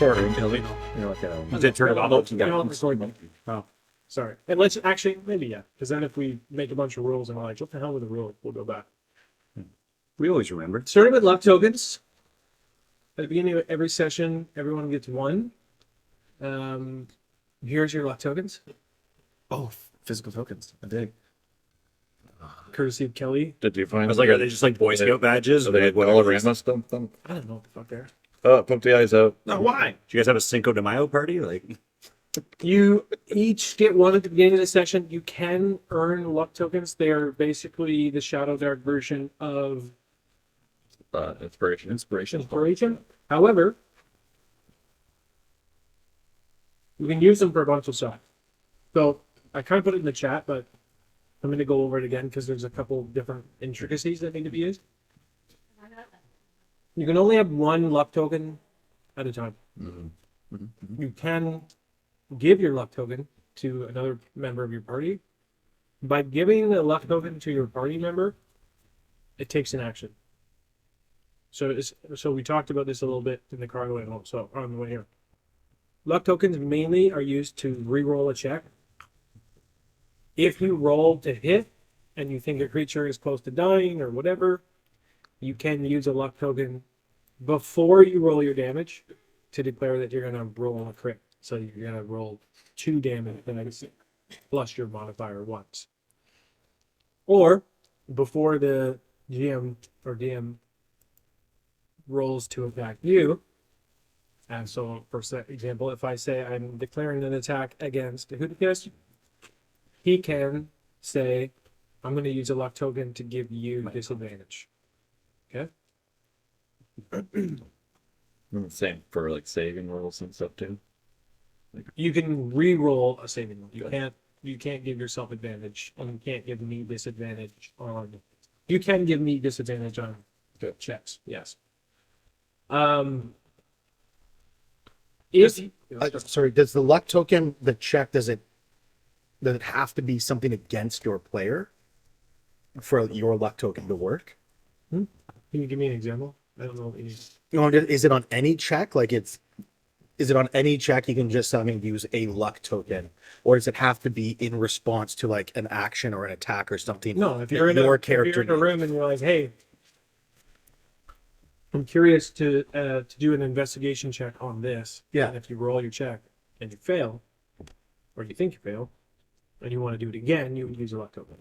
recording. Kelly. You're like, You did turn it on. Oh, sorry. And let's actually, maybe, yeah. Because then if we make a bunch of rules and we're like, what the hell with the rule? We'll go back. We always remember. Starting with luck tokens. At the beginning of every session, everyone gets one. Here's your luck tokens. oh, physical tokens. I dig. Courtesy of Kelly. Did you find? I was like, are they just like Boy Scout badges? Are Or they like whatever? Dollarama stuff? Them? I don't know what the fuck they're. Oh, pump the eyes out. No, why? Do you guys have a Cinco de Mayo party? Like, You each get one at the beginning of the session. You can earn luck tokens. They are basically the Shadow Dark version of Inspiration. Inspiration. However, you can use them for a bunch of stuff. So I kind of put it in the chat, but I'm going to go over it again because there's a couple different intricacies that need to be used. You can only have one luck token at a time. Mm-hmm. Mm-hmm. You can give your luck token to another member of your party. By giving the luck token to your party member, it takes an action. So we talked about this a little bit in the car on the way home. So on the way here, luck tokens mainly are used to re-roll a check. If you roll to hit and you think a creature is close to dying or whatever, you can use a luck token before you roll your damage to declare that you're going to roll a crit. So you're going to roll 2 damage dice plus your modifier once. Or before the GM or DM rolls to attack you. And so, for example, if I say I'm declaring an attack against Hooticus, he can say, I'm going to use a luck token to give you disadvantage. Okay? Same for like saving rolls and stuff too. You can re-roll a saving roll. You can't give yourself advantage, and you can't give me disadvantage on. You can give me disadvantage on checks. Yes. Sorry, does the luck token, the check, does it have to be something against your player for your luck token to work? Can you give me an example? I don't know what you mean. No, is it on any check? Like is it on any check you can just use a luck token, or does it have to be in response to like an action or an attack or something? No, if you're in a room and you're like, hey, I'm curious to do an investigation check on this. Yeah. And if you roll your check and you fail, or you think you fail, and you want to do it again, you would use a luck token.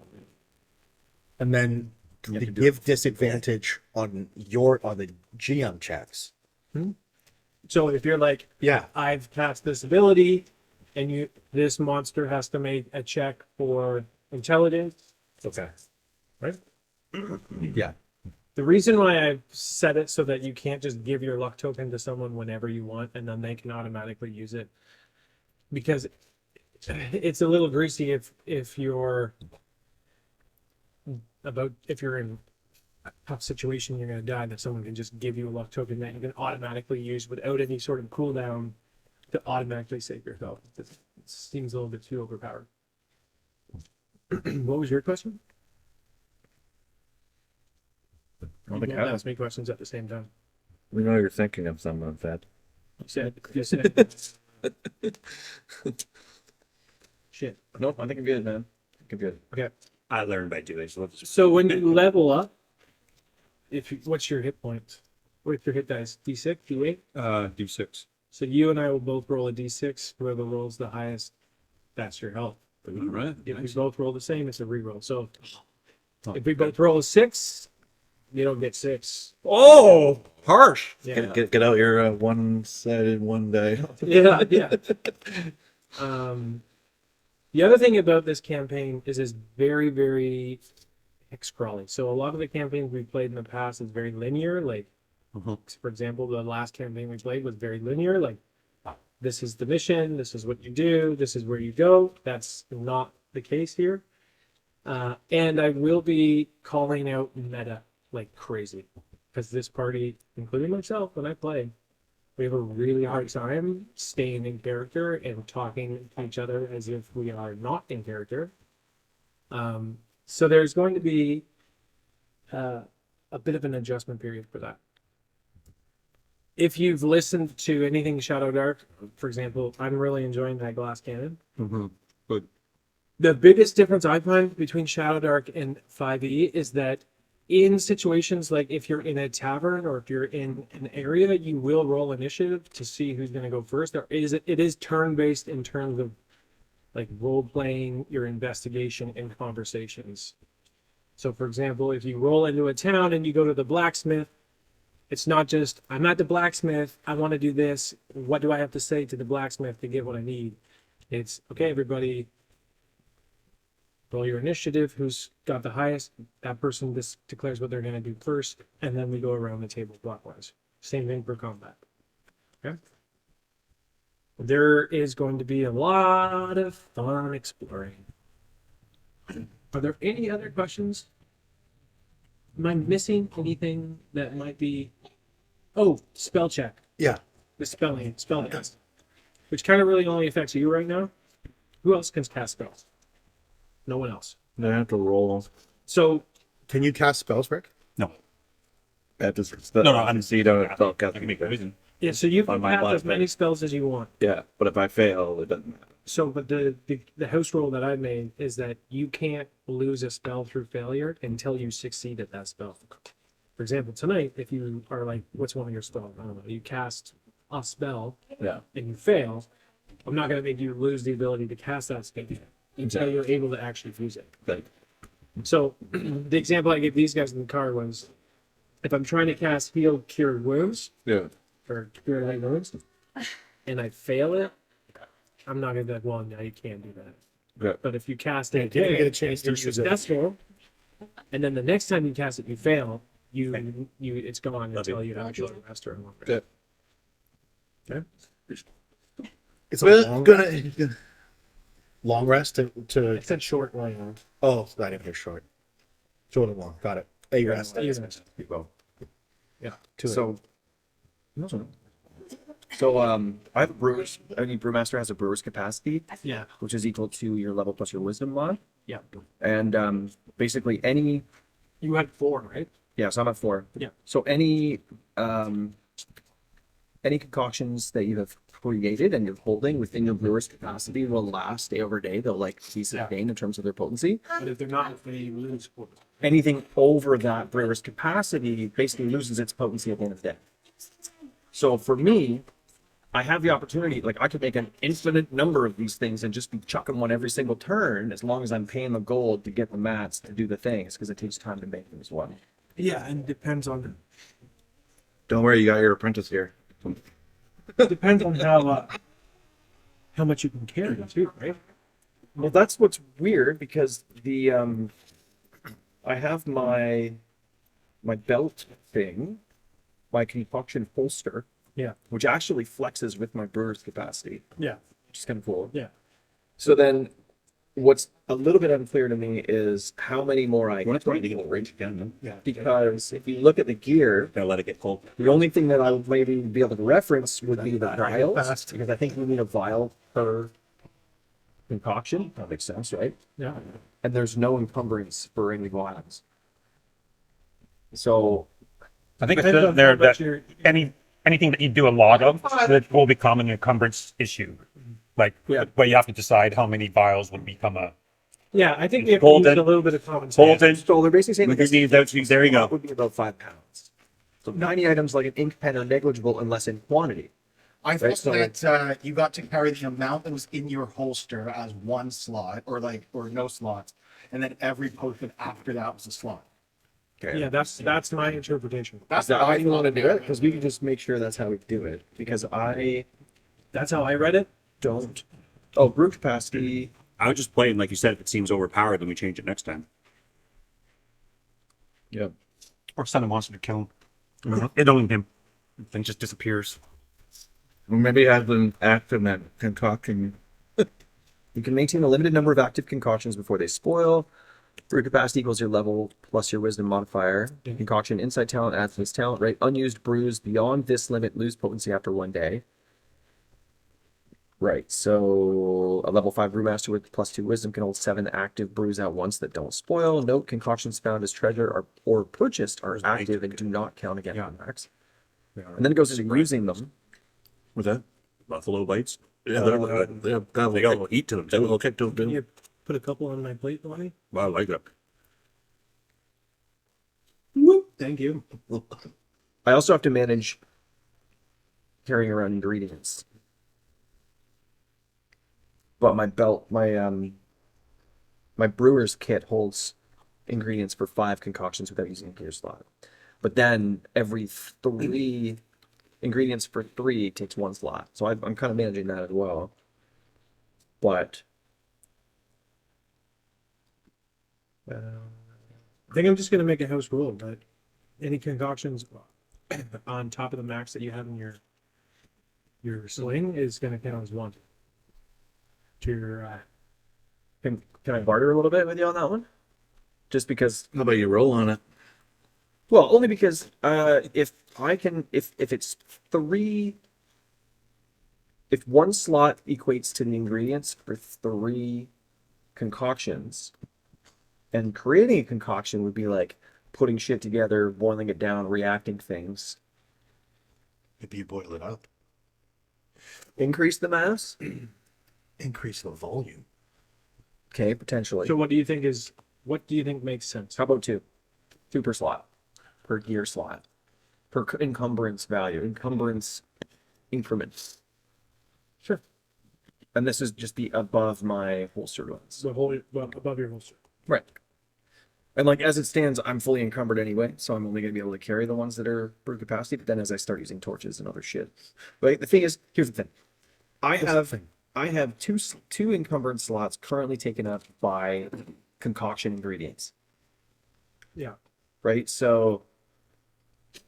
And then to give disadvantage on the GM checks. So if you're like, Yeah. I've cast this ability, and this monster has to make a check for intelligence. Okay. Right? Yeah. The reason why I've set it so that you can't just give your luck token to someone whenever you want and then they can automatically use it, because it's a little greasy if you're in a tough situation, you're going to die, that someone can just give you a luck token that you can automatically use without any sort of cooldown to automatically save yourself. It seems a little bit too overpowered. What was your question? You don't ask me questions at the same time. We know you're thinking of some of that. You said. Shit. Nope, I think I'm good, man. I think I'm good. Okay. I learned by doing. So when you level up, what's your hit points? What's your hit dice? D6, D8? D6. So you and I will both roll a D6. Whoever rolls the highest, that's your health. All right. If we both roll the same, it's a reroll. So if we both roll a 6, you don't get 6. Oh, harsh. Yeah. Get out your one-sided one die. Yeah. The other thing about this campaign is it's very, very hex crawly. So a lot of the campaigns we've played in the past is very linear. Like, for example, the last campaign we played was very linear. Like, this is the mission, this is what you do, this is where you go. That's not the case here. And I will be calling out meta like crazy, because this party, including myself, when I play, we have a really hard time staying in character and talking to each other as if we are not in character. So there's going to be a bit of an adjustment period for that. if you've listened to anything Shadow Dark, for example, I'm really enjoying that glass cannon. Mm-hmm. Good. The biggest difference I find between Shadow Dark and 5e is that in situations like if you're in a tavern or if you're in an area, you will roll initiative to see who's going to go first. It is turn based in terms of like role playing, your investigation, and conversations. So, for example, if you roll into a town and you go to the blacksmith, it's not just I'm at the blacksmith. I want to do this. What do I have to say to the blacksmith to get what I need? It's okay, everybody. Roll your initiative. Who's got the highest? That person declares what they're going to do first, and then we go around the table clockwise. Same thing for combat. Okay. There is going to be a lot of fun exploring. Are there any other questions? Am I missing anything that might be? Oh, spell check. Yeah. The spell test, which kind of really only affects you right now. Who else can cast spells? No one else. I have to roll. So Can you cast spells, Rick? No. That just No, I'm so you don't I spell can make poison. yeah, so you On can my have last as many name. spells as you want. Yeah, but if I fail, it doesn't matter. So, but the house rule that I made is that you can't lose a spell through failure until you succeed at that spell. For example, tonight, if you are like, what's one of your spells? I don't know. You cast a spell Yeah. and you fail. I'm not going to make you lose the ability to cast that spell until you're able to actually use it. Like, So, the example I gave these guys in the car was, if I'm trying to cast Heal Cure Wounds yeah. or Cure Light Wounds, and I fail it, I'm not going to be like, well, no, you can't do that. Yeah. But if you cast it, You didn't get a chance to you're use it. successful, and then the next time you cast it, you fail. It's gone Love until it. you have a short rest or a long Yeah. rest. Okay. It's a long rest. Long rest to I said short long. oh, I didn't hear short. Short and long. Got it. A rest. Yeah. To it. So, I have a brewer's. Any brewmaster has a brewer's capacity, Yeah. which is equal to your level plus your wisdom mod. Yeah. And basically any. You had 4, right? Yeah, so I'm at 4. Yeah. So any concoctions that you have created and you're holding within your brewer's capacity will last day over day. They'll like be sustained in terms of their potency. But if they're not, they lose. Anything over that brewer's capacity basically loses its potency at the end of the day. So for me, I have the opportunity, like I could make an infinite number of these things and just be chucking one every single turn as long as I'm paying the gold to get the mats to do the things because it takes time to make them as well. Yeah, and depends on Don't worry, you got your apprentice here. depends on how much you can carry too, right? Well, that's what's weird because the I have my belt thing, my concoction holster, Yeah. which actually flexes with my brewer's capacity, Yeah. which is kind of cool. Yeah. So then, what's a little bit unclear to me is how many more I When it's going to get range again, Yeah. because if you look at the gear, gotta let it get cold. the only thing that I would maybe be able to reference would be the vials, because I think we need a vial per concoction. That makes sense, right? Yeah. And there's no encumbrance for any vials. So I think Depends on it's there how much that you're- anything that you do a lot of that will become an encumbrance issue. Like, Yeah. where you have to decide how many vials would become a Yeah, I think we have to Hold use it. a little bit of common sense. hold it. So they're basically saying We that can leave those- there you go. would be about 5 pounds. So 90 items like an ink pen are negligible unless in quantity. I Right, thought so- that you got to carry the amount that was in your holster as one slot, or no slots, and then every potion after that was a slot. Yeah, that's my interpretation. Is that how you want to do it? Because we can just make sure that's how we do it. Because I That's how I read it. don't. Oh, brew capacity. I was just playing, like you said, if it seems overpowered, then we change it next time. Yeah. Or send a monster to kill him. It only him. Then just disappears. Or maybe have them act in that concoction. You can maintain a limited number of active concoctions before they spoil. Brew capacity equals your level plus your wisdom modifier. Concoction inside talent adds to this talent, right? Unused brews beyond this limit lose potency after 1 day. Right, so a level 5 brewmaster with plus 2 wisdom can hold 7 active brews at once that don't spoil. Note concoctions found as treasure or purchased are active and do not count against the max. And then it goes into using them. What's that? Buffalo bites. Yeah, they're good. They got a little heat to them. They have a little kick to them Can too. you put a couple on my plate, Lonnie? Wow, I like that. Thank you. I also have to manage carrying around ingredients. But my brewer's kit holds ingredients for 5 concoctions without using a gear slot. But then every 3 ingredients for 3 takes 1 slot. So I'm kind of managing that as well. But I think I'm just gonna make a house rule that any concoctions on top of the max that you have in your sling is gonna count as 1 to your. can I barter a little bit with you on that one? Just because, How about you roll on it? well, only because if it's 3, if 1 slot equates to the ingredients for 3 concoctions, and creating a concoction would be like putting shit together, boiling it down, reacting things. Maybe you boil it up. Increase the mass? Increase the volume. Okay, potentially. So what do you think makes sense? How about 2? 2 per slot. Per gear slot. Per encumbrance value. Encumbrance increments. Sure. And this is just the above my holstered ones. The whole above your holster. Right. And like as it stands, I'm fully encumbered anyway, so I'm only going to be able to carry the ones that are brew capacity. But then as I start using torches and other shit, but the thing is, here's the thing: I have two encumbrance slots currently taken up by concoction ingredients. Yeah. Right. So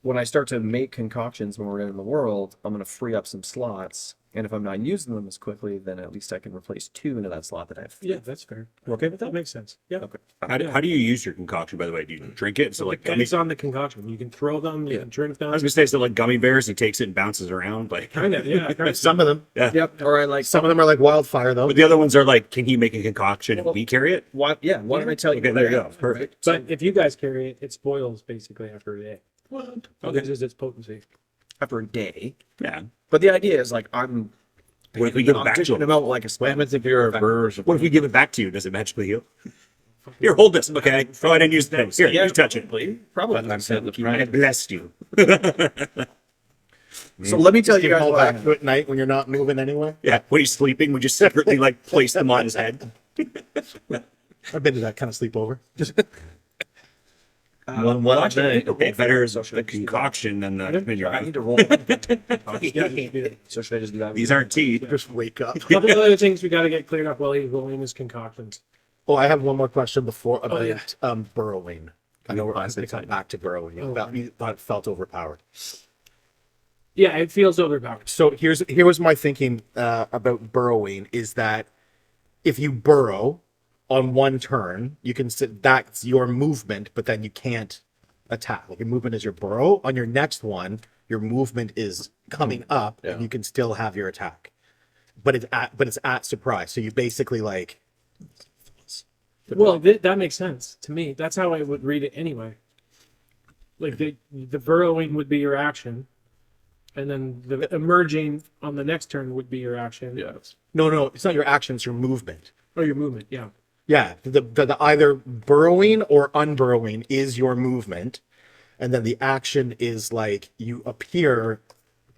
when I start to make concoctions when we're in the world, I'm going to free up some slots. And if I'm not using them as quickly, then at least I can replace 2 into that slot that I have. Yeah, that's fair. You okay with That that? makes sense. Yeah. Okay. How do you use your concoction, by the way? Do you drink it? So like gummy. Depends on the concoction. You can throw them. You can drink them. I was gonna say, so like gummy bears, he takes it and bounces around. Like, Kind of. Yeah. Kind of. Some of them. yeah. Yep. Or I like Some of them are like wildfire though. But the other ones are like, can he make a concoction and we carry it? Why? Yeah. Why don't I tell you? Okay, what there I you go. have, Perfect. right? But if you guys carry it, it spoils basically after a day. What? It Okay. loses its potency. After a day. Yeah. But the idea is like I'm. What if we give it I'm back to dishing him? them out like a spam. If you're a brewer or something. What if we give it back to you? Does it magically heal? Here, hold this. Okay. Go ahead and use the thing. Here, you touch it. Probably. But I'm saying the I price. blessed you. So let me tell you You guys hold what I back to it at night when you're not moving anyway. Yeah. When he's sleeping, we just separately like place them on his head. I've been to that kind of sleepover. Just One actually, I day. need to roll Okay, better is So should the I just do that? concoction than the I vineyard. need to roll. So should I just do that? These aren't tea. just wake up. A couple of other things we got to get cleared up while he's rolling his concoctions. Oh, I have one more question before about yeah. burrowing. I know we're going to come back to burrowing. You thought it felt overpowered. Yeah, it feels overpowered. So here was my thinking about burrowing is that if you burrow on one turn, you can sit, that's your movement, but then you can't attack. Like your movement is your burrow. On your next one, your movement is coming up, and you can still have your attack. But it's at surprise. So you basically like. Well, that makes sense to me. That's how I would read it anyway. Like the burrowing would be your action, and then the emerging on the next turn would be your action. Yeah. No, it's not your action, it's your movement. Or your movement. Yeah. Yeah, the either burrowing or unburrowing is your movement, and then the action is like you appear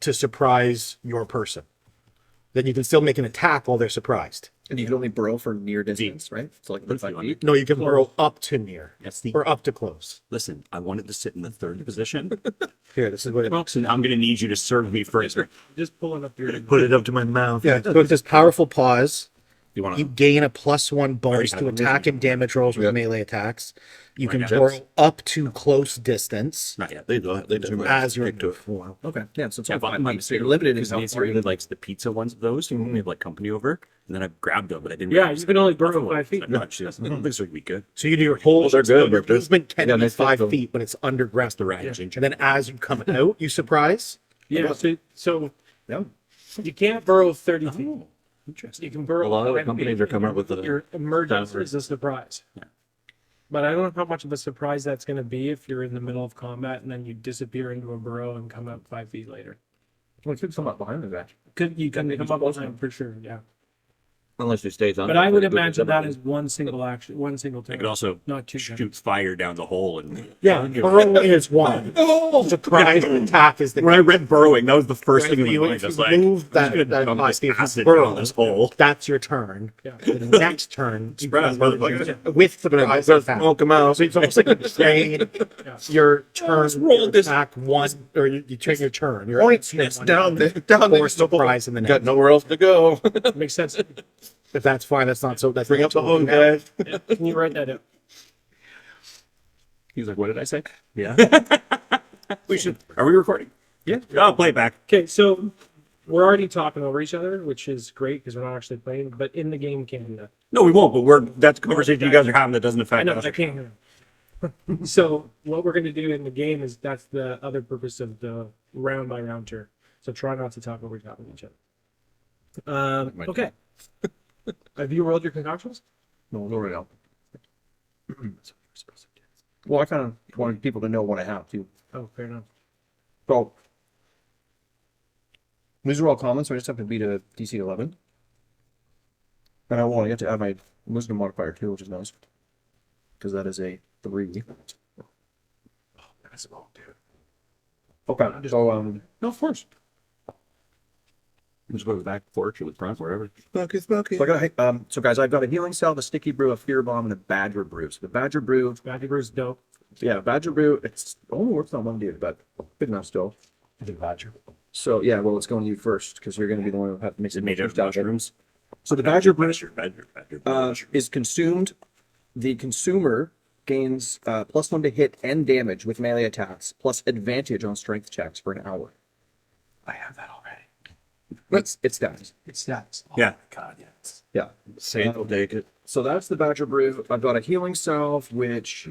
to surprise your person. Then you can still make an attack while they're surprised. And you can only burrow for near distance, right? So like 5 feet. No, you can burrow up to near That's the. or up to close. Listen, I wanted to sit in the 3rd position. Here, this is what it. Well, So now I'm going to need you to serve me first. just pulling up your. Put it up to my mouth. Yeah, so it says powerful pause. You want You to? gain a +1 bonus have to a attack and damage rolls with melee attacks. You can Right, burrow up to close distance Not yet. They do. They do. as your Stick to it. Okay. Yeah. So it's Yeah, all but fine. my So you're limited in because how Nancy far really you likes the pizza ones of those. And we have like company over, and then I grabbed them, but I didn't. Yeah, realize you can only burrow that- 5 feet. No, she doesn't. I don't think so. Would be good. So you do your whole. Well, they're good, so your but this- movement can yeah, be they fit 5 them. feet, but it's underground. The rat ginger. And then as you come out, you surprise. Yeah. So No. you can't burrow 30 feet. Oh, interesting. You can burrow. A lot of the 5 companies feet. are coming up with the Your emergence downward. is a surprise. Yeah. But I don't know how much of a surprise that's going to be if you're in the middle of combat and then you disappear into a burrow and come out 5 feet later. Well, it could come up behind the that. You can That come makes up with sense. time for sure, yeah. Unless he stays on. But I would imagine that is one single action, one single They turn. could also Not two turns. shoot fire down the hole and. Yeah, burrowing is one. Surprise attack is the. When I read burrowing, that was the first Right, thing if in you, my mind. if you Just like, move that, I'm just that gonna dump this if you acid burrow, down this hole. that's your turn. Yeah. The next turn, you Surprise, can motherfucker. with the surprise attack. Smoke him out. So it's almost like you trade your turn, roll your this- attack one, or you trade your turn. Your Pointless one down turn there, down for there. surprise in the Got next. nowhere else to go. Makes sense. If that's fine, that's not so. That's Bring not up the so- hose, guys. Can you write that down? He was like, what did I say? Yeah. We should. Are we recording? Yeah. I'll play it back. Okay, so we're already talking over each other, which is great because we're not actually playing. But in the game, can No, we won't, but that's a conversation you guys are having that doesn't I affect know, us. but I can't hear him. So what we're going to do in the game is that's the other purpose of the round by round turn. So try not to talk over top of each other. Okay. Have you rolled your concoctions? No, no, no. Well, I kind of wanted people to know what I have too. Oh, fair enough. So these are all common, so I just have to beat a DC 11. And I want to get to add my wisdom modifier too, which is nice. Because that is a 3. That's all, dude. Okay, so No, of course. Just go back, forth, or with front, wherever. Smoky, smoky. so I got so guys, I've got a healing salve, a sticky brew, a fear bomb, and a badger brew. So the badger brew, Badger Brew's dope. yeah, badger brew, it's only works on one dude, but good enough still. The badger. So yeah, well, it's going to you first because you're going to be the one who have to make Is it some made out of out of it. mushrooms? So the badger brew Badger. is consumed. The consumer gains +1 to hit and damage with melee attacks, plus advantage on strength checks for an hour. I have that already. It's stats. It's stats. Yeah. God, yes. Yeah. Saint will take it. So that's the badger brew. I've got a healing salve which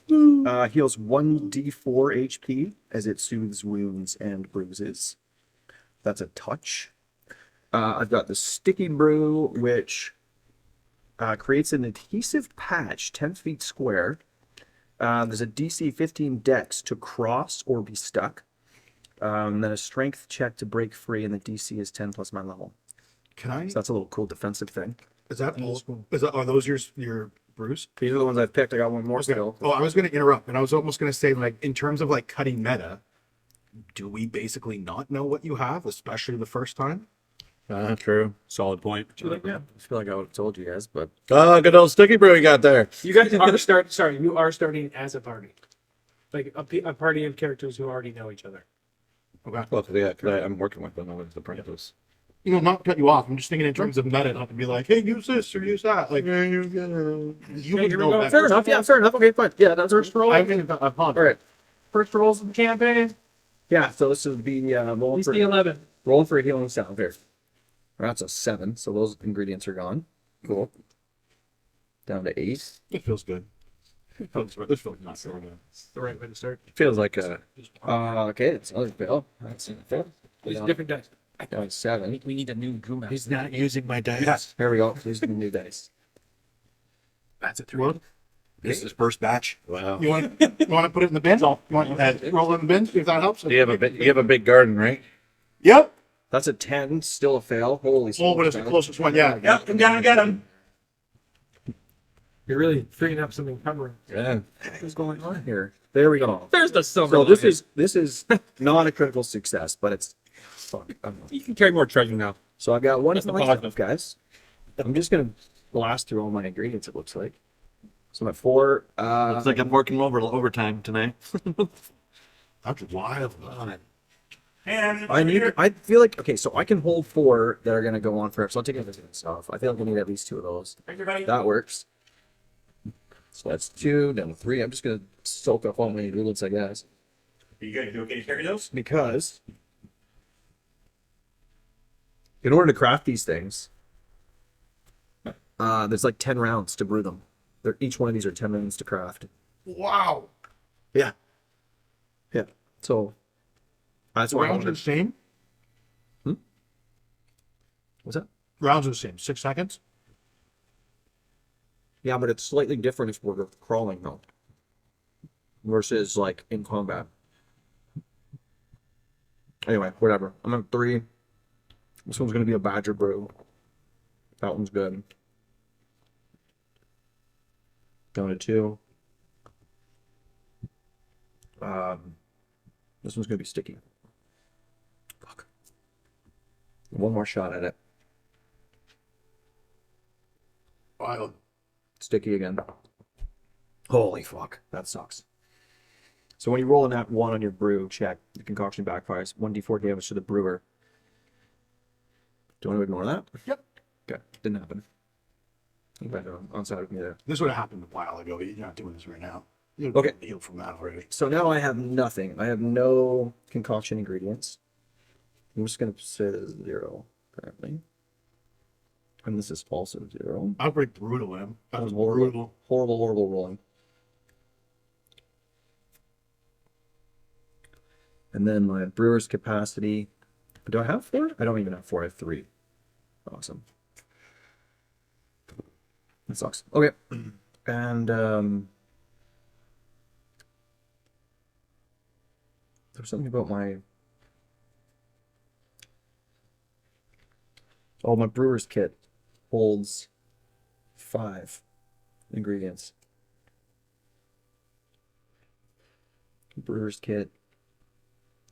heals 1d4 HP as it soothes wounds and bruises. That's a touch. I've got the sticky brew which creates an adhesive patch 10 feet square. There's a DC 15 dex to cross or be stuck. Then a strength check to break free, and the DC is 10 plus my level. Can I? So that's a little cool defensive thing. Is that all? Is that, are those your brews? These are the ones I've picked. I got one more Okay. still. Oh, I was going to interrupt, and I was almost going to say, like, in terms of like cutting meta, do we basically not know what you have, especially the first time? True. Solid point. Yeah. I feel like I would have told you guys, but Oh, good old sticky brew you got there. You guys are you are starting as a party. Like a party of characters who already know each other. Okay. Well, yeah, 'cause I'm working with them with the apprentice. You know, not to cut you off. I'm just thinking in terms of meta, not to be like, hey, use this or use that. Like, you Okay, would here we know go. better. fair enough. Yeah, fair enough. Okay, fine. Yeah, that's First roll. I mean, I'm all right. First rolls of the campaign. Yeah, so this would be rolling DC 11. for a healing salve here. That's a 7, so those ingredients are gone. Cool. Down to 8. It feels good. This feels not so good. It's the right way to start. Feels like a Okay, it's another fail. That's a fail. These different dice. Down to 7. We need a new Goom Master. He's not using my dice. Here we go. These are the new dice. That's a 3. What? This is first batch. Wow. You want to put it in the bin? You want to roll it in the bin, if that helps? You have a big garden, right? Yep. That's a 10, still a fail. Holy Oh, but it's the closest one. Yeah. Yep, come down and get him. You're really freeing up some encumbrance. Yeah. What's going on here? There we go. There's the silver. So lining. this is not a critical success, but it's fuck. You can carry more treasure now. So I've got one That's of the my positive. stuff, guys. I'm just gonna blast through all my ingredients. It looks like. So my 4. Looks like I'm working overtime tonight. That's wild. I feel like okay, so I can hold 4 that are gonna go on forever. So I'll take everything stuff. I feel like I need at least 2 of those. That works. So that's 2, down to 3. I'm just gonna soak up all my ingredients, I guess. You guys okay to carry those? Because in order to craft these things, there's like 10 rounds to brew them. Each one of these are 10 rounds to craft. Wow. Yeah. So that's why I Rounds are the wanted. same. What's that? Rounds are the same. 6 seconds. Yeah, but it's slightly different if we're crawling though, versus like in combat. Anyway, whatever. I'm at 3. This one's gonna be a Badger brew. That one's good. Down to 2. This one's gonna be sticky. Fuck. One more shot at it. Wild. Sticky again. Holy fuck, that sucks. So when you roll a nat 1 on your brew check, the concoction backfires. 1d4 damage to the brewer. Do you want to ignore that? Yep. Okay, didn't happen. You guys are on side with me there. This would have happened a while ago. You're not doing this right now. You're Okay. healed from that already. So now I have nothing. I have no concoction ingredients. I'm just gonna say this is 0, apparently. And this is also 0. I'm pretty brutal, man. That was Horrible, brutal. horrible rolling. And then my brewer's capacity. Do I have 4? I don't even have 4. I have 3. Awesome. That sucks. Okay. And there's something about my my brewer's kit holds 5 ingredients. Brewer's kit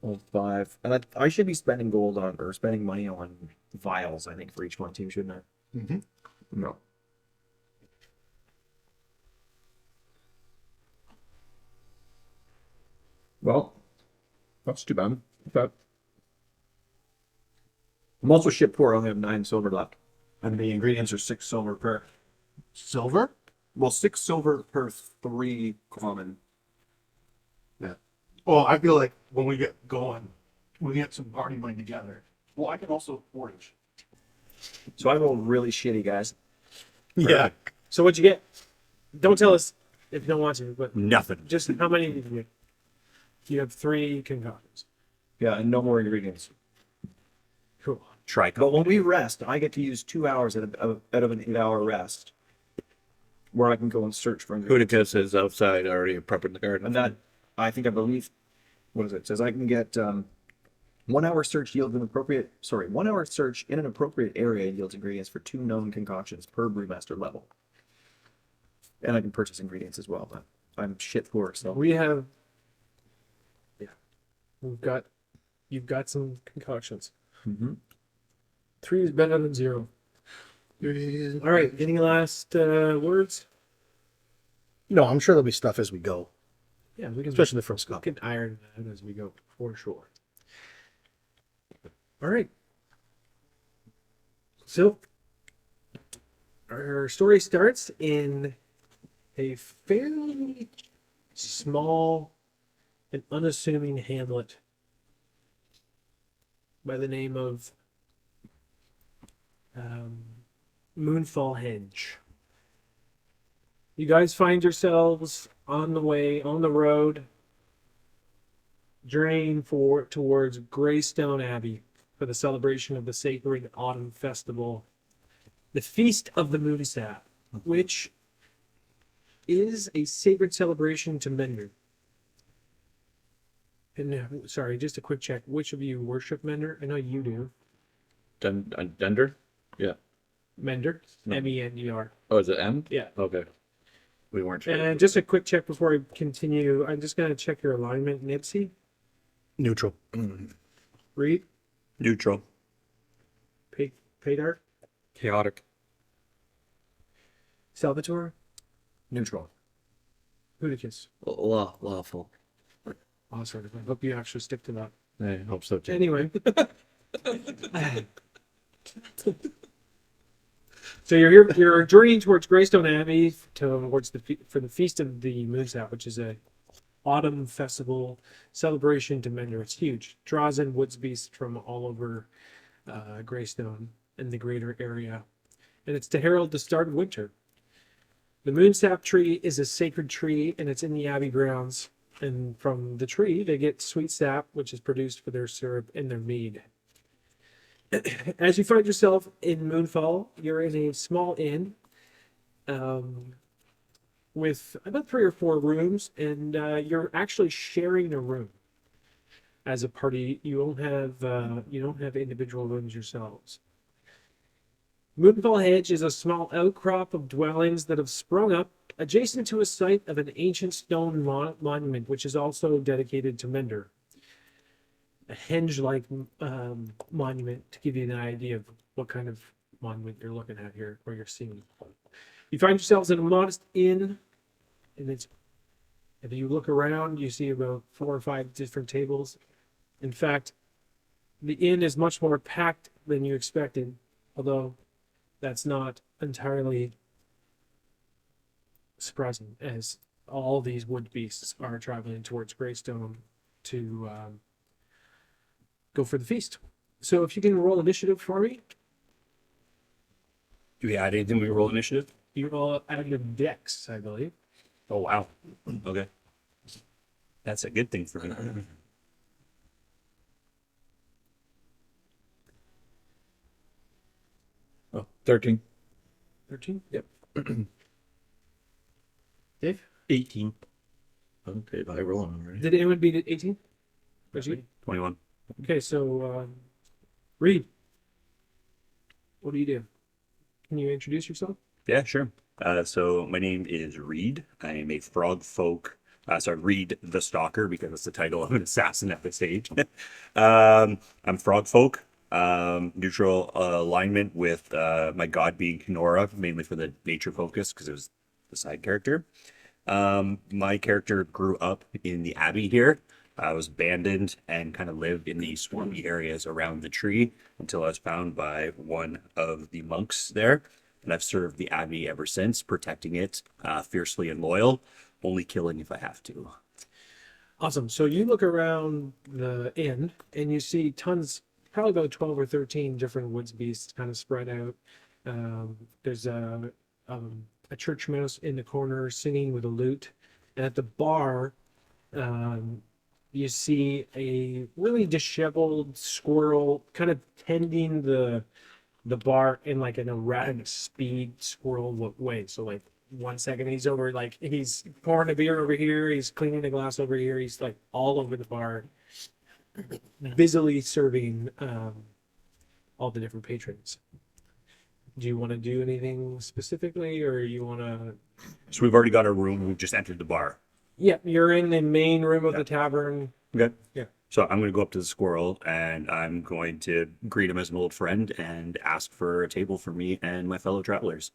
holds 5, and I should be spending gold on or spending money on vials. I think for each one too, shouldn't I? Mm-hmm. No. Well, that's too bad. But I'm also shit poor. I only have 9 silver left. And the ingredients are 6 silver per. Silver? Well, 6 silver per 3 common. Well, I feel like when we get going, we get some party money together. Well, I can also forage. So I roll really shitty, guys. Yeah. So what'd you get? Don't tell us if you don't want to, but Nothing. just how many did you get? You have 3 concoctions. Yeah, and no more ingredients. Cool. Try. But when we rest, I get to use 2 hours out of an 8-hour rest, where I can go and search for ingredients. Hoonicus is outside already prepping the garden. And that, I believe, what is it? It says I can get 1 hour search yields an appropriate, 1 hour search in an appropriate area yields ingredients for 2 known concoctions per brewmaster level. And I can purchase ingredients as well, but I'm shit poor, so. We have, you've got some concoctions. Mm-hmm. 3 is better than 0. All right, any last words? No, I'm sure there'll be stuff as we go, Yeah, we can especially the first we couple. can iron that out as we go for sure. All right. So our story starts in a fairly small and unassuming hamlet by the name of Moonfall Henge. You guys find yourselves on the road, journeying towards Greystone Abbey for the celebration of the sacred autumn festival, the Feast of the Moonsap, which is a sacred celebration to Mender. And sorry, just a quick check. Which of you worship Mender? I know you do. Dender? Yeah. Mender, No. M-E-N-D-R. Oh, is it M? Yeah. Okay. We weren't sure. And just a quick check before I continue. I'm just going to check your alignment. Nipsey, Neutral. Reed, Neutral. Padar, Chaotic. Salvatore, Neutral. Hudicus. Lawful. Awesome. I hope you actually stick to that. I hope so too. Anyway. So you're journeying towards Greystone Abbey towards for the Feast of the Moonsap, which is a autumn festival celebration to Mender. It's huge. Draws in woods beasts from all over Greystone and the greater area. And it's to herald the start of winter. The Moonsap tree is a sacred tree, and it's in the Abbey grounds. And from the tree, they get sweet sap, which is produced for their syrup and their mead. As you find yourself in Moonfall, you're in a small inn. with about 3 or 4 rooms, and you're actually sharing a room. As a party, you don't have individual rooms yourselves. Moonfall Hedge is a small outcrop of dwellings that have sprung up adjacent to a site of an ancient stone monument, which is also dedicated to Mender. A henge-like monument, to give you an idea of what kind of monument you're looking at here, or you're seeing. You find yourselves in a modest inn, and if you look around, you see about 4 or 5 different tables. In fact, the inn is much more packed than you expected, although that's not entirely surprising, as all these wood beasts are traveling towards Greystone to go for the feast. So if you can roll initiative for me, Do we add anything when we roll initiative? you roll out of your dex, I believe. Oh, wow. Okay. That's a good thing for me. Oh, 13. 13? Yep. Dave? 18. Okay, I rolling already. Did anyone beat it 18? Was you? 21. Okay, so Reed, what do you do? Can you introduce yourself? Yeah, sure. So my name is Reed. I am a frog folk. Reed the Stalker, because it's the title of an assassin at this stage. I'm frog folk. Neutral alignment with my god being Kenora, mainly for the nature focus, because it was the side character. My character grew up in the Abbey here. I was abandoned and kind of lived in the swarmy areas around the tree until I was found by one of the monks there. And I've served the Abbey ever since, protecting it, fiercely and loyal, only killing if I have to. Awesome. So you look around the inn and you see tons, probably about 12 or 13 different woods beasts kind of spread out. There's a church mouse in the corner singing with a lute. And at the bar, you see a really disheveled squirrel kind of tending the bar in like an erratic speed squirrel way. So like 1 second he's over, like he's pouring a beer over here, he's cleaning a glass over here, he's like all over the bar, busily serving all the different patrons. Do you want to do anything specifically, or you want to? So we've already got our room. We've just entered the bar. Yeah, you're in the main room of the tavern. Okay. Yeah. So I'm going to go up to the squirrel and I'm going to greet him as an old friend and ask for a table for me and my fellow travelers.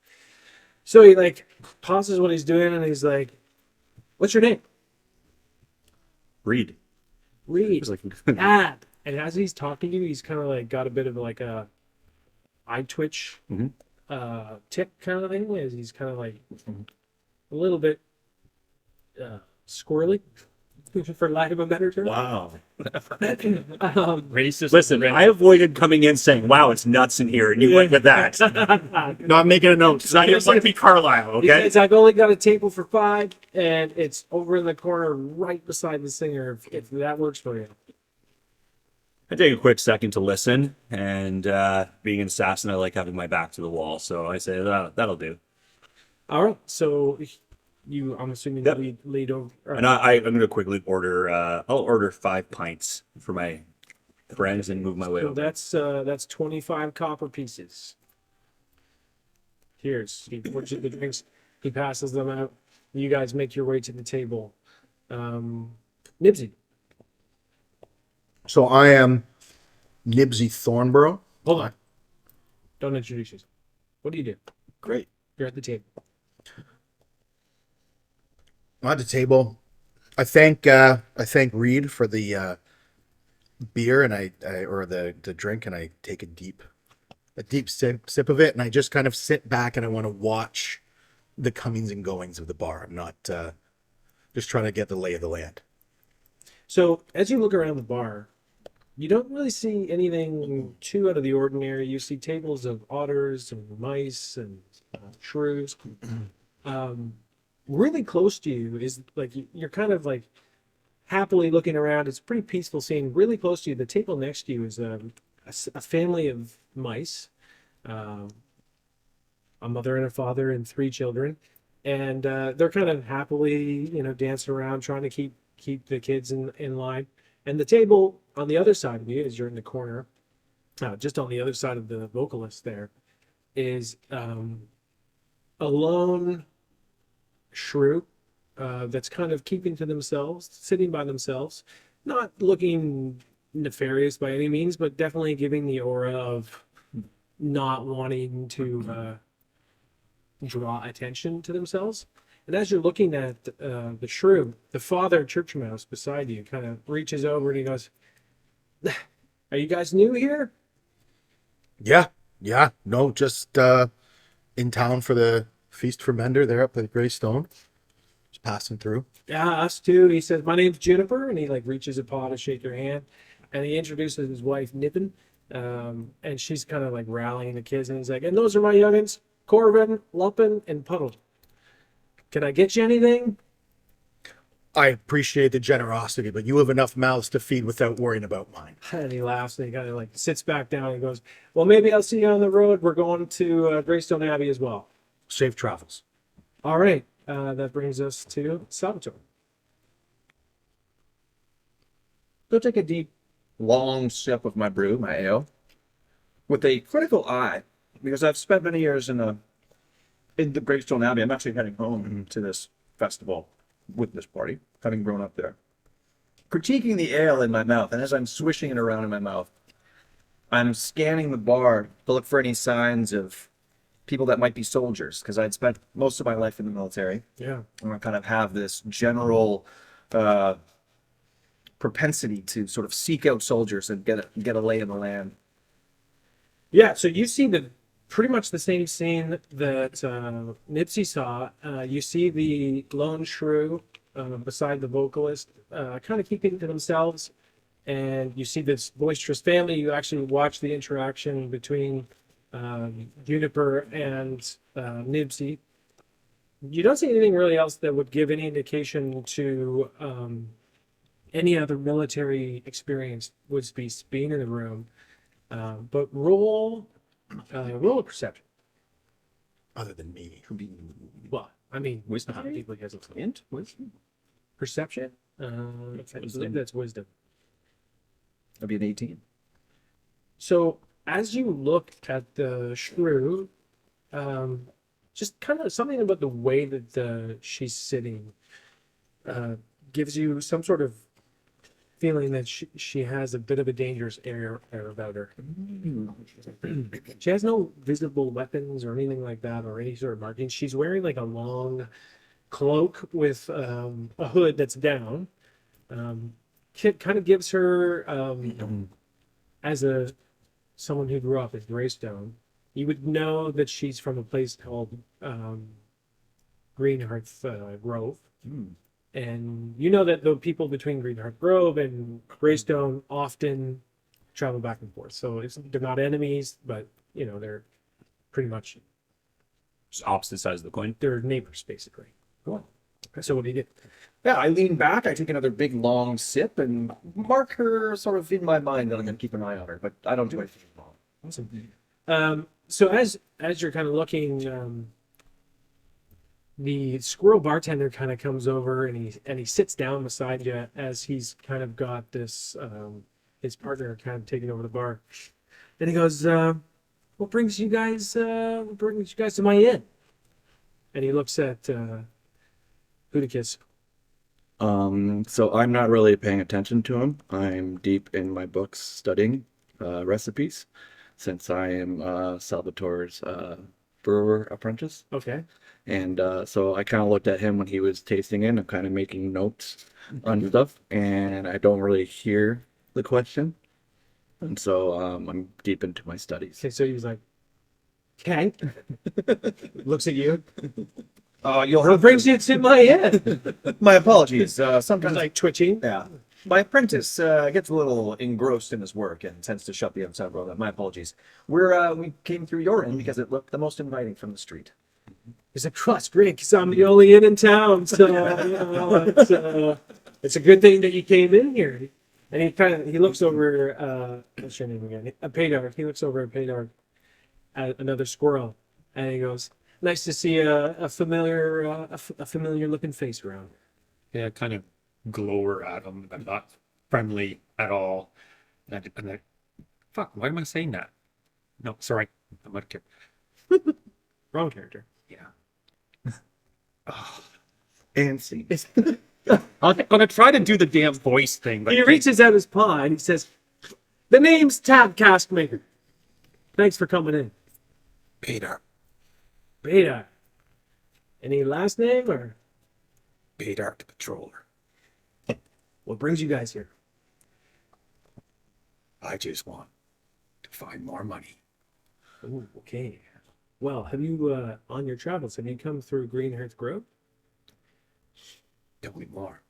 So he like pauses what he's doing and he's like, "What's your name?" Reed. Reed. It's like, Ah. And as he's talking to you, he's kind of like got a bit of like a eye twitch, tick kind of thing. As he's kind of like a little bit squirrely, for lack of a better term. Wow. Racist. listen, I avoided coming in saying, "Wow, it's nuts in here," and you went with that. No, I'm making a note. It's not your be Carlisle, He okay? says, "I've only got a table for 5, and it's over in the corner, right beside the singer. If that works for you." I take a quick second to listen, and being an assassin, I like having my back to the wall, so I say that'll do. All right. So I'm assuming Yep. you lead over. And I'm going to quickly order. I'll order 5 pints for my friends and move my way So over. that's 25 copper pieces. Here's he pours you the drinks. He passes them out. You guys make your way to the table. Nibsy, So I am Nibsy Thornborough. hold on. Don't introduce yourself. What do you do? Great. You're at the table. I'm at the table. I thank Reed for the beer and or the drink, and I take a deep sip of it, and I just kind of sit back and I want to watch the comings and goings of the bar. I'm not just trying to get the lay of the land. So as you look around the bar, you don't really see anything too out of the ordinary. You see tables of otters and mice and shrews. Really close to you is like you're kind of like happily looking around. It's a pretty peaceful scene. Really close to you, the table next to you is a family of mice, a mother and a father and 3 children, and they're kind of happily, dancing around trying to keep the kids in line. And the table on the other side of you, as you're in the corner, just on the other side of the vocalist, there is a lone shrew that's kind of keeping to themselves, sitting by themselves, not looking nefarious by any means, but definitely giving the aura of not wanting to draw attention to themselves. And as you're looking at the shrew, the father church mouse beside you kind of reaches over and he goes, "Are you guys new here?" Yeah, yeah. No, just in town for the Feast for Mender there up at Greystone. Just passing through. "Yeah, us too." He says, "My name's Juniper," and he like reaches a paw to shake your hand, and he introduces his wife Nippin, and she's kind of like rallying the kids, and he's like, "And those are my youngins, Corvin, Lumpin, and Puddle. Can I get you anything?" I appreciate the generosity, but you have enough mouths to feed without worrying about mine. And he laughs and he kind of like sits back down and goes, "Well, maybe I'll see you on the road. We're going to Greystone Abbey as well." Safe travels. All right, that brings us to Salvatore. Go take a deep, long sip of my brew, my ale, with a critical eye, because I've spent many years in the Greystone Abbey. I'm actually heading home to this festival with this party, having grown up there. Critiquing the ale in my mouth, and as I'm swishing it around in my mouth, I'm scanning the bar to look for any signs of people that might be soldiers, because I'd spent most of my life in the military. Yeah. And I kind of have this general propensity to sort of seek out soldiers and get a lay of the land. Yeah, so you see pretty much the same scene that Nipsey saw. You see the lone shrew beside the vocalist, kind of keeping to themselves, and you see this boisterous family. You actually watch the interaction between Juniper and Nipsey. You don't see anything really else that would give any indication to any other military experience would be being in the room. But roll a perception. Other than me. Well, I mean, Wisdom. how many people he has a Int? Wisdom? perception? I believe that's wisdom. That'd be an 18. So as you look at the shrew, just kind of something about the way that she's sitting gives you some sort of feeling that she has a bit of a dangerous air about her. She has no visible weapons or anything like that, or any sort of markings. She's wearing like a long cloak with a hood that's down. Kit kind of gives her, as someone who grew up in Greystone, you would know that she's from a place called Greenhearth Grove. And you know that the people between Greenhearth Grove and Greystone often travel back and forth. So they're not enemies, but they're pretty much Just opposite sides of the coin. they're neighbors basically. Cool. So what do you do? Yeah, I lean back, I take another big long sip and mark her sort of in my mind that I'm going to keep an eye on her, but I don't do anything wrong. Awesome. So as you're kind of looking, the squirrel bartender kind of comes over and he sits down beside you as he's kind of got this his partner kind of taking over the bar, and he goes, "What brings you guys to my inn?" And he looks at Hudikis. So I'm not really paying attention to him. I'm deep in my books studying recipes, since I am Salvatore's brewer apprentice. Okay. And so I kind of looked at him when he was tasting it. I'm kind of making notes on stuff, and I don't really hear the question. And so I'm deep into my studies. Okay. So he was like, "Okay." Looks at you. You'll What have brings you to my inn? my apologies. He's Sometimes like twitching. yeah. My apprentice gets a little engrossed in his work and tends to shut the outside world out. My apologies. We came through your inn because it looked the most inviting from the street. He's like, "Oh, that's great, because I'm the only inn in town, so it's a good thing that you came in here." And he looks over. What's your name again? A Paydar. He looks over at Paydar, at another squirrel, And he goes, "Nice to see a familiar, a familiar looking face around." Yeah, kind of glower at him. I'm not friendly at all. Fuck, why am I saying that? No, sorry. I'm not kidding. Wrong character. Yeah. And scene. I'm gonna try to do the damn voice thing, but He reaches out his paw and he says, "The name's Tabcast Maker. Thanks for coming in." Peter. Beta. Any last name or Peter the Patroller. what brings you guys here? I just want to find more money. Ooh, okay. Well, have you, on your travels, have you come through Green Earth Grove? Tell me more.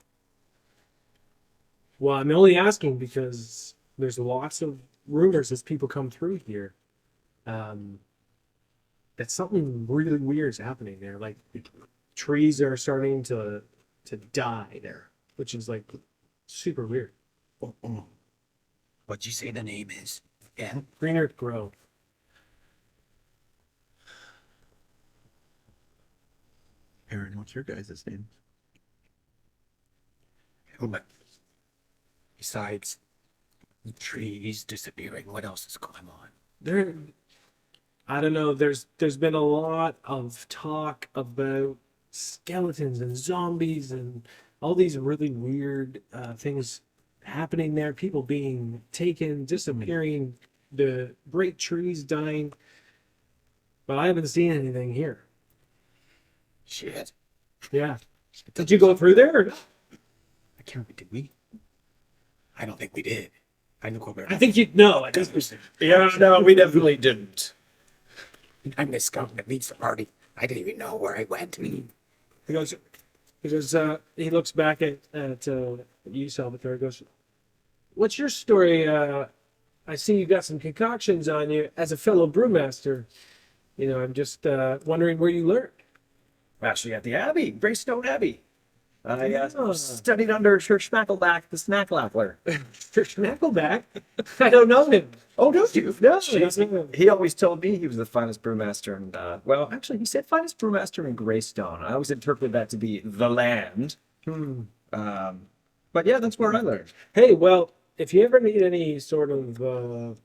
Well, I'm only asking because there's lots of rumors as people come through here. That something really weird is happening there. Like trees are starting to die there, which is like super weird. What'd you say the name is? Again? Green Earth Grove. Aaron, what's your guys' name? But besides the trees disappearing, what else is going on? There, I don't know. There's been a lot of talk about skeletons and zombies and all these really weird things happening there. People being taken, disappearing, the great trees dying. But I haven't seen anything here. Shit. Yeah. Did you go through there? Or not? I can't remember, did we? I don't think we did. I know where I think you'd know. Yeah, no, we definitely didn't. I'm the scout that leads the party. I didn't even know where I went. He goes. He looks back at you, Salvatore. He goes, "What's your story? I see you got some concoctions on you as a fellow brewmaster. You know, I'm just wondering where you learned." Actually, at the Abbey, Greystone Abbey. I Oh. studied under Sir Schmackleback the Snacklappler. Schnackleback? I don't know him. Oh, don't you? No, Jeez. he always told me he was the finest brewmaster, and well, actually, he said finest brewmaster in Greystone. I always interpreted that to be the land. But yeah, that's where I learned. Hey, well, if you ever need any sort of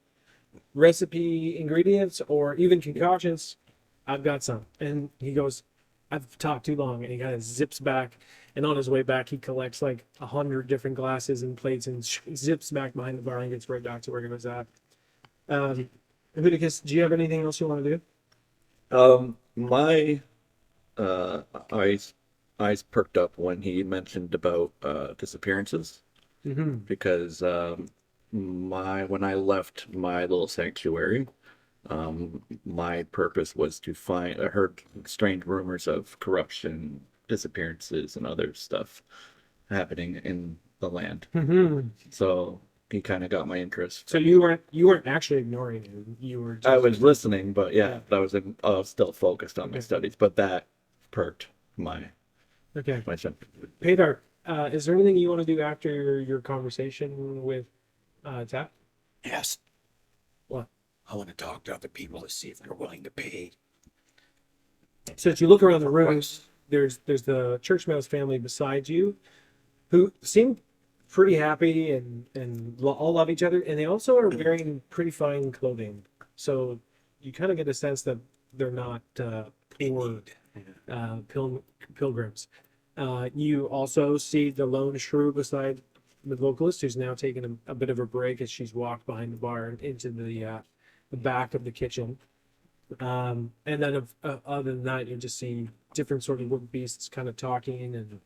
recipe ingredients or even concoctions, I've got some. And he goes, "I've talked too long," and he kind of zips back. And on his way back, he collects like 100 different glasses and plates and zips back behind the bar and gets right back to where he was at. Leviticus, do you have anything else you want to do? My eyes perked up when he mentioned about disappearances Mm-hmm. because when I left my little sanctuary, my purpose was to find. I heard strange rumors of corruption, disappearances, and other stuff happening in the land. Mm-hmm. So he kind of got my interest. So you weren't actually ignoring him. You were just, I was listening, but yeah, Yeah. I was still focused on my Okay. studies. But that perked my okay. sense. Pedar, is there anything you want to do after your conversation with Tap? Yes. What? I want to talk to other people to see if they're willing to pay. So as you look around the room, there's the church mouse family beside you, who seem pretty happy and all love each other, and they also are wearing pretty fine clothing. So you kind of get a sense that they're not poor pilgrims. You also see the lone shrew beside the vocalist, who's now taken a bit of a break as she's walked behind the bar and into the back of the kitchen. And then other than that, you're just seeing different sort of wood beasts kind of talking and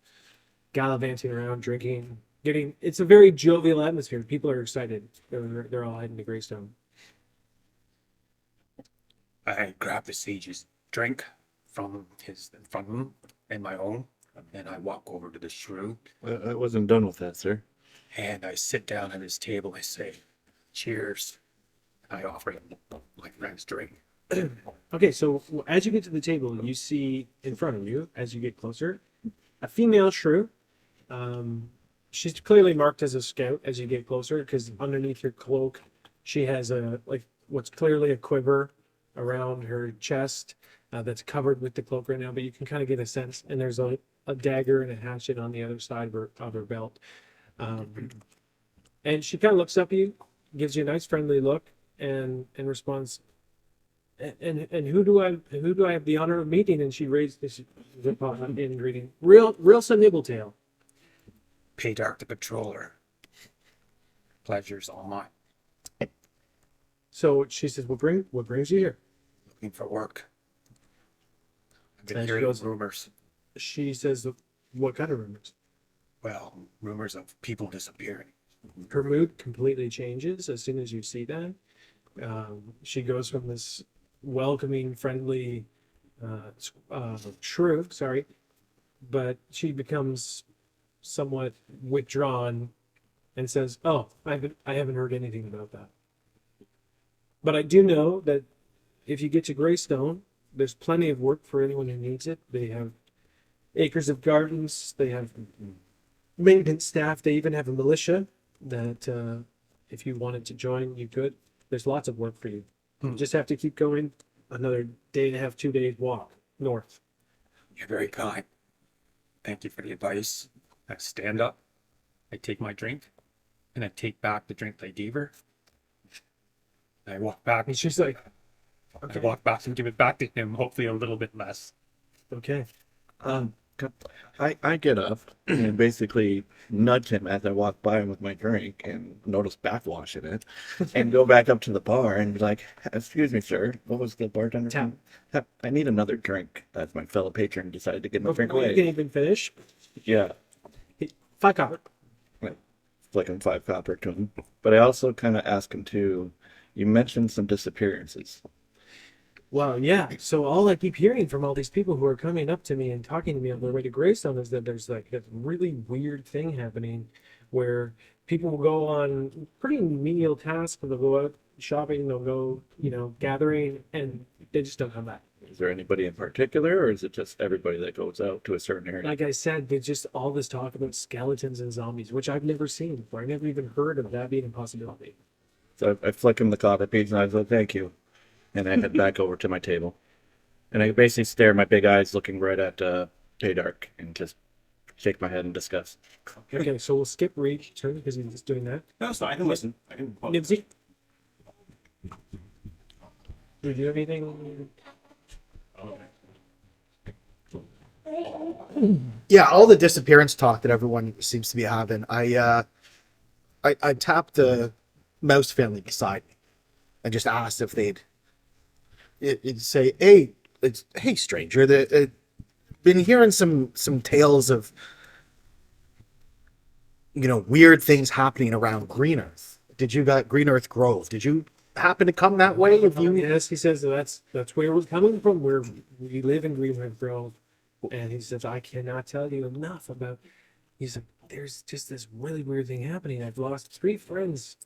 gallivanting around, drinking, it's a very jovial atmosphere. People are excited. They're all heading to Greystone. I grab the sage's drink from him and my own, and then I walk over to the shrew I wasn't done with that, sir. and I sit down at his table. I say, "Cheers." I offer him my friend's drink. Okay, so as you get to the table, you see in front of you, as you get closer, a female shrew. She's clearly marked as a scout as you get closer, because underneath her cloak, she has what's clearly a quiver around her chest. that's covered with the cloak right now, but you can kind of get a sense. And there's a dagger and a hatchet on the other side of her belt. And she kind of looks up at you, gives you a nice friendly look, and responds, and who do I have the honor of meeting? And she raised this in greeting. Real son Nibbletail. Paydark the Patroller. Pleasure's all mine. So she says, what brings you here? Looking for work. I've been And she hearing goes- rumors. She says, what kind of rumors? Well, rumors of people disappearing. Her mood completely changes as soon as you see that. She goes from this welcoming, friendly shrew, sorry, but she becomes somewhat withdrawn and says, "Oh, I haven't heard anything about that. But I do know that if you get to Greystone, there's plenty of work for anyone who needs it. They have acres of gardens. They have maintenance staff. They even have a militia that if you wanted to join, you could. There's lots of work for you. You just have to keep going. Another day and a half, 2 days walk north." You're very kind. Thank you for the advice. I stand up, I take my drink, and I take back the drink I gave her. I walk back. And she's like, I walk back and give it back to him, hopefully a little bit less. "Okay." I get up and basically nudge him as I walk by him with my drink and notice backwash in it, and go back up to the bar and be like, "Excuse me, sir, what was the bartender? Tap. Tap. I need another drink." As my fellow patron decided to give my drink Before you away. can even finish, Yeah, 5 copper. flicking 5 copper to him. But I also kind of ask him to. You mentioned some disappearances. Well, yeah. So all I keep hearing from all these people who are coming up to me and talking to me on their way to Greystone is that there's like this really weird thing happening where people will go on pretty menial tasks. They'll go out shopping, they'll go, gathering, and they just don't come back. Is there anybody in particular, or is it just everybody that goes out to a certain area? Like I said, there's just all this talk about skeletons and zombies, which I've never seen before. I never even heard of that being a possibility. So I flick him the coffee piece and I say, "Thank you." And I head back over to my table. And I basically stare my big eyes looking right at Paydark and just shake my head in disgust. Okay, so we'll skip Reed's turn because he's just doing that. No, so I can listen. I can. Nibsy? Do you do anything? Yeah, all the disappearance talk that everyone seems to be having. I tapped the mouse family beside me and just asked if it'd say, "Hey, stranger, been hearing some tales of weird things happening around Green Earth. Did you got Green Earth Grove? Did you happen to come that way? If you Yes, he says that's where we're coming from. We live in Greenwood Grove, and he says I cannot tell you enough about. He said there's just this really weird thing happening. I've lost 3 friends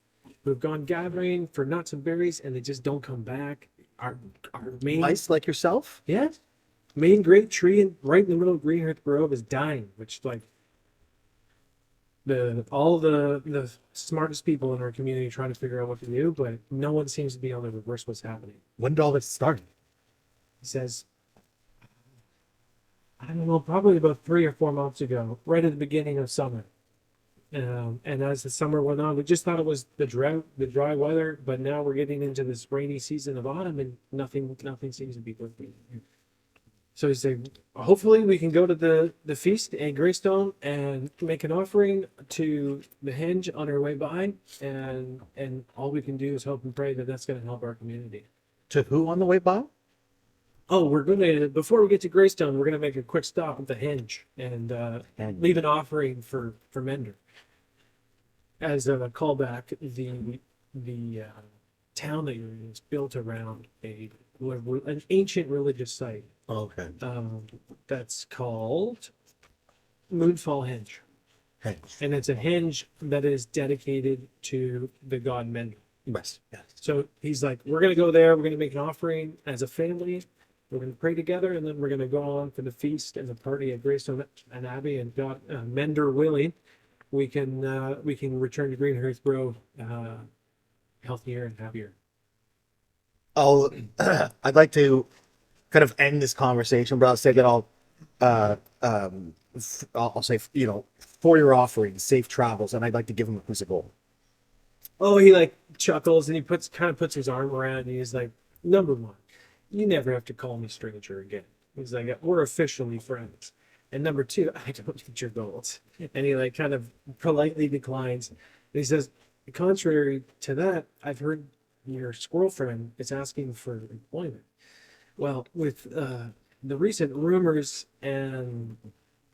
who have gone gathering for nuts and berries, and they just don't come back. Our main mice like yourself? yes, main great tree right in the middle of Greenwood Grove is dying, which like. All the smartest people in our community trying to figure out what to do, but no one seems to be able to reverse what's happening. When did all this start? He says, I don't know, probably about 3 or 4 months ago, right at the beginning of summer. And as the summer went on, we just thought it was the drought, the dry weather, but now we're getting into this rainy season of autumn, and nothing seems to be working. So he said, hopefully we can go to the feast at Greystone and make an offering to the henge on our way by, and all we can do is hope and pray that that's going to help our community. To who on the way by? Oh, we're going to, before we get to Greystone, we're going to make a quick stop at the henge and leave an offering for Mender. As a callback, the town that you're in is built around an ancient religious site. Okay. That's called Moonfall Henge. Henge. And it's a henge that is dedicated to the god Mender. Yes. So he's like, we're going to go there. We're going to make an offering as a family. We're going to pray together, and then we're going to go on for the feast and the party at Greystone and Abbey. And God, Mender willing, we can return to Greenhearth Grove healthier and happier. I'd like to kind of end this conversation, but I'll say that I'll say, for your offering, safe travels, and I'd like to give him a piece of gold. Oh, he like chuckles and he kind of puts his arm around and he's like, number one, you never have to call me stranger again. He's like, we're officially friends. And number two, I don't need your gold. And he like kind of politely declines. And he says, contrary to that, I've heard your squirrel friend is asking for employment. Well, with the recent rumors and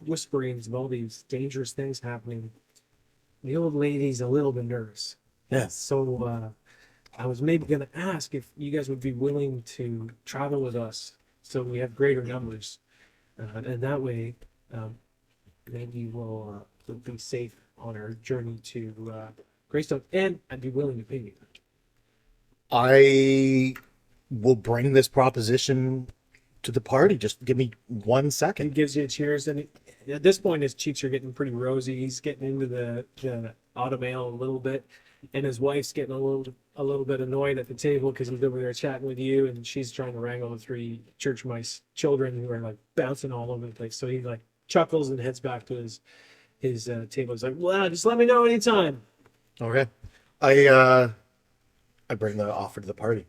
whisperings of all these dangerous things happening, the old lady's a little bit nervous. Yeah. So I was maybe going to ask if you guys would be willing to travel with us so we have greater numbers. And that way, maybe we'll be safe on our journey to Greystone. And I'd be willing to pay you. I will bring this proposition to the party. Just give me 1 He second. gives you a cheers. And at this point, his cheeks are getting pretty rosy. He's getting into the automail a little bit. And his wife's getting a little bit annoyed at the table because he's over there chatting with you, and she's trying to wrangle the 3 church mice children who are like bouncing all over the place. So he like chuckles and heads back to his table. He's like, "Well, just let me know anytime." Okay. I bring the offer to the party.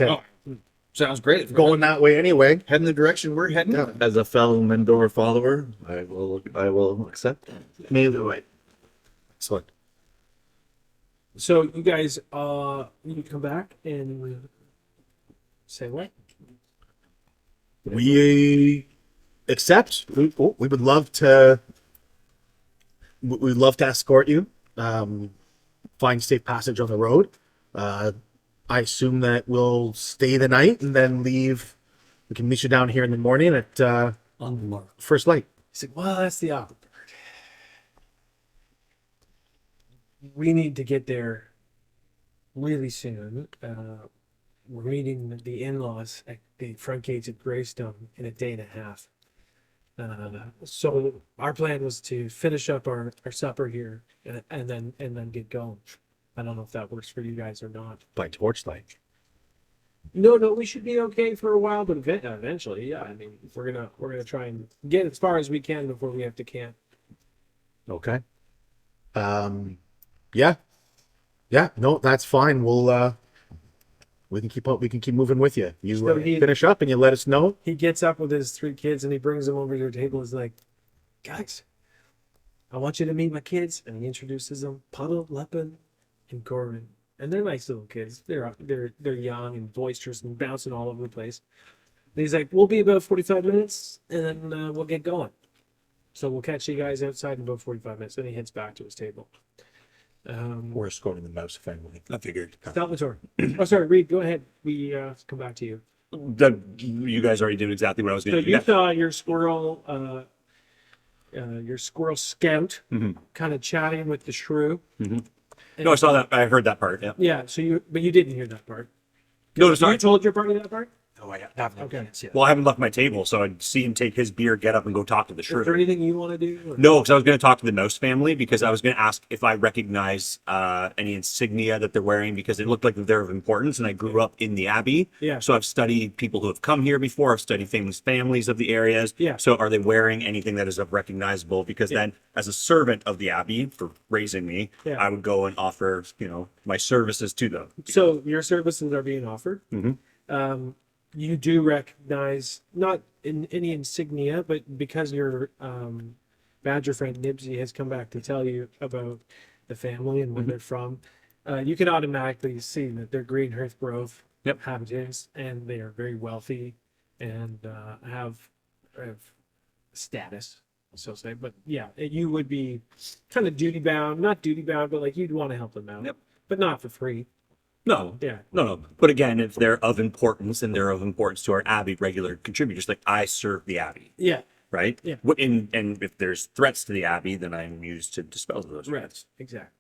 Oh, sounds great. Going that way anyway. Heading the direction we're heading. Yeah. As a fellow Mendor follower, I will accept. Me the way. Excellent. So you guys, you come back and say what? We accept. We would love to. We'd love to escort you. Find safe passage on the road. I assume that we'll stay the night and then leave. We can meet you down here in the morning at On the mark. first light. He said, "Well, that's the opposite. We need to get there really soon. We're meeting the in-laws at the front gates of Greystone in a day and a half. So our plan was to finish up our supper here and then get going. I don't know if that works for you guys or not. By torchlight. No, we should be okay for a while, but eventually, yeah. I mean, we're gonna try and get as far as we can before we have to camp. Okay. Yeah. Yeah. No, that's fine. We'll we can keep up. We can keep moving with you. You So he- finish up and you let us know. He gets up with his 3 kids and he brings them over to your table. He's like, "Guys, I want you to meet my kids." And he introduces them, Puddle, Lepin, and Corbin. And they're nice little kids. They're young and boisterous and bouncing all over the place. And he's like, "We'll be about 45 minutes and then we'll get going. So we'll catch you guys outside in about 45 minutes." And he heads back to his table. We're escorting the mouse family. I figured. Salvatore. Oh, sorry, Reed, go ahead. We come back to you. You guys already did exactly what I was So going to do. you Yeah. saw your squirrel scout Mhm. kind of chatting with the shrew. Mhm. No, I saw that. I heard that part. Yeah. Yeah. But you didn't hear that part. No, it's You not. told your party that part. Oh, I Okay. Well, I haven't left my table, so I'd see him take his beer, get up, and go talk to the Is there shrew. anything you want to do? Or? No, because I was going to talk to the mouse family because I was going to ask if I recognize any insignia that they're wearing because it looked like they're of importance, and I grew up in the abbey. Yeah. So I've studied people who have come here before. I've studied famous families of the areas. Yeah. So are they wearing anything that is of recognizable? Because then, as a servant of the abbey for raising me, Yeah. I would go and offer, my services to them. So your services are being offered. Mhm. You do recognize not in any insignia, but because your badger friend Nibsy has come back to tell you about the family and where they're from, you can automatically see that they're Greenhearth Grove Yep. inhabitants, and they are very wealthy and have status, so say. But yeah, you would be kind of not duty bound, but like you'd want to help them out, Yep. but not for free. No, Yeah. no. But again, if they're of importance and they're of importance to our abbey regular contributors, like I serve the abbey, Yeah. right? Yeah. And if there's threats to the abbey, then I'm used to dispel those Right. threats. Exactly.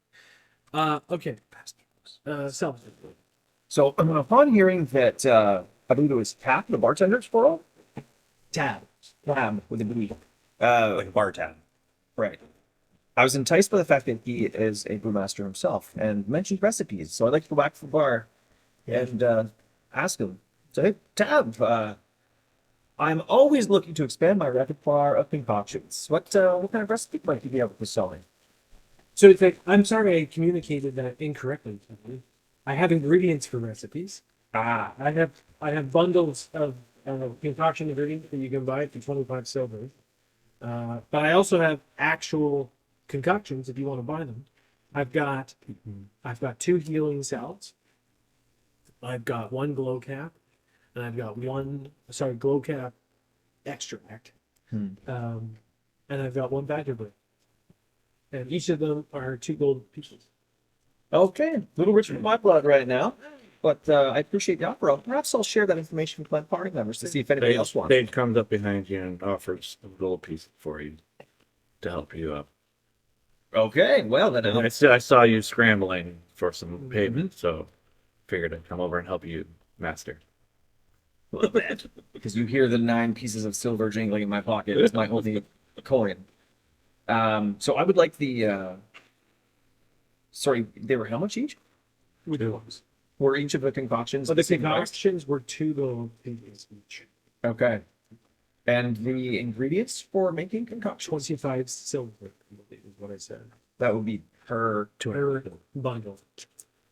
Okay. Self. So upon hearing that, I believe it was Tab, the bartender's for Tab. with a B. Like a bar tab. Right. I was enticed by the fact that he is a brewmaster himself and mentioned recipes. So I'd like to go back to the bar and ask him So, hey, Tab, I'm always looking to expand my repertoire of concoctions. What kind of recipe might you be able to sell me? So it's like, I'm sorry I communicated that incorrectly. I have ingredients for recipes. I have bundles of concoction ingredients that you can buy for 25 silver. But I also have actual concoctions if you want to buy them. I've got 2 healing salves. I've got 1 glow cap, and I've got glow cap extract. And I've got 1 badger blade. And each of them are 2 gold pieces. Okay, a little rich for my blood right now, but I appreciate the offer. Perhaps I'll share that information with my party members to see if anybody else wants. Dave comes up behind you and offers a little piece for you to help you up. Okay, well then, And I saw you scrambling for some payment, so figured I'd come over and help you, master. a little bit, because you hear the 9 pieces of silver jingling in my pocket. It's my only coin. So I would like the. Sorry, they were how much each? Which ones? Were each of the concoctions? So the same price? concoctions were 2 gold pieces each. Okay. And the ingredients for making concoctions? 25 silver, I believe is what I said. That would be per Per bundle.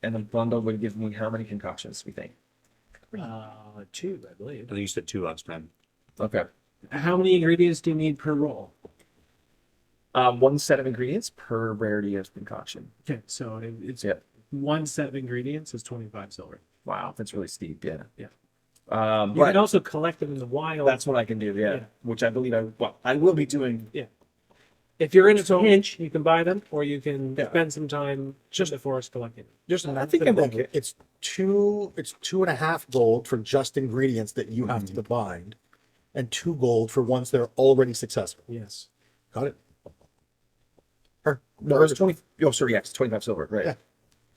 and the bundle would give me how many concoctions, we think? 2, I believe. I think you said 2 last time. Okay. How many ingredients do you need per roll? 1 set of ingredients per rarity of concoction. Okay, so it's Yeah. 1 set of ingredients is 25 silver. Wow, that's really steep. Yeah. Yeah. You But can also collect them in the wild. that's what I can do. Yeah. Yeah. Which I believe I will be doing. If you're in a pinch, you can buy them, or you can Yeah. spend some time just in the forest collecting. Just I think I'm okay. It's 2.5 gold for just ingredients that you have to bind, and 2 gold for ones that are already successful. Yes. Got it? No, it's 20. Oh, sorry. Yeah, it's 25 silver. Right.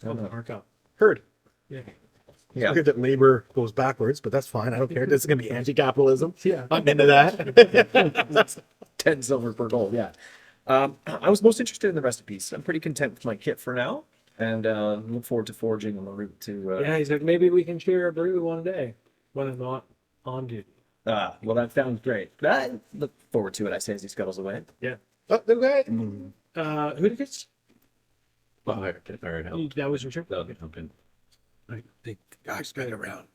Yeah. Markup. Heard. Yeah. Yeah. Weird that labor goes backwards, but that's fine. I don't care. This is gonna be anti-capitalism. Yeah. I'm into that. 10 silver per gold. Yeah. I was most interested in the recipes. I'm pretty content with my kit for now, and look forward to foraging on the route to. Yeah, he said maybe we can share a brew one day when I'm not on duty. Well, that sounds great. I look forward to it. I say as he scuttles away. Oh, okay. Who did it? Well, I already helped. That was your turn. That'll help in. I think the guy's been around.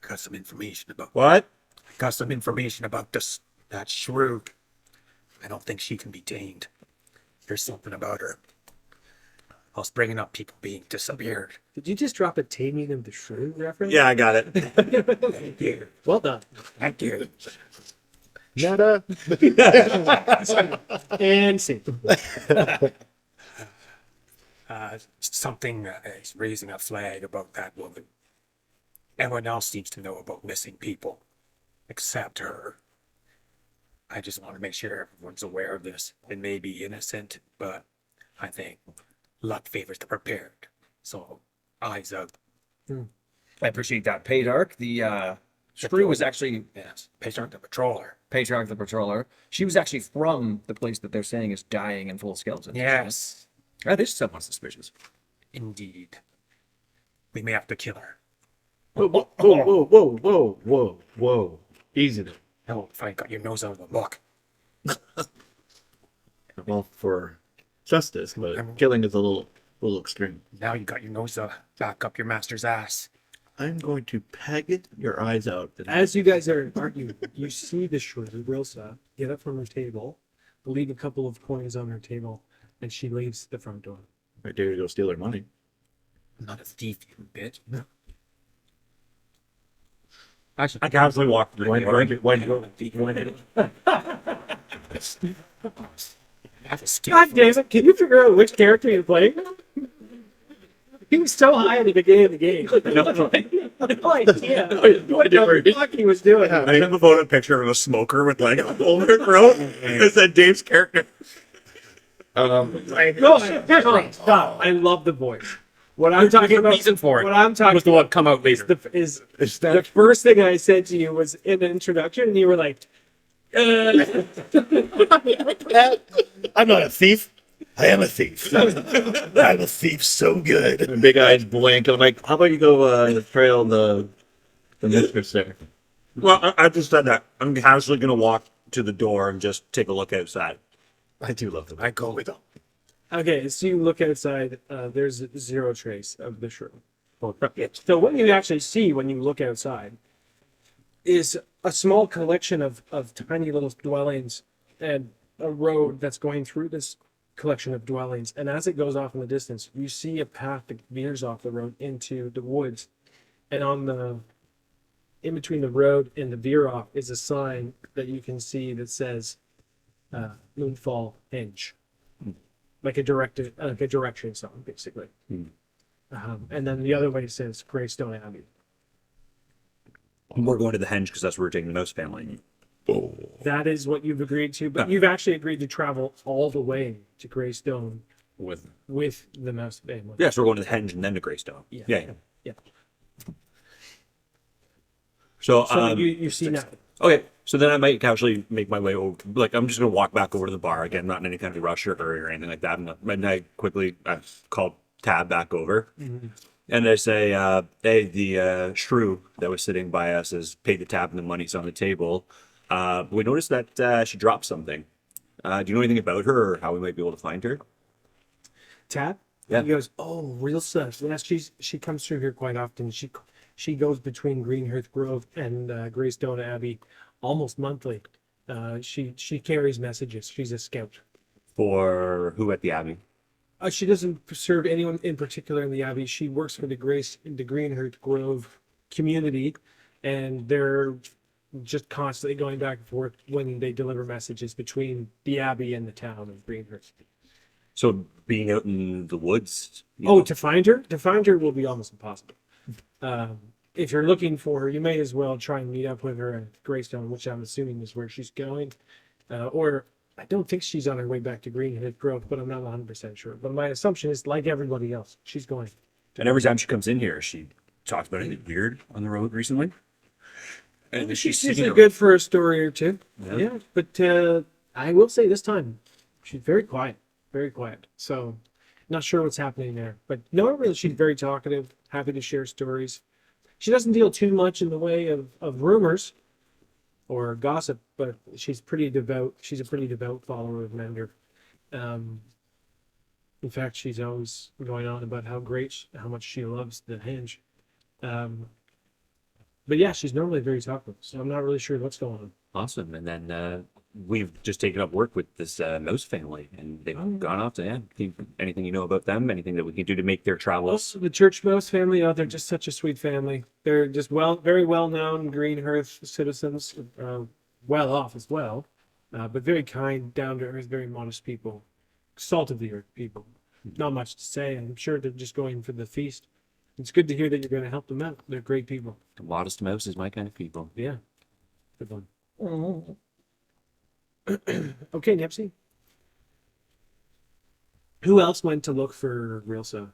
I got some information about. What? I got some information about that shrew. I don't think she can be tamed. There's something about her. I was bringing up people being disappeared. Did you just drop a Taming of the Shrew reference? Yeah, I got it. Thank you. Well done. Thank you. Nada. And see. Something is raising a flag about that woman. Everyone else seems to know about missing people, except her. I just want to make sure everyone's aware of this. It may be innocent, but I think luck favors the prepared. So, eyes up. I appreciate that. Paydark, the shrew was actually Yes, Patriarch the Patroller. Patriarch the Patroller. She was actually from the place that they're saying is dying and full of skeletons. Yes, That is somewhat suspicious. indeed. We may have to kill her. Whoa, whoa, whoa, whoa, whoa, whoa, whoa. Easy there. Hell, if I got your nose out of the book. Well, for justice, but killing is a little extreme. Now you got your nose back up your master's ass. I'm going to peg your eyes out. As you guys are arguing, you see the shrew, Rilsa, get up from her table, leave a couple of coins on her table, and she leaves the front door. I dare to go steal her money. I'm not a thief, you bitch. I casually walked through. Have a skill. God damn it, can you figure out which character you're playing? He was so high at the beginning of the game. No idea. No idea where What the fuck he was doing. I have a photo picture of a smoker with like a hole in her throat. It said Dave's character. Go ahead. Stop. I love the voice. What I'm talking about. reason for it. What I'm talking Was the one come out later. is the first thing I said to you was in an introduction, and you were like, I'm not a thief. I am a thief. I'm a thief so good. And big eyes blink. I'm like, how about you go trail the the mistress there. Well, I just said that. I'm casually going to walk to the door and just take a look outside. I do love them. I go with them. Okay, so you look outside. There's zero trace of the shroom. So what you actually see when you look outside is a small collection of tiny little dwellings and a road that's going through this collection of dwellings. And as it goes off in the distance, you see a path that veers off the road into the woods. And in between the road and the veer off is a sign that you can see that says Moonfall Henge, like a direction sign, basically. And then the other way says Greystone Abbey. We're going to the henge because that's where we're taking the mouse family. That is what you've agreed to, but you've actually agreed to travel all the way to Greystone With the mouse family. yeah, so we're going to the henge and then to Greystone. Yeah. Yeah. So, So you see now. okay, so then I might casually make my way over. Like, I'm just gonna walk back over to the bar again, not in any kind of rush or hurry or anything like that. And I quickly call Tab back over, and I say, "Hey, the shrew that was sitting by us has paid the tab and the money's on the table. We noticed that she dropped something. Do you know anything about her or how we might be able to find her?" Tab? Yeah. He goes, oh, real stuff. Yes, she comes through here quite often. She goes between Greenhearth Grove and Greystone Abbey almost monthly. She carries messages. She's a scout. For who at the Abbey? She doesn't serve anyone in particular in the Abbey. She works for the Greenhearth Grove community, and they're just constantly going back and forth when they deliver messages between the Abbey and the town of Greenhearth. So being out in the woods. Oh, to find her will be almost impossible. If you're looking for her, you may as well try and meet up with her at Greystone, which I'm assuming is where she's going. Or I don't think she's on her way back to Greenhead Grove, but I'm not 100% sure. But my assumption is, like everybody else, she's going. And every time she comes in here, she talks about anything weird on the road recently. And She's usually good for a story or two. Yeah. Yeah, but I will say this time, she's very quiet. Very quiet. So, not sure what's happening there. But normally she's very talkative, happy to share stories. She doesn't deal too much in the way of rumors or gossip, but she's pretty devout. She's a pretty devout follower of Mender. In fact, she's always going on about how much she loves the henge. But yeah, she's normally very talkative, so I'm not really sure what's going on. Awesome. And then we've just taken up work with this mouse family, and they've gone off to anything you know about them, anything that we can do to make their travels. Also, the Church Mouse family, they're just such a sweet family. They're just very well known Greenhearth citizens, well off as well, but very kind, down to earth, very modest people, salt of the earth people. Not much to say. I'm sure they're just going for the feast. It's good to hear that you're going to help them out. They're great people. The modest mouse is my kind of people. Yeah, good one. Okay, Nipsey. Who else went to look for Rilsa?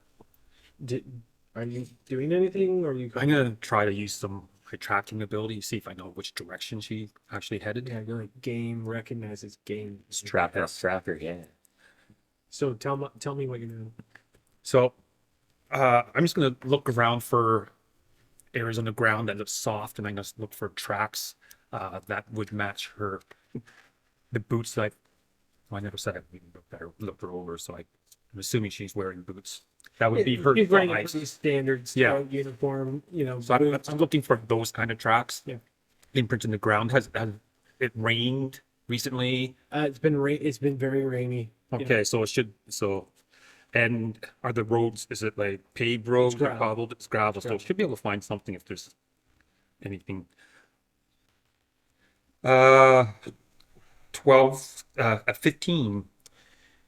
Are you doing anything, or are you? I'm gonna try to use some my tracking ability, see if I know which direction she actually headed. Yeah, you're like game recognizes game. Tracker, yeah. So tell me what you're doing. So I'm just gonna look around for areas on the ground that look soft, and I'm gonna look for tracks that would match the boots that I never said I looked her over, so I'm assuming she's wearing boots. That would be her She's wearing a thighs. pretty standard scout uniform, So I'm boots. looking for those kind of tracks. Yeah. Imprints in the ground. Has it rained recently? It's been very rainy. Okay, so it should and are the roads, is it like paved roads or gravel. cobbled? It's gravel, so should be able to find something if there's anything. 15.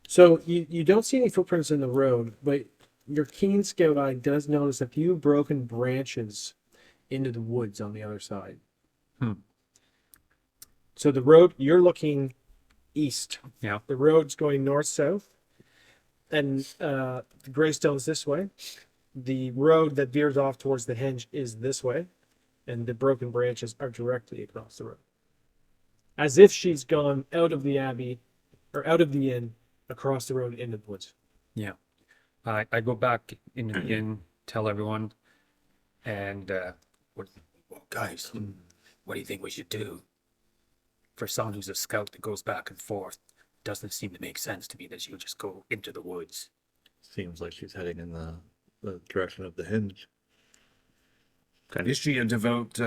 So you don't see any footprints in the road, but your keen scout eye does notice a few broken branches into the woods on the other side. So the road, you're looking east. Yeah. The road's going north-south, and the Greystone's this way. The road that veers off towards the henge is this way, and the broken branches are directly across the road. As if she's gone out of the abbey, or out of the inn, across the road into the woods. Yeah. I go back into the inn, tell everyone, and Guys, what do you think we should do? For someone who's a scout that goes back and forth, doesn't seem to make sense to me that she would just go into the woods. Seems like she's heading in the direction of the hinge. Is she a devout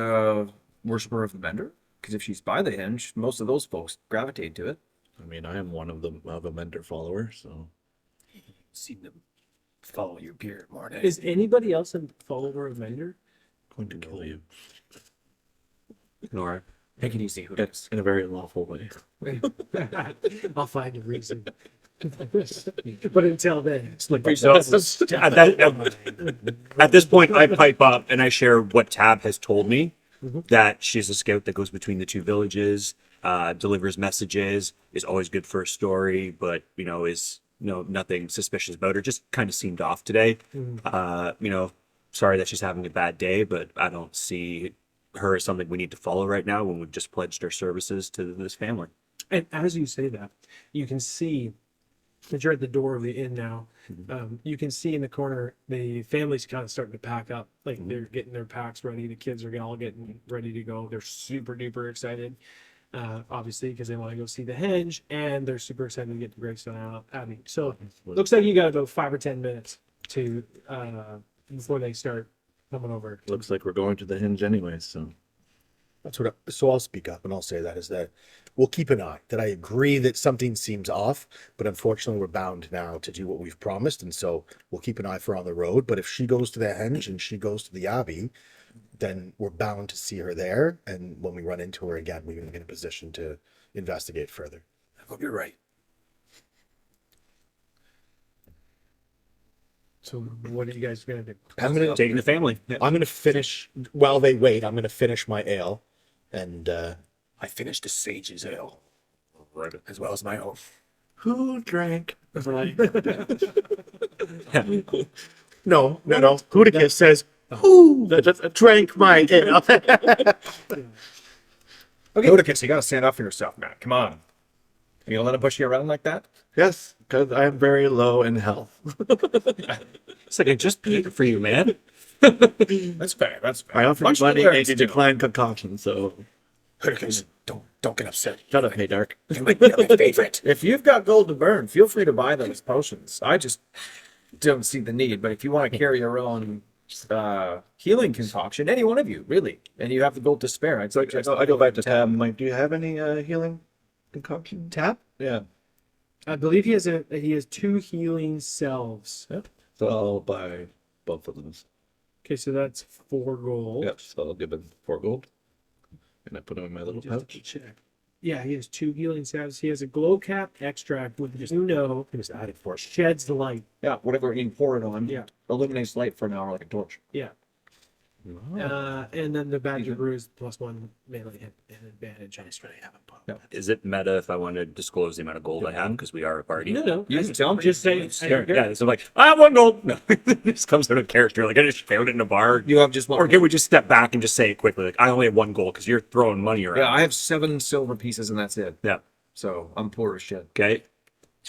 worshiper of the Mender? Because if she's by the hinge, most of those folks gravitate to it. I mean, I am one of them of a mentor follower, so Seem to follow your beard more than Is anybody else a follower of Mender? going to kill you Nora. Take it easy, Hootis. in a very lawful way. I'll find a reason. But until then, it's like So at this point, I pipe up and I share what Tab has told me, that she's a scout that goes between the two villages, delivers messages, is always good for a story, but is nothing suspicious about her. Just kind of seemed off today. Sorry that she's having a bad day, but I don't see her as something we need to follow right now when we've just pledged our services to this family. And as you say that, you can see that you're at the door of the inn now. You can see in the corner the family's kind of starting to pack up. Like they're getting their packs ready. The kids are all getting ready to go. They're super duper excited, obviously, because they want to go see the henge, and they're super excited to get to Greystone Abbey. So looks like you got about 5 or 10 minutes to before they start coming over. Looks like we're going to the hinge anyway, so That's what. So I'll speak up and I'll say that is that we'll keep an eye. That I agree that something seems off, but unfortunately we're bound now to do what we've promised, and so we'll keep an eye for her on the road. But if she goes to the henge and she goes to the abbey, then we're bound to see her there. And when we run into her again, we're going to be in a position to investigate further. I hope you're right. So what are you guys gonna do? I'm gonna Taking the family. I'm gonna finish while they wait. I'm gonna finish my ale, and I finished the sage's ale, as well as my own. who drank? no. Hooticus says, "Who drank my ale?" Okay, Hooticus, you gotta stand up for yourself, man. Come on. You gonna let him push you around like that? Yes, because I am very low in health. It's like I just paid for you, man. That's fair. That's fair. I offered Much money tolerance and you to- declined concoction, so Hurricanes, don't get upset. shut up, hey Dark. You might be my favorite. If you've got gold to burn, feel free to buy those potions. I just don't see the need. But if you want to carry your own healing concoction, any one of you, really, and you have the gold to spare, I'd So suggest I go back to Tab. I'm like, do you have any healing concoction? Tap. Yeah. I believe he has 2 healing selves. So I'll buy both of those. Okay, so that's 4 gold. Yep. So I'll give him 4 gold. And I put them in my little Just pouch. check. Yeah, he has 2 healing salves. He has a glow cap extract with Just add it for it. sheds the light. Yeah, whatever you pour it on. Yeah. Illuminates light for an hour like a torch. Yeah. And then the Badger Brew is +1 melee hit and advantage on strength. Is it meta if I want to disclose the amount of gold I have because we are a party? No. You can tell me. Just say, Yeah, so I'm like, I have 1 gold. No, this comes out of character. Like I just found it in a bar. You have just one. Or can we just step back and just say it quickly? Like I only have 1 gold because you're throwing money around. Yeah, I have 7 silver pieces and that's it. Yeah. So I'm poor as shit. Okay.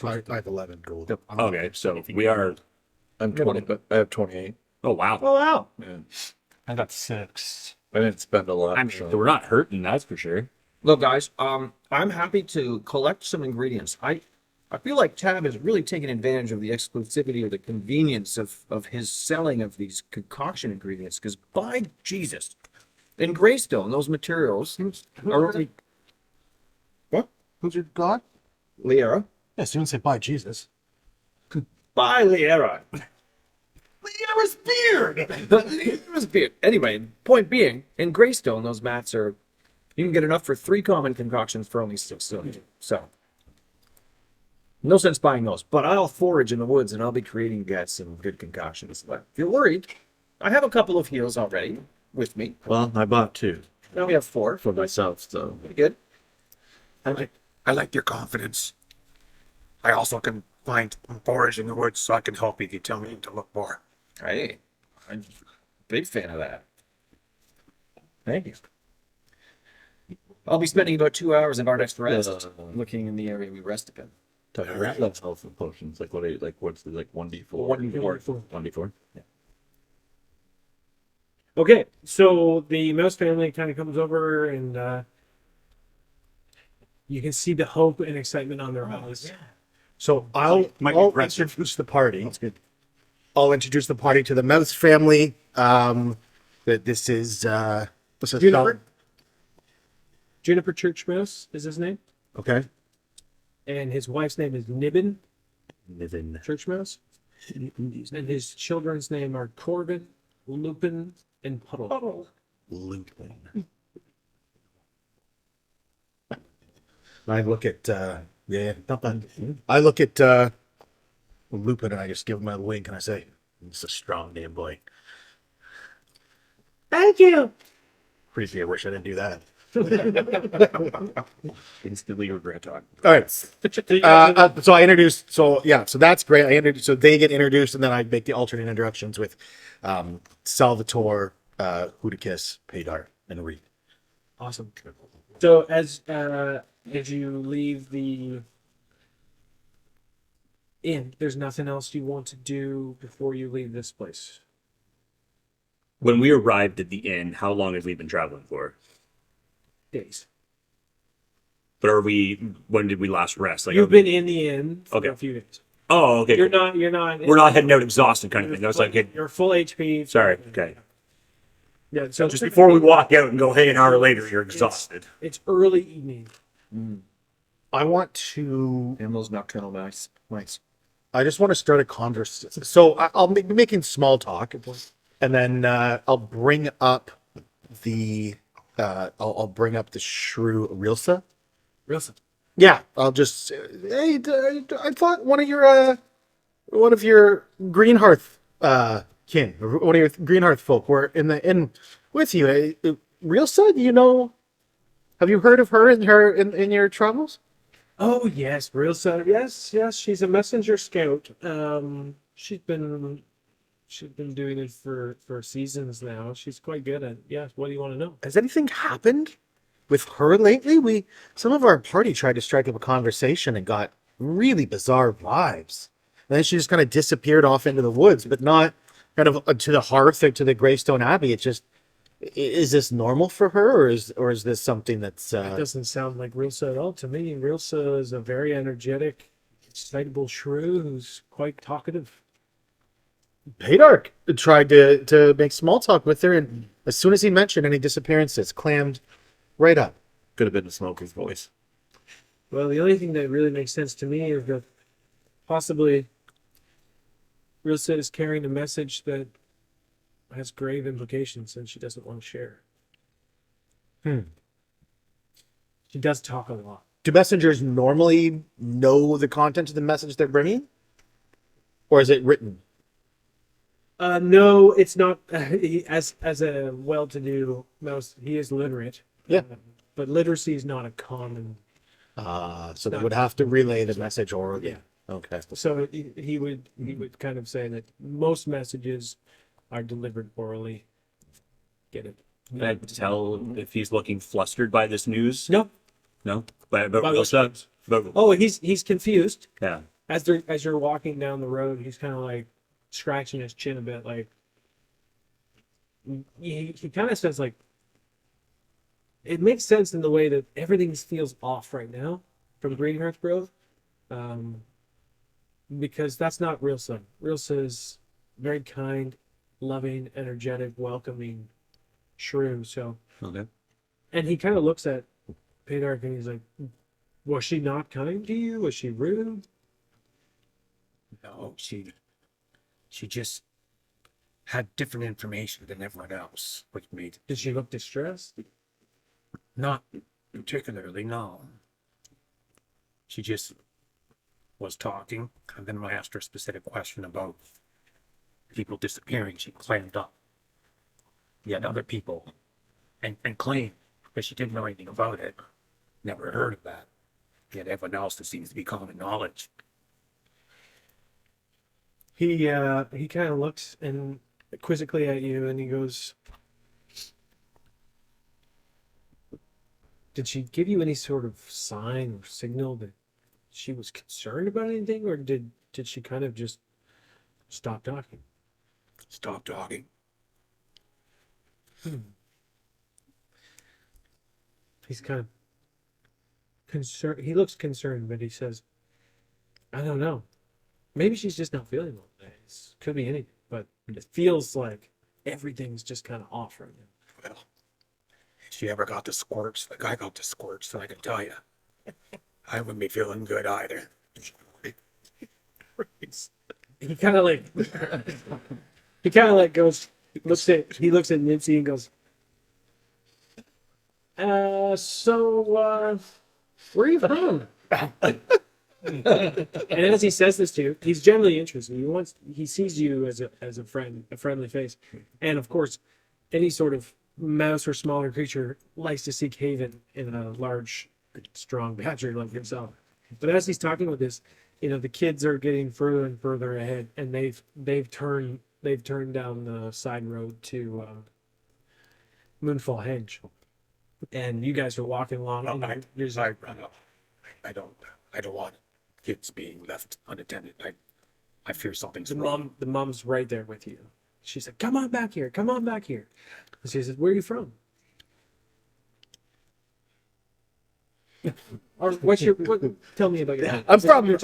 I have 11 gold. Okay. So we are. I'm 20, but I have 28. Oh wow. Oh wow. Yeah. I got 6. I didn't spend a lot. I mean, so. we're not hurting. That's for sure. Look, guys, I'm happy to collect some ingredients. I feel like Tab is really taking advantage of the exclusivity or the convenience of his selling of these concoction ingredients. Because by Jesus, in Greystone, those materials are only Who's your god? Liera. Yes, you didn't say bye, Jesus. By Liera. Liera's beard. Liera's beard. Anyway, point being, in Greystone, those mats are. You can get enough for 3 common concoctions for only 6 silver. So, no sense buying those. But I'll forage in the woods and I'll be creating some good concoctions. But if you're worried, I have a couple of heals already with me. Well, I bought 2 Now we have 4. for myself, so. Pretty good. I like your confidence. I also can find forage in the woods, so I can help you if you tell me to look more. Hey, I'm a big fan of that. Thank you. I'll be spending about 2 hours of our next rest looking in the area we rested in. That's health and potions. Like what's the 1d4? 1d4. 1d4. Yeah. Okay, so the mouse family kind of comes over, and you can see the hope and excitement on their eyes. So Might be I'll aggressive. introduce the party. That's good. I'll introduce the party to the Mouse family. That this is Juniper? Juniper Church Mouse is his name, Okay. and his wife's name is Nibbin Niven. Church Mouse, and his children's name are Corbin, Lupin, and Puddle. Lupin. I look at yeah, not bad. I look at Lupin and I just give him a wink and I say, "It's a strong name, boy." Thank you. Creepy. I wish I didn't do that. Instantly regret talking. All right. So I introduced. So yeah. So that's great. I introduced. So they get introduced, and then I make the alternate introductions with Salvatore, Hudakis, Paydar, and Reed. Awesome. So as you leave the inn, there's nothing else you want to do before you leave this place. When we arrived at the inn, how long had we been traveling for? Days. But when did we last rest? Like, You've been in the inn for Okay. a few days. Oh, okay. You're cool. not. You're not. We're not heading out exhausted kind of thing. I was like, hey, You're full HP. sorry. Okay. Yeah. So Just before we walk out and go, hey, an hour later, you're exhausted. It's early evening. I want to. And those nocturnal mice. I just want to start a conversation. So I'll be making small talk, and then I'll bring up the I'll bring up the shrew Rilsa. Wilson. Yeah, I'll just hey, I thought one of your Greenhearth kin, or one of your Greenhearth folk were in the inn with you. Rilsa, do you know? Have you heard of her in your travels? Oh yes, real son. Yes, yes. She's a messenger scout. She's been doing it for seasons now. She's quite good at. Yeah. What do you want to know? Has anything happened with her lately? Some of our party tried to strike up a conversation and got really bizarre vibes. And then she just kind of disappeared off into the woods, but not kind of to the hearth or to the Greystone Abbey. It just is this normal for her, or is this something that's It doesn't sound like Rilsa at all to me. Rilsa is a very energetic, excitable shrew who's quite talkative. Paydark tried to make small talk with her, and as soon as he mentioned any disappearances, clammed right up. Could have been the smoker's voice. Well, the only thing that really makes sense to me is that possibly Rilsa is carrying a message that has grave implications and she doesn't want to share. She does talk a lot. Do messengers normally know the content of the message they're bringing, or is it written? No, it's not. As a well-to-do mouse, he is literate. Yeah. But literacy is not a common. So they would have to relay the message orally. Yeah. Okay. So he would kind of say that most messages are delivered orally. Get it? Can I tell if he's looking flustered by this news? No. No? But By real what stuff? But, Oh, he's confused. yeah. As you're walking down the road, he's kind of like scratching his chin a bit, like he kind of says like it makes sense in the way that everything feels off right now from Greenhearth Grove, because that's not Rilsa. Rilsa is very kind, loving, energetic, welcoming shrew. So, Okay. and he kind of looks at Paydark and he's like, "Was she not kind to you? Was she rude?" No, she just had different information than everyone else, which made Did she look distressed? not particularly, no. She just was talking, and then when I asked her a specific question about people disappearing, she clammed up. Yet other people, and claimed that she didn't know anything about it, never heard of that. Yet everyone else, it seems to be common knowledge. He kind of looks and quizzically at you, and he goes, "Did she give you any sort of sign or signal that she was concerned about anything, or did she kind of just stop talking?" Stop talking. He's kind of concerned. He looks concerned, but he says, I don't know. Maybe she's just not feeling well today. Could be anything, but it feels like everything's just kind of off right now. Well, if she ever got the squirts, like I got the squirts, then I can tell you, I wouldn't be feeling good either. He kind of like, he kind of like goes, he looks at Nancy and goes, so, where are you from? And as he says this to you, he's genuinely interested. He sees you as a friend, a friendly face. And of course, any sort of mouse or smaller creature likes to seek haven in a large, strong badger like himself. But as he's talking with this, the kids are getting further and further ahead, and they've turned down the side road to Moonfall Hedge. And you guys are walking along. No, and I don't want kids being left unattended. I fear something's wrong. the mom's right there with you. She's like, come on back here. Come on back here. And she says, where are you from? Or tell me about your I'm from.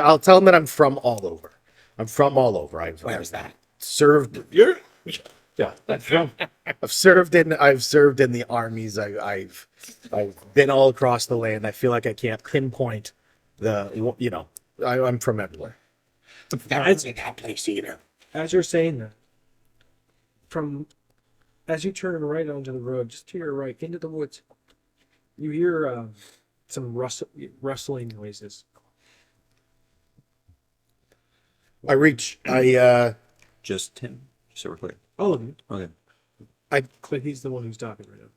I'll tell them that I'm from all over. I'm from all over. Where's that? Served. Yeah, I've served in the armies. I've been all across the land. I feel like I can't pinpoint I'm from everywhere. That's in that place either. As you're saying that, as you turn right onto the road, just to your right, into the woods, you hear some rustling noises. Just him, so we're clear. All of you. Okay. But he's the one who's talking right now.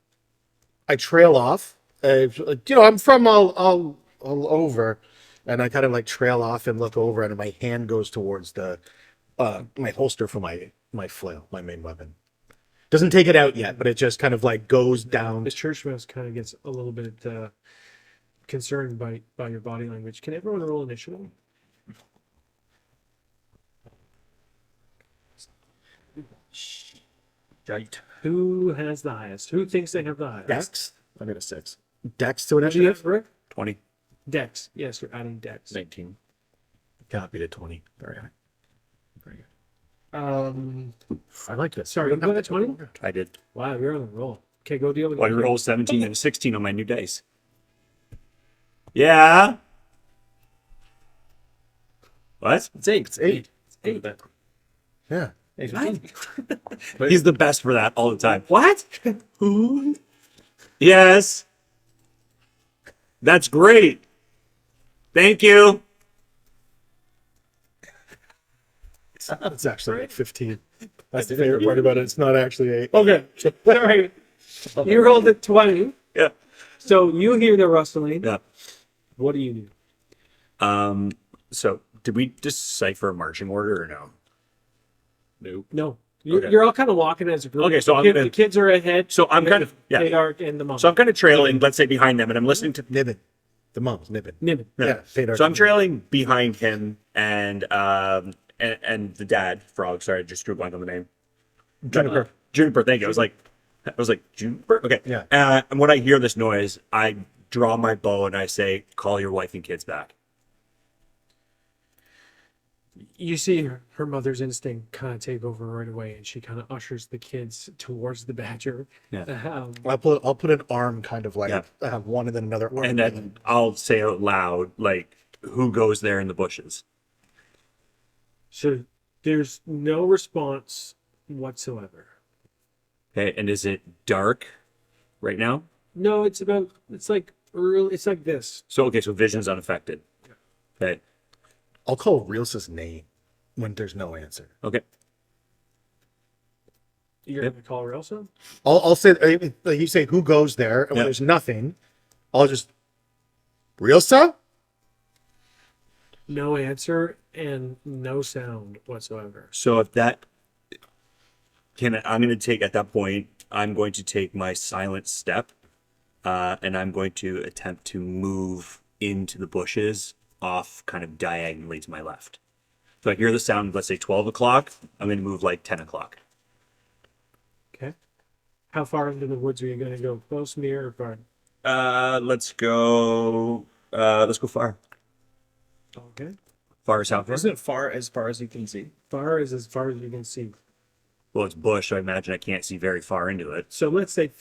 I trail off. I'm from all over, and I kind of like trail off and look over, and my hand goes towards my holster for my flail, my main weapon. Doesn't take it out yet, but it just kind of like goes down. The church mouse kind of gets a little bit concerned by your body language. Can everyone roll initiative? Right. Who has the highest? Who thinks they have the highest? Dex. I got a 6. Dex to What do you initiative. have, Rick? 20. Dex. Yes, you're adding Dex. 19. Copy to 20. Very high. Very good. I like this. Sorry, you got a 20? I did. Wow, you're on the roll. Okay, go deal with Well, I it. rolled 17 and a 16 on my new dice. Yeah. What? It's 8. It's 8. Eight. Yeah. He's the best for that all the time. What? Who? Yes. That's great. Thank you. It's actually like 15. That's the favorite part about it. It's not actually 8. Okay. All right. You rolled a 20. Yeah. So you hear the rustling. Yeah. What do you do? So did we decipher a marching order or no? Nope. No. You're, Okay. you're all kind of walking as a group. Okay, so I'm the gonna- the kids are ahead. So I'm kind of, yeah. Padark and the mom. So I'm kind of trailing, let's say behind them, and I'm listening to, Nibbin. The mom's Nibbin. Niven. Yeah. Fedor. so I'm trailing behind him and the dad, Frog, sorry, I just drew a blank on the name. Juniper. Juniper, thank you. I was like, Juniper? Okay. Yeah. And when I hear this noise, I draw my bow and I say, call your wife and kids back. You see her mother's instinct kind of take over right away, and she kind of ushers the kids towards the badger. Yeah. Um, I'll put an arm kind of like Yeah. one and then another arm. And then I'll say out loud, like, who goes there in the bushes? so there's no response whatsoever. Okay. And is it dark right now? No, it's like early. It's like this. So, okay, so vision's unaffected. Okay. I'll call Reels's name when there's no answer. Okay. You're Yep. gonna call her Elsa? I'll say you say who goes there, and when Yeah. there's nothing, I'll just Reelsa. No answer and no sound whatsoever. So if that I'm going to take at that point, I'm going to take my silent step, and I'm going to attempt to move into the bushes off kind of diagonally to my left. So I hear the sound, let's say 12 o'clock, I'm going to move like 10 o'clock. Okay. How far into the woods are you going to go? Close, near, or far? Let's go far. Okay. Far south. Isn't it far as you can see? Far is as far as you can see. Well, it's bush, so I imagine I can't see very far into it. So let's say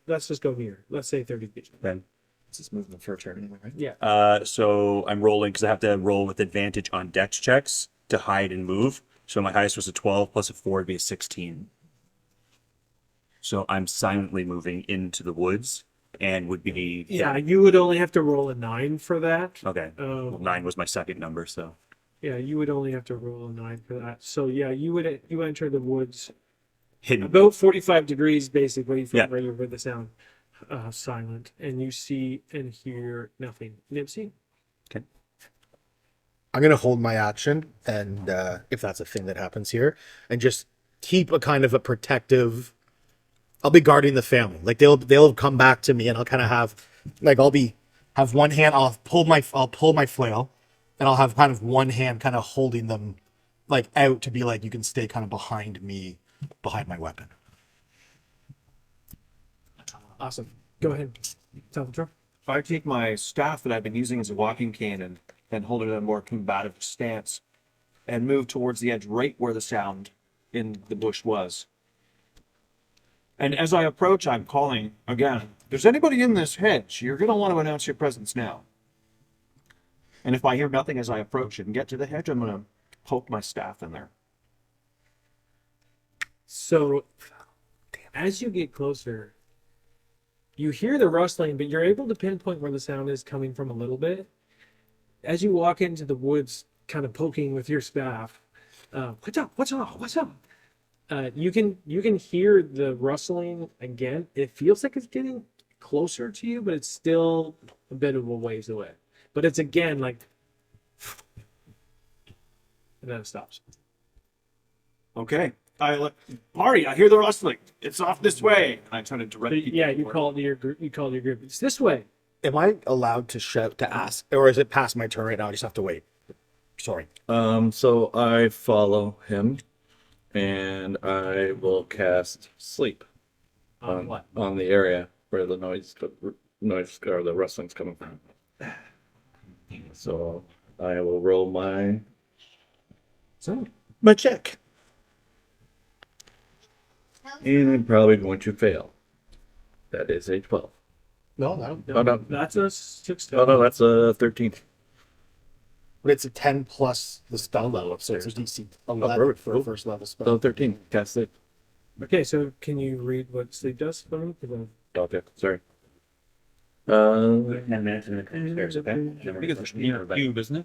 let's just go near. Let's say 30 feet. Then, It's just movement for a turn anyway, right? Yeah. so I'm rolling because I have to roll with advantage on dex checks to hide and move. So my highest was a 12 plus a 4 would be a 16. So I'm silently moving into the woods and would be Yeah, you would only have to roll a 9 for that. Okay. Well, 9 was my second number, so Yeah, you would only have to roll a 9 for that. So yeah, you enter the woods hidden. about 45 degrees basically from Yeah. where you heard the sound, silent, and you see and hear nothing. Nipsey? I'm gonna hold my action, and if that's a thing that happens here, and just keep a kind of a protective. I'll be guarding the family. Like they'll come back to me, and I'll kind of have like have one hand. I'll pull my flail, and I'll have kind of one hand kind of holding them like out to be like you can stay kind of behind me, behind my weapon. Awesome. Go ahead. Salvatore. I take my staff that I've been using as a walking cane and hold it in a more combative stance and move towards the edge right where the sound in the bush was. And as I approach, I'm calling again, if there's anybody in this hedge, you're going to want to announce your presence now. And if I hear nothing as I approach and get to the hedge, I'm going to poke my staff in there. So as you get closer, you hear the rustling, but you're able to pinpoint where the sound is coming from a little bit. As you walk into the woods, kind of poking with your staff, what's up? What's up? What's up? You can hear the rustling again. It feels like it's getting closer to you, but it's still a bit of a ways away. But it's again like, and then it stops. Okay. Party, I hear the rustling. It's off this way. And I turn to direct people Yeah, you toward- call to your group. You call to your group. It's this way. Am I allowed to shout to ask, or is it past my turn right now? I just have to wait. Sorry. So I follow him, and I will cast sleep On what? on the area where the noise or the rustling's coming from. So I will roll my check, and I'm probably going to fail. That is a 12. No, no. Oh no, That's a 6. oh no, that's a 13. But it's a 10 plus the spell level, so it's a DC 11 perfect. for a first level spell. So 13. Cast sleep. Okay, so can you read what sleep does for me? 'Cause I'm- Okay, sorry. 10 minutes in the stairs, okay? Because it's near cube, isn't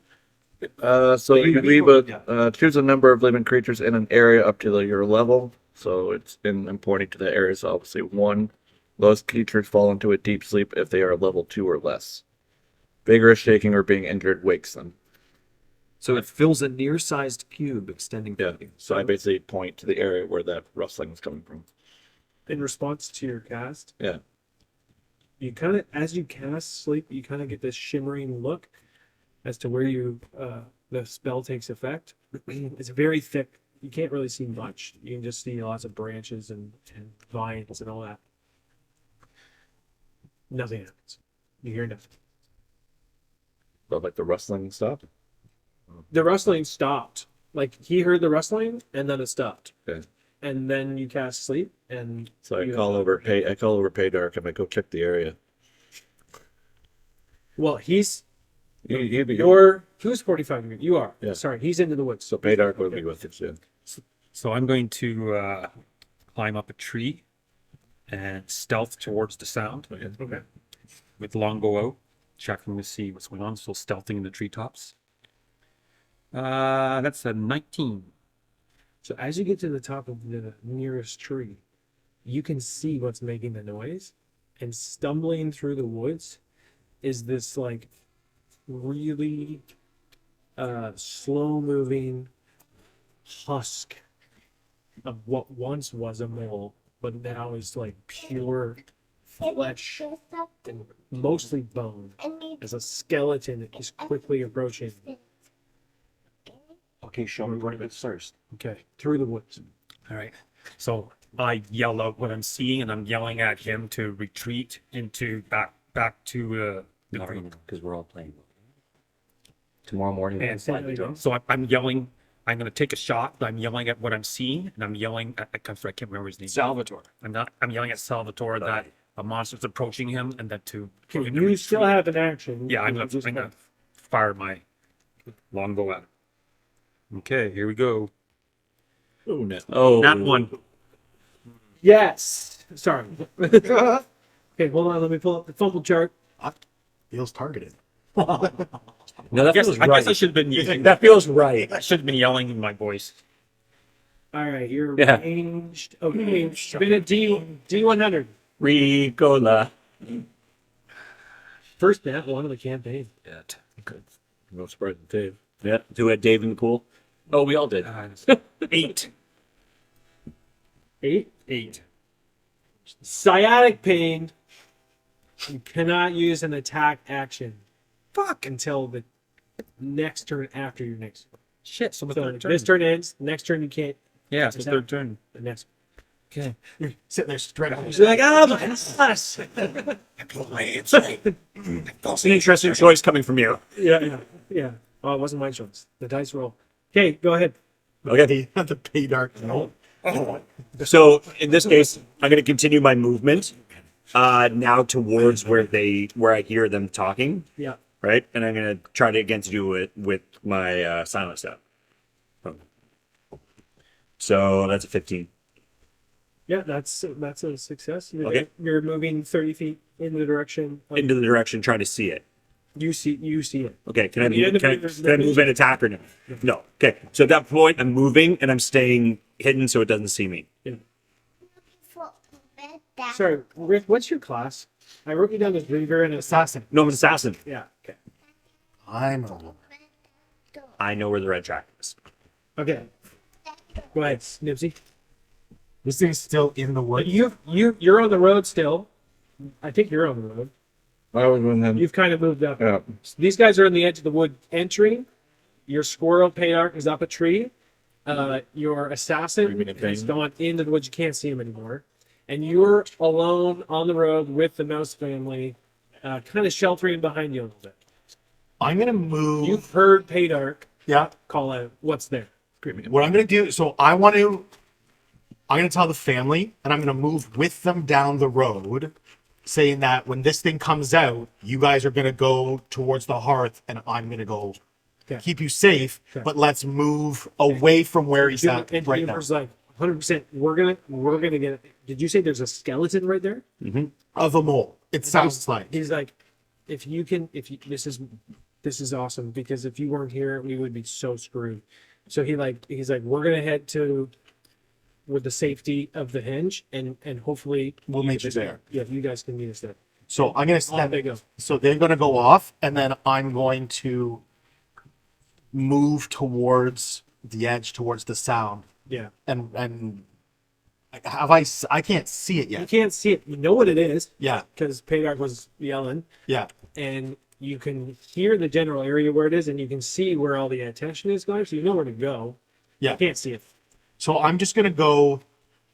it? So you leave choose a number of living creatures in an area up to your level. So I'm pointing to the areas, obviously 1. Those creatures fall into a deep sleep if they are level 2 or less. Vigorous shaking or being injured wakes them. So it fills a near-sized cube extending. Yeah. So I basically point to the area where that rustling is coming from. in response to your cast, Yeah. you kind of, as you cast sleep, you kind of get this shimmering look as to where the spell takes effect. It's very thick. You can't really see much. You can just see lots of branches and vines and all that. Nothing happens. You hear nothing. But like the rustling stop. The rustling stopped. Like he heard the rustling and then it stopped. Okay. And then you cast sleep and So I you- call over Paydark and I go check the area. Well, he's You're who's 45 degrees? You are. Yeah. Sorry, he's into the woods. so Paydark would be with us. Yeah. So I'm going to climb up a tree and stealth towards the sound Okay. with longbow out, checking to see what's going on. So stealthing in the treetops. That's a 19. So as you get to the top of the nearest tree, you can see what's making the noise, and stumbling through the woods is this like really slow moving husk of what once was a mole, but now is like pure flesh and mostly bone, as a skeleton that is quickly approaching. Okay, show me where it first. Okay, through the woods. All right. So I yell out what I'm seeing, and I'm yelling at him to retreat into back to the group. Because we're all playing. Tomorrow morning. And so I'm yelling. I'm going to take a shot. But I'm yelling at what I'm seeing, and I'm yelling. I can't remember his name. Salvatore. I'm yelling at Salvatore that a monster's approaching him, and that to. Okay, you still have an action. Yeah, I'm gonna fire my longbow at him. Okay, here we go. Oh, no. Oh, That one. Yes. Sorry. Okay, hold on. Let me pull up the fumble chart. Feels targeted. no, that feels I right. guess I should have been using. That feels right. I should have been yelling in my voice. All right, you're Yeah. ranged. Okay, spin a D100. Ricola. First nat one of the campaign. Yeah. Good. No surprise to Dave. Yeah. Who had Dave in the pool? Oh, we all did. 8. 8. Sciatic pain. You cannot use an attack action. Fuck until the next turn after your next. Shit. So, So this turn ends. Next turn you can't. Yeah, it's the third turn. The next. Okay. You're sitting there straight up. She's like, oh my gosh. It's an interesting choice coming from you. Yeah. Oh, it wasn't my choice. The dice roll. Okay, go ahead. Okay. The pay dark. So in this case, I'm going to continue my movement now towards where I hear them talking, Yeah. right? And I'm going to try to again to do it with my silence step. So that's a 15. Yeah, that's a success. Okay. You're moving 30 feet in the direction. Of, Into the direction, trying to see it. you see it. Okay, can I At the end move, of can I, it, can I move and attack or no? No. Okay, so at that point, I'm moving and I'm staying hidden so it doesn't see me. Sorry, Rick. What's your class? I wrote you down as Reaver and Assassin. No, I'm an assassin. Yeah. Okay. I'm a I know where the red track is. Okay. Go ahead, Nibsy. This thing's still in the But woods. you're on the road still. I think you're on the road. I was with him. You've kind of moved up. Yeah. These guys are on the edge of the wood entering. Your squirrel Paydark is up a tree. Your assassin Screaming in has pain. gone into the woods. You can't see him anymore. And you're alone on the road with the mouse family, kind of sheltering behind you a little bit. I'm gonna move. You've heard Paydark Yeah. call out, "What's there?" What I'm gonna do. So I'm gonna tell the family, and I'm gonna move with them down the road, saying that when this thing comes out, you guys are gonna go towards the hearth, and I'm gonna go Okay. keep you safe. Okay. But let's move away from where he's at And right now. Huber's like, 100%. We're gonna get it. Did you say there's a skeleton right there? Of a mole. It sounds like. He's like, this is awesome because if you weren't here, we would be so screwed. So he's like, we're gonna head to with the safety of the hinge and hopefully We'll meet you there. Yeah, you guys can meet us there. So I'm gonna Off send. they go. So they're gonna go off, and then I'm going to move towards the edge, towards the sound, Yeah, and I can't see it you yet. can't see it. You know what it is Yeah, because Paydark was yelling, yeah. and you can hear the general area where it is, and you can see where all the attention is going. So you know where to go. Yeah. You can't see it. So I'm just gonna go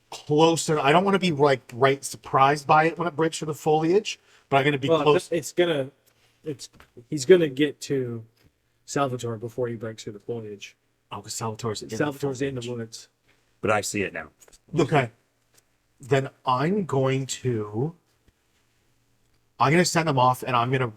closer. I don't want to be like right surprised by it when it breaks through the foliage, but I'm gonna be Well, close. he's gonna get to Salvatore before he breaks through the foliage. Oh, because Salvatore's in. Salvatore's in the woods. But I see it now. Okay. Then I'm gonna send them off, and I'm gonna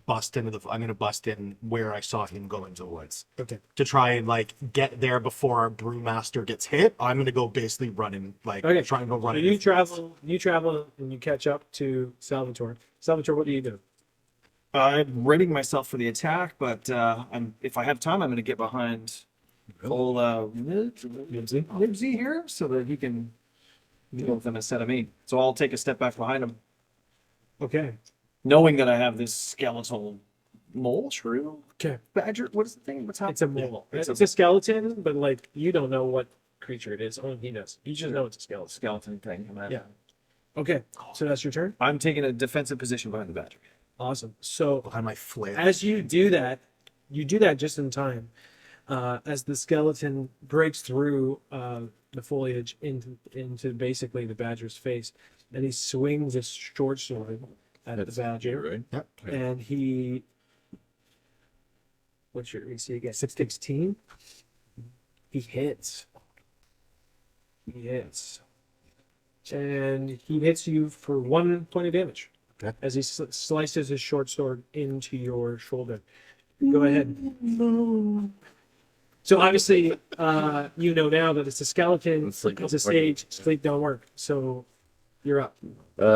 bust in where I saw him go into the woods Okay. to try and like get there before our brewmaster gets hit. I'm gonna go basically running, like Okay. try and go So running. you travel, and you catch up to Salvatore. Salvatore, what do you do? I'm readying myself for the attack, but if I have time, I'm going to get behind old Nibsy here so that he can deal with them instead of me. So I'll take a step back behind him, Okay. knowing that I have this skeletal mole, shrew, Okay. badger. What is the thing? What's happening? It's a mole. It's It's a skeleton, but like you don't know what creature it is. Only he does. You just know it's a skeleton. skeleton thing. Yeah. Okay. So that's your turn. I'm taking a defensive position behind the badger. Awesome. So behind my flare. as you do that just in time. as the skeleton breaks through the foliage into basically the badger's face, and he swings his short sword at the badger, right? Yep. and he. What's your AC again? 16. He hits. He hits. And he hits you for 1 point of damage. Okay. As he slices his short sword into your shoulder. Go ahead. So obviously, you know now that it's a skeleton, Sleep it's a don't work. stage, sleep don't work. So you're up. I'll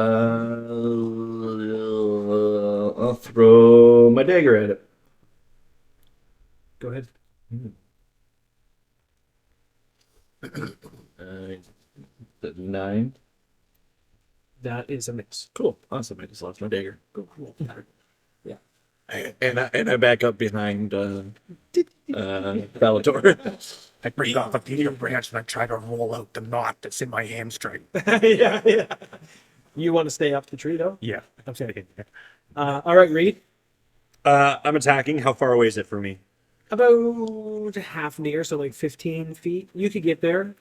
throw my dagger at it. Go ahead. The 9. That is a miss. Cool. Awesome. I just lost my dagger. Cool. Yeah. And I back up behind Bellator. I break off a piece of branch and I try to roll out the knot that's in my hamstring. yeah. You want to stay up the tree though? Yeah. Okay. All right, Reed. I'm attacking. How far away is it from me? About half near, so like 15 feet. You could get there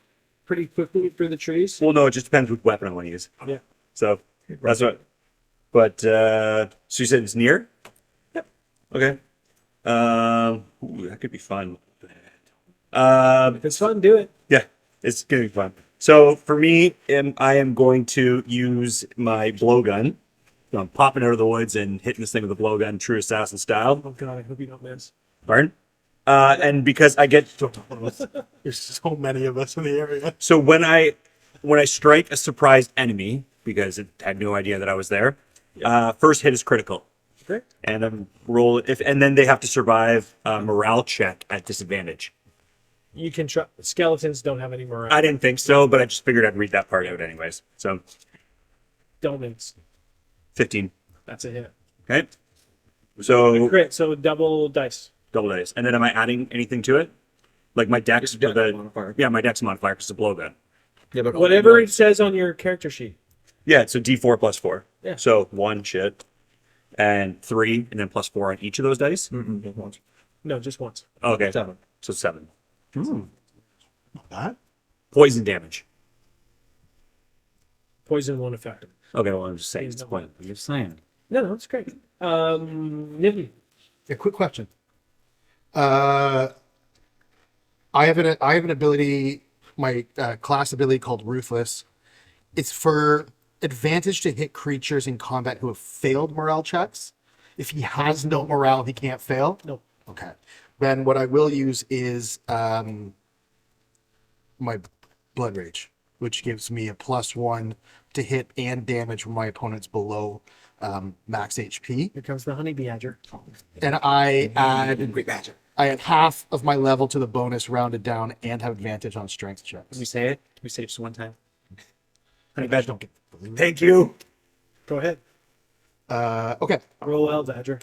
pretty quickly through the trees. Well, no, it just depends which weapon I want to use. Yeah. So that's what. But so you said it's near? Yep. Okay. Ooh, that could be fun. If it's fun, do it. Yeah, it's gonna be fun. So for me, I am going to use my blowgun. So I'm popping out of the woods and hitting this thing with a blowgun, true assassin style. Oh god, I hope you don't miss. Pardon? And because I get There's so many of us in the area. so when I strike a surprised enemy, because it had no idea that I was there, first hit is critical. Okay. And and then they have to survive a morale check at disadvantage. You can try. Skeletons don't have any morale. I didn't think so, but I just figured I'd read that part out anyways. So Don't miss. 15. That's a hit. Okay. So Crit, so double dice. double dice. And then am I adding anything to it? Like my dex for the modifier. yeah, my dex modifier because it's a blowgun. Yeah, but Whatever it says on your character sheet. Yeah, so D4 plus 4. Yeah. So 1 shit and 3 and then plus 4 on each of those dice. No, just once. Okay. 7. So 7. That? Poison damage. Poison won't affect him. Okay, well I'm just saying Please it's don't. point. I'm just saying. No, it's great. Nippy. A quick question. I have an ability, my class ability called Ruthless. It's for advantage to hit creatures in combat who have failed morale checks. If he has no morale, he can't fail. No. Okay. Then what I will use is my Blood Rage, which gives me a +1 to hit and damage when my opponent's below max HP. Here comes the honeybee badger. And I add half of my level to the bonus rounded down and have advantage on strength checks. Let me say it. Let me say it just one time. Honey badger don't get. Thank you. Go ahead. Okay, Roll L, badger.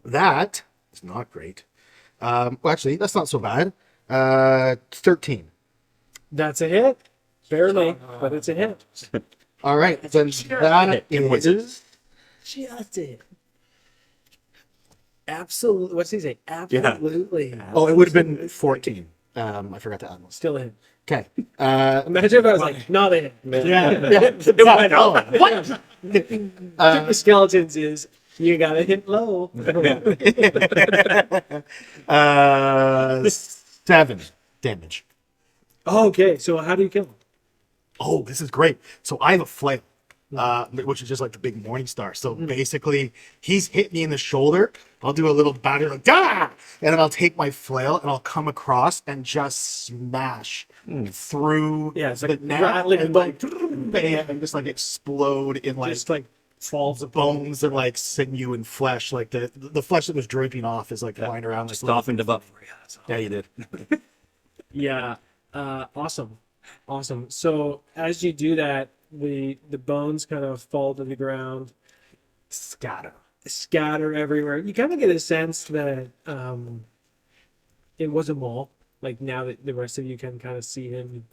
that is not great. Well, actually, that's not so bad. 13. That's a hit. Barely, but it's a hit. All right, then that is Just it. Absolutely. What's he say? Absolutely. Oh, it would have been 14. I forgot to add one. Still a hit. Okay. Imagine if I was like, not a hit. What? The skeletons is you gotta hit low. 7 damage. Okay, so how do you kill him? Oh, this is great. So I have a flail, which is just like the big morning star. So basically, he's hit me in the shoulder. I'll do a little batter, like, ah! And then I'll take my flail and I'll come across and just smash through Yeah, it's the like net rattling and like, bam, and just like explode in like Just like falls apart. bones and like sinew and flesh. Like the flesh that was draping off is like flying around. Like Softened him up for you. That's all. yeah, you did. Yeah. Awesome. So as you do that, the bones kind of fall to the ground, scatter everywhere. You kind of get a sense that it was a mole. Like now that the rest of you can kind of see him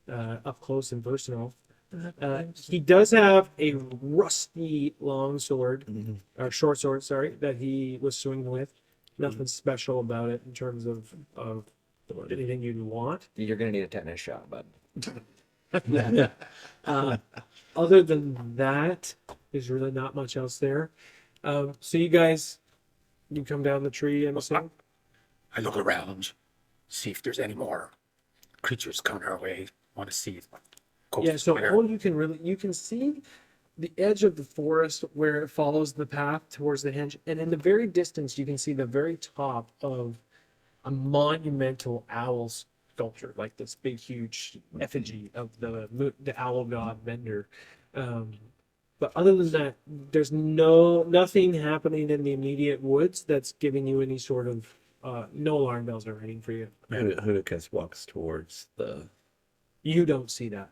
up close and personal. He does have a rusty long sword, or short sword, sorry, that he was swinging with. Nothing special about it in terms of anything you'd want. You're gonna need a tetanus shot, bud. Other than that, there's really not much else there. So you guys, you come down the tree, I'm assuming. I look around, see if there's any more creatures coming our way. Want to see. Yeah, so all you can see the edge of the forest where it follows the path towards the henge, and in the very distance you can see the very top of a monumental owl sculpture, like this big huge effigy of the owl god Mender. But other than that, there's nothing happening in the immediate woods that's giving you any sort of no alarm bells are ringing for you. Hudakus walks towards the. You don't see that.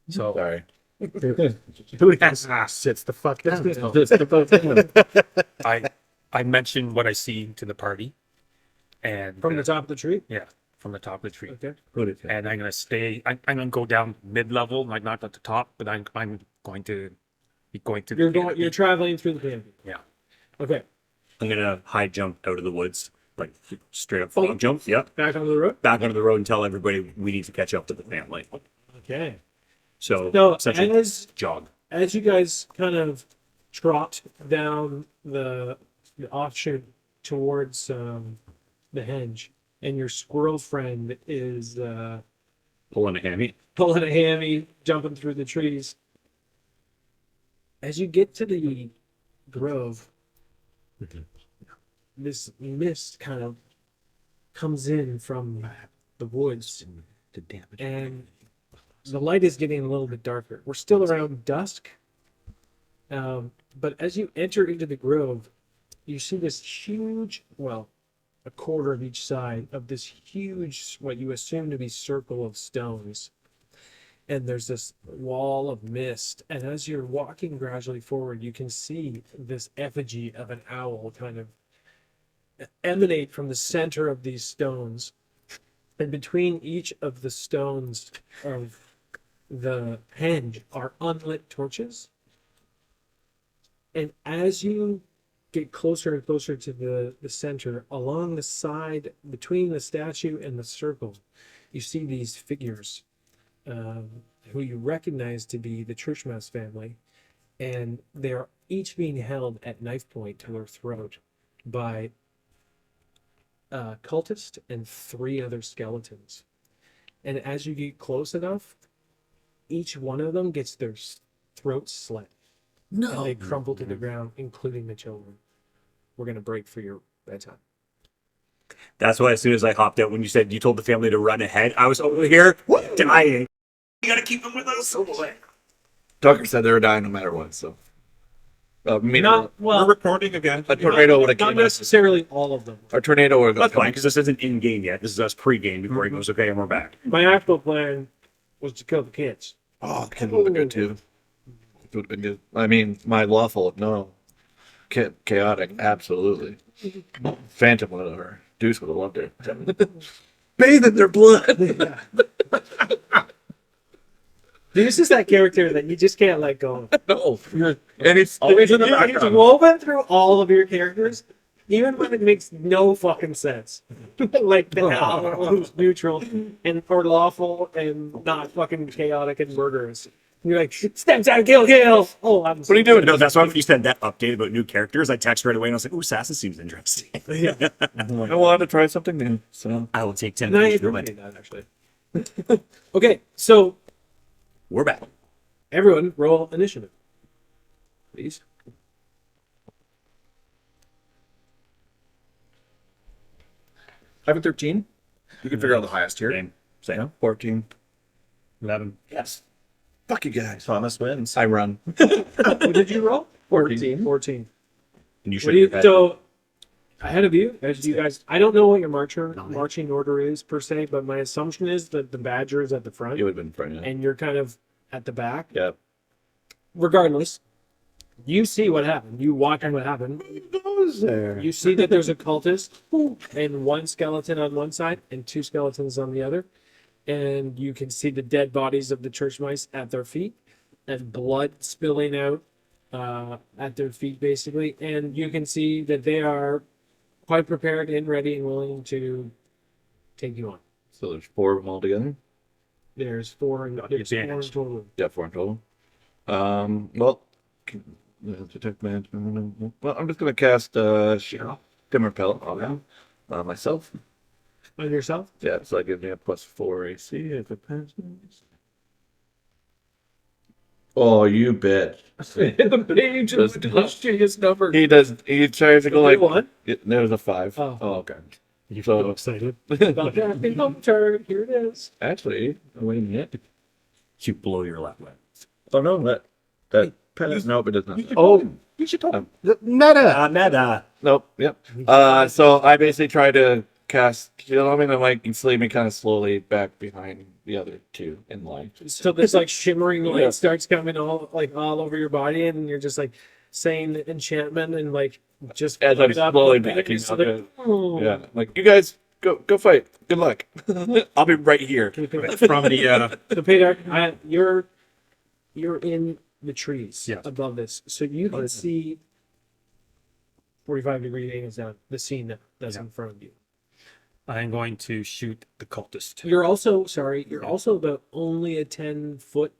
So Sorry. Sits the fuck down. I mentioned what I see to the party, and From the top of the tree? yeah, from the top of the tree. Okay. Hudakus. And I'm gonna stay. I'm gonna go down mid-level, like not at the top, but I'm going to be going to. You're traveling through the canopy. Yeah. Okay. I'm gonna high jump out of the woods, like straight up Oh. frog jump. Yep. Back onto the road? Back onto the road and tell everybody we need to catch up to the family. Okay. So So essentially jog. as you guys kind of trot down the offshoot towards the henge, and your squirrel friend is Pulling a hammy. pulling a hammy, jumping through the trees. As you get to the grove, this mist kind of comes in from the woods, and the light is getting a little bit darker. We're still around dusk, but as you enter into the grove, you see this huge, well, a quarter of each side of this huge, what you assume to be circle of stones. And there's this wall of mist. And as you're walking gradually forward, you can see this effigy of an owl kind of emanate from the center of these stones. And between each of the stones of the henge are unlit torches. And as you get closer and closer to the center, along the side between the statue and the circle, you see these figures who you recognize to be the church mouse family, and they're each being held at knife point to their throat by a cultist and 3 other skeletons. And as you get close enough, each one of them gets their throats slit. No. And they crumple to the ground, including the children. We're going to break for your bedtime. That's why as soon as I hopped out, when you said you told the family to run ahead, I was over here dying. You gotta keep them with us. Tucker said they were dying no matter what, so. Not, well, We're recording again. A tornado would have not came. necessarily all of them. A tornado would have That's fine, because this isn't in game yet. This is us pre-game before he goes, okay, and we're back. My actual plan was to kill the kids. Oh, kid would have been good too. It would have been good. I mean, my lawful, no. Chaotic, absolutely. Phantom, whatever. Deuce would have loved it. Bathe in their blood. Deuce is that character that you just can't let go of. No. And it's always in the He's background. woven through all of your characters, even when it makes no fucking sense. Like the owl who's neutral and or lawful and not fucking chaotic and murderous. And you're like, steps out, kill. Oh, I'm What are you doing? No, that's why when you said that update about new characters, I texted right away and I was like, ooh, Assassin seems interesting. Yeah. I wanted to try something new, so. I will take 10 No, minutes you to do it. appreciate that actually. Okay, so We're back. everyone roll initiative, please. I have a 13. You can figure out the highest here. Same. 14. 11. Yes. Fuck you guys. Thomas wins. I run. What did you roll? 14. 14. And you What should do you, have so ahead of you, as you guys, I don't know what your marching order is per se, but my assumption is that the badger is at the front You would have been frightened. and you're kind of at the back. Yep. Regardless, you see what happened. You watch what happened. Goes there. You see that there's a cultist and 1 skeleton on one side and 2 skeletons on the other. And you can see the dead bodies of the church mice at their feet and blood spilling out at their feet, basically, and you can see that they are quite prepared and ready and willing to take you on. So there's 4 of them all together. There's four in Got the there's four in advantage. total. Yeah, 4 in total. Well, detect management. Well, I'm just gonna cast Dim Repel on them. Myself. On yourself? Yeah, so that gives me a +4 AC if it passes. Oh, you bitch. The page of the illustrious number. He does. He tries to go like. One. There's a 5. Oh. Okay. You're So- so excited. About that big home turn. Here it is. Actually, wait a minute. You blow your left leg. Oh no, that pass. Nope, it does not. Oh, You should talk. meta. Meta. Nope. Yep. So I basically try to cast heal him, and like you slay me kind of slowly back behind the other 2 in line. So this like shimmering light Yeah. starts coming all over your body, and you're just like saying the enchantment and like just As I'm put it up, slowly put it backing so up, that- oh. Yeah, like you guys go fight. Good luck. I'll be right here. From the So Peter, you're in the trees Yes. above this, so you can see 45-degree angles down the scene that's in front of you. I'm going to shoot the cultist. You're also also about only a 10-foot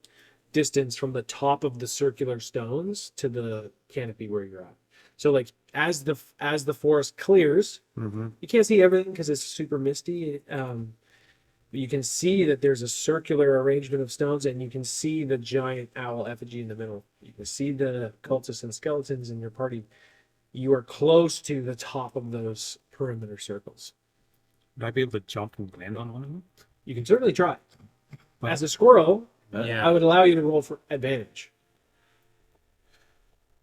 distance from the top of the circular stones to the canopy where you're at. So like as the forest clears, you can't see everything because it's super misty. You can see that there's a circular arrangement of stones, and you can see the giant owl effigy in the middle. You can see the cultists and skeletons in your party. You are close to the top of those perimeter circles. Would I be able to jump and land on one of them? You can certainly try. As a squirrel, Yeah. I would allow you to roll for advantage,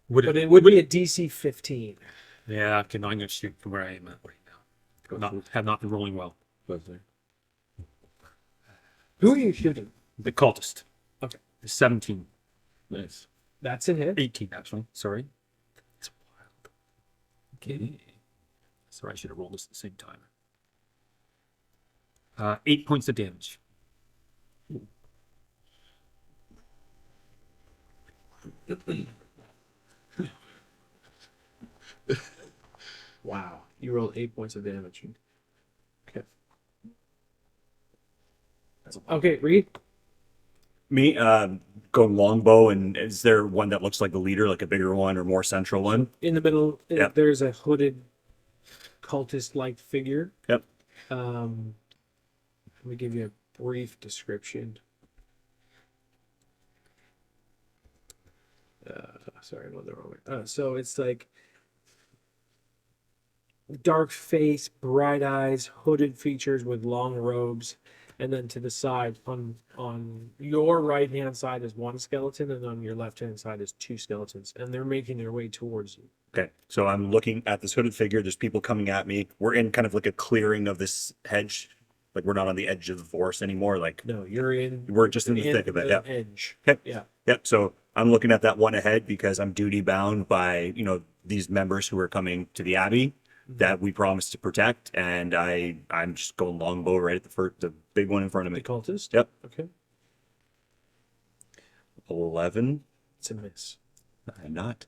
Would but it would be a DC 15. Yeah, okay, no, I'm going to shoot from where I am at right now. Have not been rolling well. Who are you shooting? The cultist. Okay. 17. Nice. That's a hit. 18, actually. Sorry. It's wild. Okay. Sorry, I should have rolled this at the same time. 8 points of damage. Wow. You rolled 8 points of damage. Okay. Okay, Reed. Me, going longbow, and is there one that looks like the leader, like a bigger one or more central one? In the middle, Yep. there's a hooded cultist-like figure. Yep. Let me give you a brief description. Sorry, I went the wrong way. So it's like dark face, bright eyes, hooded features with long robes, and then to the side, on your right hand side is one skeleton, and on your left hand side is 2 skeletons, and they're making their way towards you. Okay, so I'm looking at this hooded figure. There's people coming at me. We're in kind of like a clearing of this hedge. Like we're not on the edge of the forest anymore. Like No, you're in. we're just in the thick of it. the Yeah. edge. Okay. Yeah. Yep. So I'm looking at that one ahead because I'm duty bound by, these members who are coming to the Abbey that we promised to protect. And I'm just going longbow right at the big one in front of The me. cultist. Yep. Okay. 11. It's a miss. I'm not.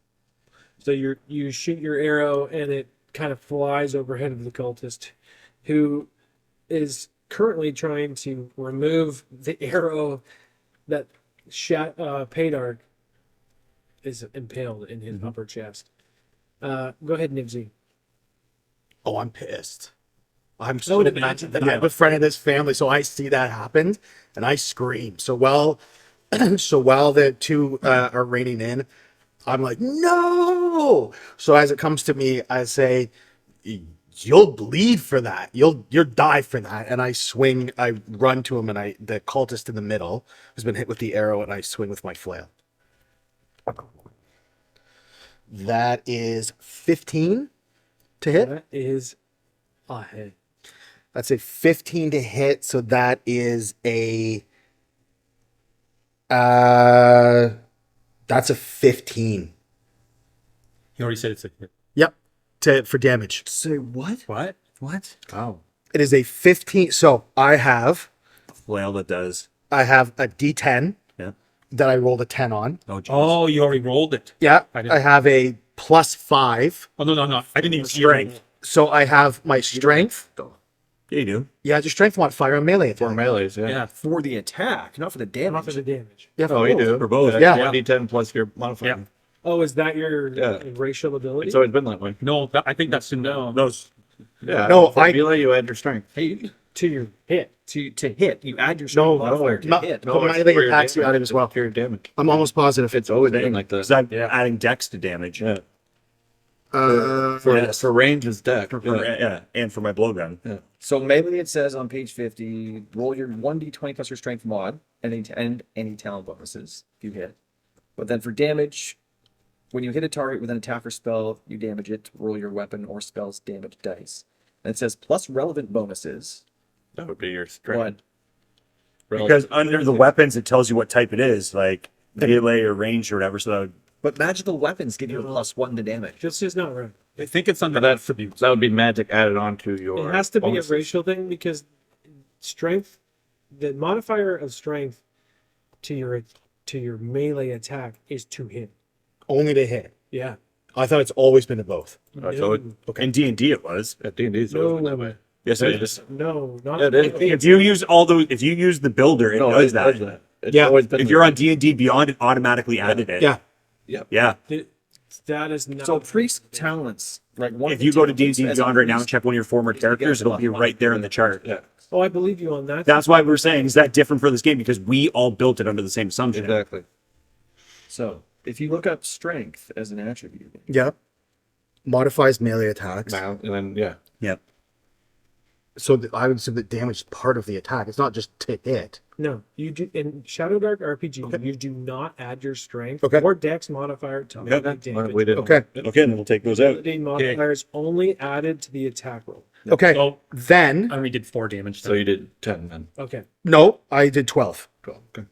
So you shoot your arrow and it kind of flies overhead of the cultist, who is currently trying to remove the arrow that Paydar is impaled in his upper chest. Go ahead, Nibsy. Oh, I'm pissed. I'm so would mad imagine that that. I'm a friend of this family, so I see that happen and I scream. So while the 2 are reining in, I'm like, no. So as it comes to me, I say, you'll bleed for that. You'll die for that. And I swing, I run to him, and the cultist in the middle has been hit with the arrow, and I swing with my flail. That is 15 to hit. That is a hit. That's a 15 to hit, so that is that's a 15. He already said it's a hit. Yep, for damage. Say what? What? What? Oh. It is a 15. So I have Flail that does. a D10 Yeah. that I rolled a 10 on. Oh, geez. Oh, you already rolled it. Yeah, I didn't- I have a +5. Oh, no. I didn't even Strength. So I have my strength. Yeah, you do. Yeah, it's your strength modifier on melee For attack. melees, yeah. Yeah, for the attack, not for the Not damage. for the damage. Yeah, Oh, you both. do. For both. Yeah. 1d10 plus your modifier. Yeah. Oh, is that your Yeah. racial ability? It's always been that way. No, I think that's no. No, Yeah. No, for I- melee, you add your strength. Hey, To your hit. to hit, you add your No, strength modifier to not- hit. no, but melee for your attacks you damage. added as well. For your damage. I'm almost positive. It's always been like because that. I'm adding dex to damage. Yeah. For Yes. For range is deck. Yeah, and for my blowgun. So melee, it says on page 50, roll your 1d20 plus your strength mod and any talent bonuses if you hit. But then for damage, when you hit a target with an attack or spell, you damage it. Roll your weapon or spell's damage dice. And it says plus relevant bonuses. That would be your strength. What? Because under the weapons, it tells you what type it is, like melee or range or whatever. So that would, But magical weapons give you a +1 to damage. This is not right. I think it's under That attributes. would be magic added on to your. It has to be bonuses. a racial thing because strength, the modifier of strength to your melee attack is to hit. only to hit. Yeah. I thought it's always been to both. So it, Okay. in D&D it was. at D&D, it's No. always been that way. Yes, it is. No, not Yeah, it is. If you use all those, if you use the builder, it No, does it that. does that. It's Yeah. always been If that you're way. on D&D Beyond, it automatically added it. Yeah. Yeah. That is not. So priest talents, like one. If you go to D&D as a Beyond right now and priest, check one of your former you get characters, it'll be +1. right there in the chart. Yeah, Oh, I believe you on that. That's why we're saying, is that different for this game? Because we all built it under the same assumption. exactly. So if you look up strength as an attribute, Yeah. Modifies melee attacks. Now, and then, yeah. Yeah. So I would assume that damage is part of the attack. It's not just to hit. No, you do in Shadow Dark RPG. You do not add your strength Okay. or Dex modifier to melee damage. We did. Okay. Okay, then we'll take those out. Ability modifier is only added to the attack roll. Okay. So Then I only did 4 damage. So you did 10 then. Okay. no, I did 12. 12. Okay.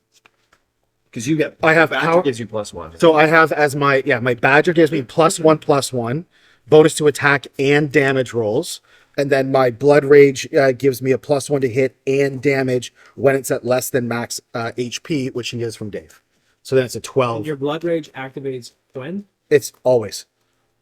because you get I have Badger power. gives you +1. So I have as my my badger gives me +1/+1 bonus to attack and damage rolls, and then my blood rage gives me a +1 to hit and damage when it's at less than max HP, which he is from Dave. So then it's a 12. Your blood rage activates when? It's always.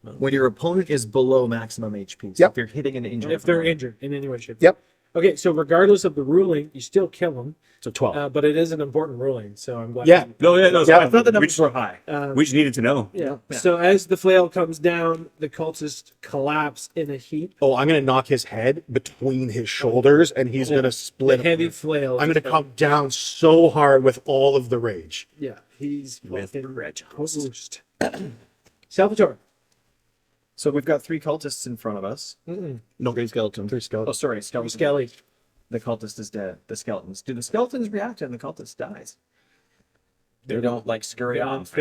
When your opponent is below maximum HP. So Yep. if you're hitting an injured If they're opponent. injured in any way, shape. Yep. Okay, so regardless of the ruling, you still kill them, So 12. but it is an important ruling. So I'm glad. Yeah. No, yeah, no. Yeah. I thought the numbers were high. We just needed to know. Yeah. So as the flail comes down, the cultists collapse in a heap. Oh, I'm gonna knock his head between his shoulders, and he's gonna The split. heavy flail. I'm gonna come down so hard with all of the rage. Yeah, he's With fucking rage. toast. Salvatore. So we've got 3 cultists in front of us. No, three skeletons. 3 Oh, skeletons. sorry, skeleton. Skelly. The cultist is dead. The skeletons. Do the skeletons react and the cultist dies? They don't like scurry off.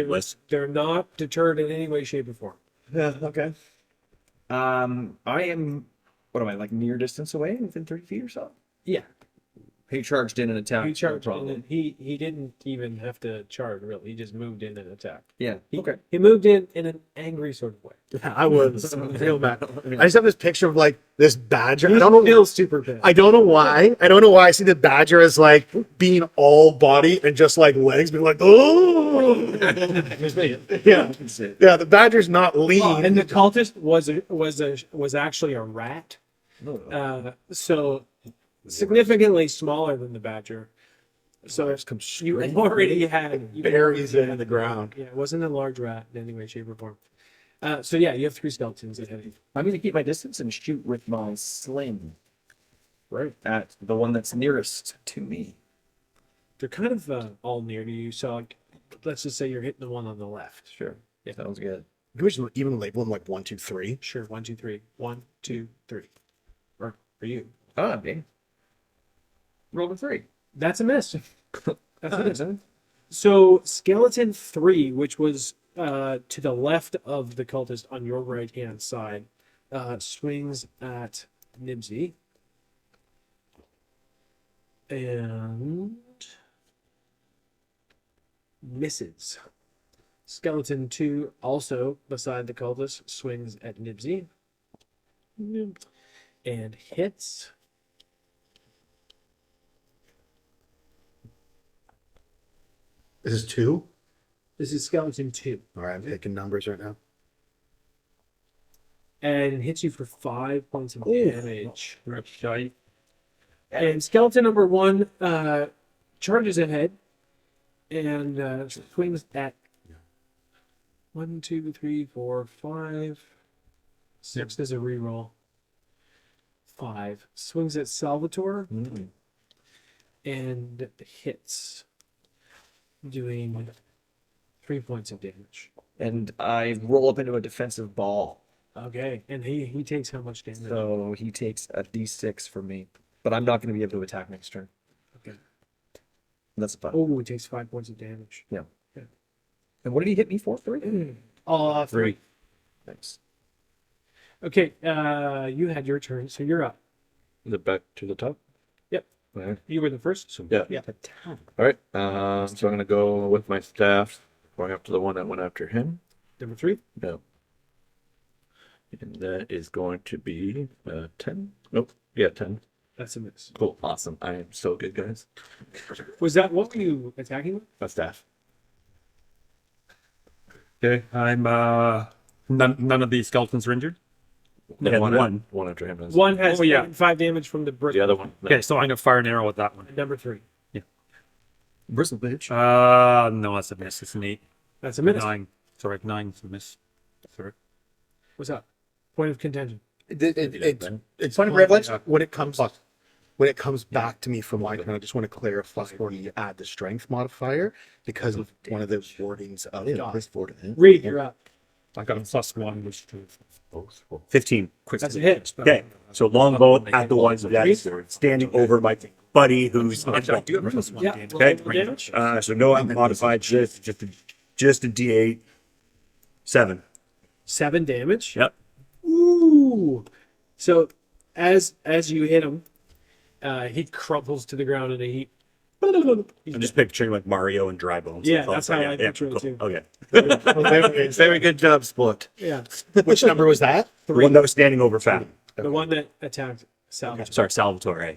They're not deterred in any way, shape, or form. Yeah. Okay. I am. What am I like near distance away, within 30 feet or so? Yeah, He charged in and attacked. he charged no in problem. and he didn't even have to charge really. He just moved in and attacked. Yeah. He, Okay. he moved in an angry sort of way. I was real mad. I just have this picture of like this badger. I He's don't know. still super pissed. I don't know why. I don't know why I see the badger as like being all body and just like legs being like, oh. Yeah. Yeah. The badger's not lean. And the cultist was actually a rat. So significantly smaller than the badger. So you already had buries it in the ground. Yeah, it wasn't a large rat in any way, shape, or form. So yeah, you have 3 skeletons ahead of you. I'm going to keep my distance and shoot with my sling Right. at the one that's nearest to me. They're kind of all near to you. So like, let's just say you're hitting the one on the left. Sure. Yeah. Sounds good. Can we just even label them like 1, 2, 3? Sure. 1, 2, 3. 1, 2, 3. Or for you. Ah, me. Roll a 3. That's a miss. That's a miss. So skeleton 3, which was to the left of the cultist on your right hand side, swings at Nibsy and misses. Skeleton 2, also beside the cultist, swings at Nibsy and hits. This is 2. This is skeleton 2. All right, I'm taking numbers right now. And hits you for 5 points of damage. And skeleton number 1 charges ahead and swings at 1, 2, 3, 4, 5. 6 is a reroll. 5 swings at Salvatore and hits, doing 3 points of damage. And I roll up into a defensive ball. Okay, and he takes how much damage? So he takes a d6 for me. But I'm not going to be able to attack next turn. Okay. That's fun. Oh, he takes 5 points of damage. Yeah. And what did he hit me for? 3? 3. Thanks. Okay, you had your turn, so you're up. Is it back to the top? Yep. All right. You were the first. So, yeah. Yeah. All right. So I'm gonna go with my staff, going after the one that went after him. Number 3. No. And that is going to be 10. Nope. Yeah, 10. That's a miss. Cool. Awesome. I am so good, guys. Was that what were you attacking with? My staff. Okay, I'm none of these skeletons are injured. The And one. one. One after him is One has Oh, yeah. taken 5 damage from the brick. the other one. Okay, so I'm gonna fire an arrow at that one. Number 3. Bristle bitch. No, that's a miss. It's an 8. That's a miss. 9. Sorry, 9 is a miss. Sorry. What's up? Point of contention. It's funny, privilege when it comes back to me from my turn. I just want to clarify where you add the strength modifier because of one of the wordings of Reed, you're up. I got a +1, which is 15. quick. That's a hit. Okay, so longbow at the one that's standing over my buddy who's I do have +1 Yeah. damage. Okay. Damage. So no unmodified, just a D8. 7. 7 damage. Yep. Ooh. So as you hit him, he crumples to the ground in a heap. I'm just picturing like Mario and Dry Bones. Yeah, that's how I picture it cool. too. Okay. Very good job, Split. Yeah. Which number was that? The one that was standing over Fat. The one that attacked Salvatore. Sorry, Salvatore.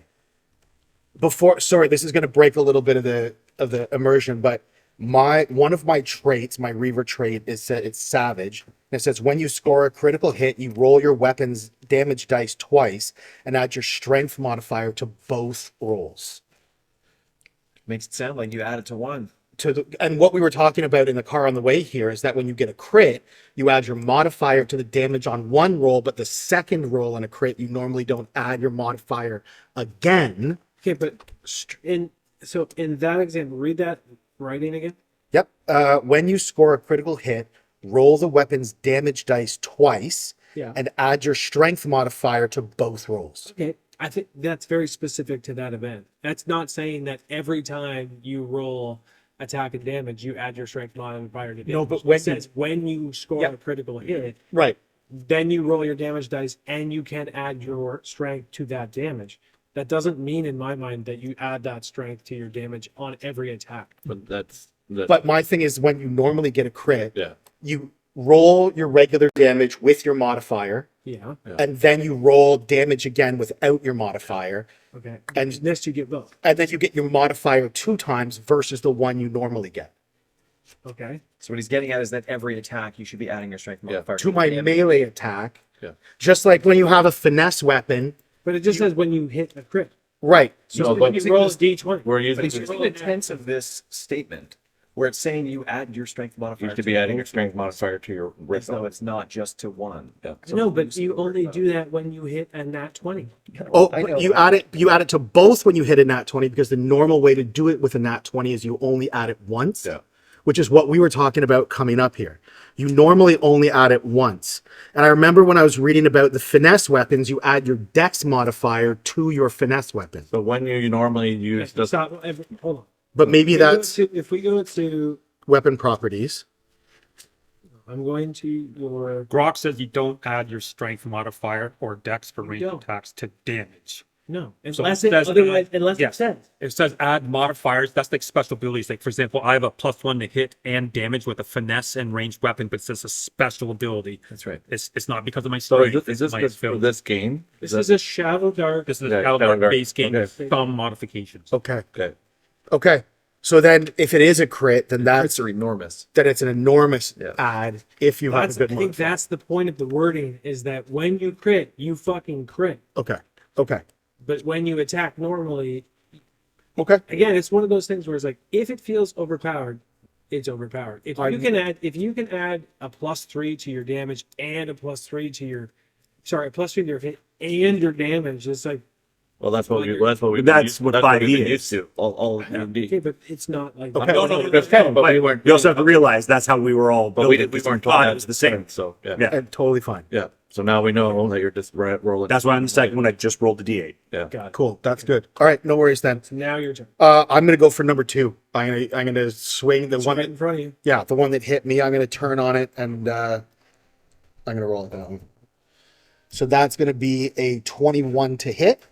Sorry, this is going to break a little bit of the immersion, but one of my traits, my Reaver trait, is it's Savage. And it says when you score a critical hit, you roll your weapon's damage dice twice and add your strength modifier to both rolls. Makes it sound like you add it to 1. And what we were talking about in the car on the way here is that when you get a crit, you add your modifier to the damage on one roll, but the second roll on a crit, you normally don't add your modifier again. Okay, but in that example, read that writing again. Yep. When you score a critical hit, roll the weapon's damage dice twice Yeah. and add your strength modifier to both rolls. Okay. I think that's very specific to that event. That's not saying that every time you roll attack and damage, you add your strength modifier to damage. No, but It when says when you score a critical hit, Right. then you roll your damage dice and you can add your strength to that damage. That doesn't mean in my mind that you add that strength to your damage on every attack. But that's But my thing is when you normally get a crit, yeah. you roll your regular damage with your modifier, Yeah. and then you roll damage again without your modifier, Okay. And- And next you get both. and then you get your modifier 2 times versus the one you normally get. Okay. So what he's getting at is that every attack you should be adding your strength modifier To my damage. melee attack, Yeah. just like when you have a finesse weapon, But it just says when you hit a crit. right? So No, when but- you roll a d20. We're But using he's using the tense of this statement where it's saying you add your strength modifier. you should be adding your both strength rolls, modifier to your as though rhythm. it's not just to 1. Yeah. So No, it's but using you the word only both. do that when you hit a nat 20. Oh, I but know. you add it to both when you hit a nat 20 because the normal way to do it with a nat 20 is you only add it once, Yeah. which is what we were talking about coming up here. You normally only add it once. And I remember when I was reading about the finesse weapons, you add your dex modifier to your finesse weapon. So when you normally use the Stop. Hold on. But maybe that's If we go to, weapon properties. I'm going to your. Grok says you don't add your strength modifier or dex for ranged don't. attacks to damage. No, So unless it it says otherwise, add- unless yes. it says. It says add modifiers. That's like special abilities. Like for example, I have a +1 to hit and damage with a finesse and ranged weapon, but it's just a special ability. That's right. It's not because of my So strength. is it's this my good for ability. this game? This is a Shadow Dark. This is Yeah, a Shadow Shadow Dark. base game with Okay. some modifications. Okay. Okay. Okay. So then, if it is a crit, then that's Crits are enormous. that it's an enormous Yeah. add if you have a That's, I good think modifier. that's the point of the wording is that when you crit, you fucking crit. Okay. Okay. But when you attack normally, Okay. again, it's one of those things where it's like if it feels overpowered, it's overpowered. If you can add a +3 to your damage and a +3 to your a +3 to your hit and your damage, it's like Well, that's what we That's what 5e we've been is. used to. All D&D. okay, but it's not like Okay. No, That's fine, but we weren't. You also have to realize that's how we were all But we building. weren't thought taught it that was the same. So yeah. Yeah. And totally fine. Yeah. So now we know that you're just rolling. That's why on the second one I just rolled the d8. Yeah. God. Cool. That's good. All right. No worries then. So now your turn. I'm gonna go for number 2. I'm gonna swing the It's one right that in front of you. yeah, the one that hit me. I'm gonna turn on it and I'm gonna roll it down. So that's gonna be a 21 to hit,